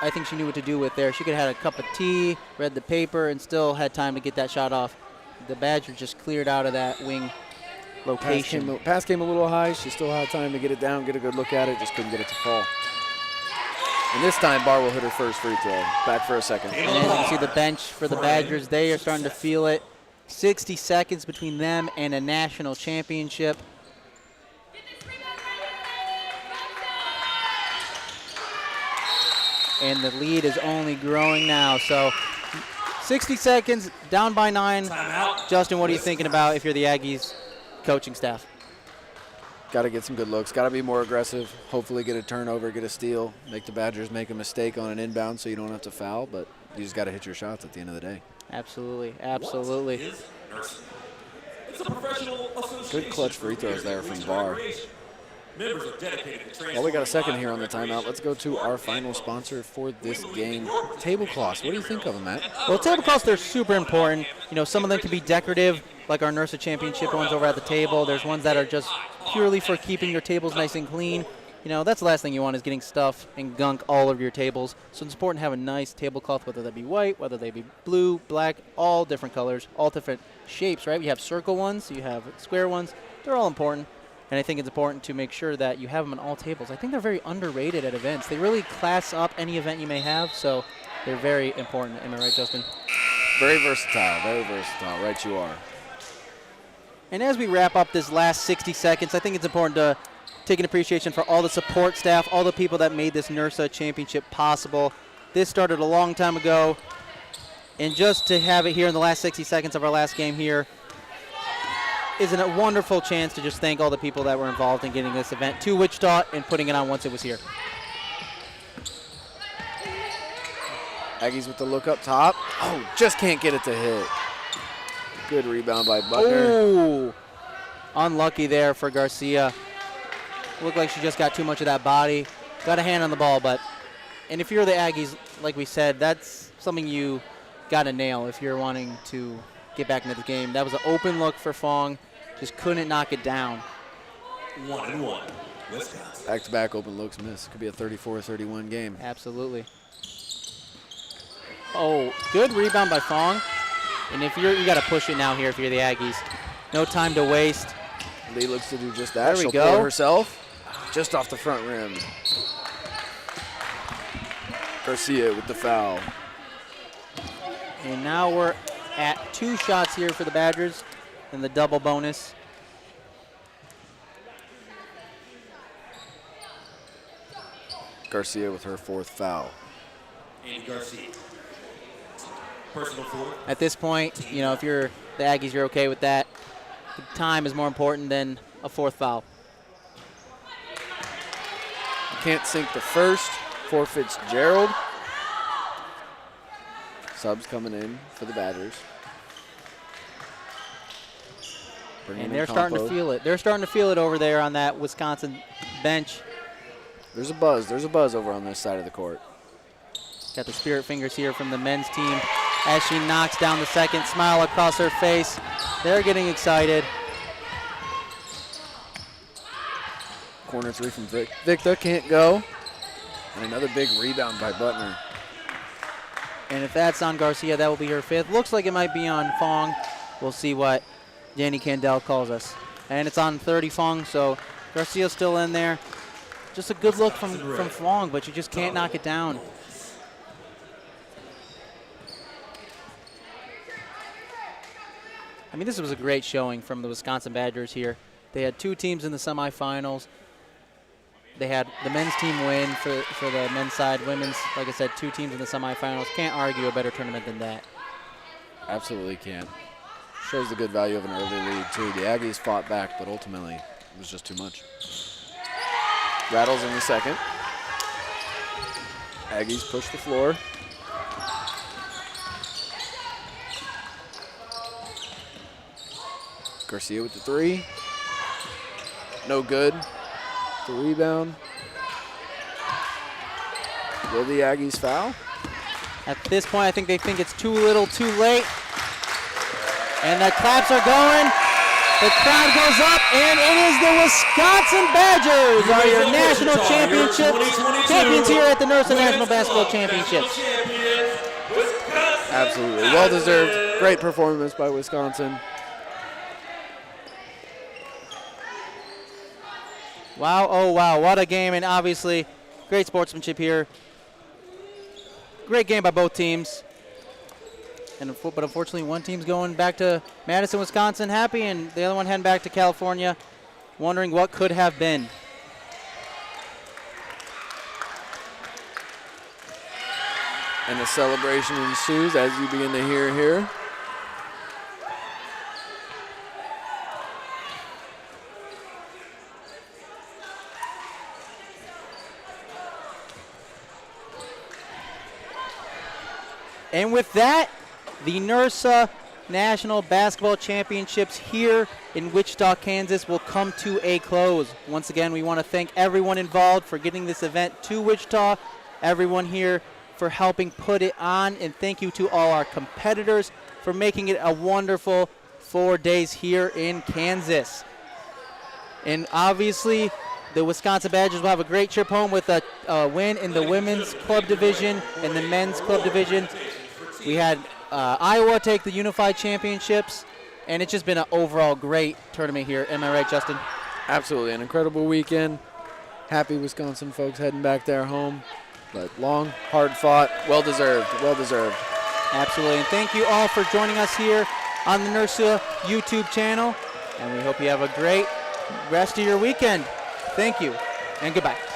I think she knew what to do with there. She could have had a cup of tea, read the paper, and still had time to get that shot off. The Badger just cleared out of that wing location. Pass came a little high. She still had time to get it down, get a good look at it. Just couldn't get it to fall. And this time, Barr will hit her first free throw. Back for a second. And as you can see the bench for the Badgers, they are starting to feel it. 60 seconds between them and a national championship. And the lead is only growing now. So 60 seconds, down by 9. Justin, what are you thinking about if you're the Aggies coaching staff? Got to get some good looks. Got to be more aggressive. Hopefully get a turnover, get a steal, make the Badgers make a mistake on an inbound so you don't have to foul, but you just got to hit your shots at the end of the day. Absolutely, absolutely. It's a professional association. Good clutch free throws there from Barr. Members are dedicated to Well, we got a second here on the timeout. Let's go to our final sponsor for this game, tablecloths. What do you think of them, Matt? Well, tablecloths, they're super important. You know, some of them can be decorative, like our NIRSA championship ones over at the table. There's ones that are just purely for keeping your tables nice and clean. You know, that's the last thing you want is getting stuff and gunk all over your tables. So it's important to have a nice tablecloth, whether that be white, whether they be blue, black, all different colors, all different shapes, right? You have circle ones, you have square ones. They're all important. And I think it's important to make sure that you have them on all tables. I think they're very underrated at events. They really class up any event you may have, so they're very important. Am I right, Justin? Very versatile, very versatile. Right you are. And as we wrap up this last 60 seconds, I think it's important to take an appreciation for all the support staff, all the people that made this NIRSA championship possible. This started a long time ago, and just to have it here in the last 60 seconds of our last game here is a wonderful chance to just thank all the people that were involved in getting this event to Wichita and putting it on once it was here. Aggies with the look up top. Oh, just can't get it to hit. Good rebound by Butler. Oh, unlucky there for Garcia. Looked like she just got too much of that body. Got a hand on the ball, and if you're the Aggies, like we said, that's something you got to nail if you're wanting to get back into the game. That was an open look for Fong. Just couldn't knock it down. 1-1. Wisconsin. Back-to-back open looks miss. Could be a 34-31 game. Absolutely. Oh, good rebound by Fong. And if you got to push it now here if you're the Aggies. No time to waste. Lee looks to do just that. There we She'll go. pull it herself. Just off the front rim. Garcia with the foul. And now we're at 2 shots here for the Badgers and the double bonus. Garcia with her 4th foul. Andy Garcia. Personal foul. At this point, you know, if you're the Aggies, you're okay with that. The time is more important than a 4th foul. Can't sink the first for Fitzgerald. Subs coming in for the Badgers. And they're starting to feel it. They're starting to feel it over there on that Wisconsin bench. There's a buzz. There's a buzz over on this side of the court. Got the spirit fingers here from the men's team as she knocks down the second. Smile across her face. They're getting excited. Corner 3 from Victor can't go. And another big rebound by Butner. And if that's on Garcia, that will be her 5th. Looks like it might be on Fong. We'll see what Danny Candell calls us. And it's on 30 Fong, so Garcia's still in there. Just a good look from Fong, but you just can't knock it down. I mean, this was a great showing from the Wisconsin Badgers here. They had 2 teams in the semifinals. They had the men's team win for the men's side. Women's, like I said, 2 teams in the semifinals. Can't argue a better tournament than that. Absolutely can't. Shows the good value of an early lead, too. The Aggies fought back, but ultimately it was just too much. Rattles in the second. Aggies push the floor. Garcia with the 3. No good. The rebound. Will the Aggies foul? At this point, I think they think it's too little, too late. And the claps are going. The crowd goes up, and it is the Wisconsin Badgers are your national champions here at the NIRSA National Basketball Championships. Absolutely. Well-deserved. Great performance by Wisconsin. Wow, oh wow, what a game, and obviously great sportsmanship here great game by both teams. But unfortunately, one team's going back to Madison, Wisconsin happy, and the other one heading back to California wondering what could have been. And the celebration ensues, as you begin to hear here. And with that, the NIRSA National Basketball Championships here in Wichita, Kansas will come to a close. Once again, we want to thank everyone involved for getting this event to Wichita, everyone here for helping put it on, and thank you to all our competitors for making it a wonderful 4 days here in Kansas. And obviously, the Wisconsin Badgers will have a great trip home with a win in the women's club division and the men's club division. We had Iowa take the Unified Championships, and it's just been an overall great tournament here. Am I right, Justin? Absolutely, an incredible weekend. Happy Wisconsin folks heading back there home, but long, hard fought, well deserved, well deserved. Absolutely, and thank you all for joining us here on the NIRSA YouTube channel, and we hope you have a great rest of your weekend. Thank you, and goodbye.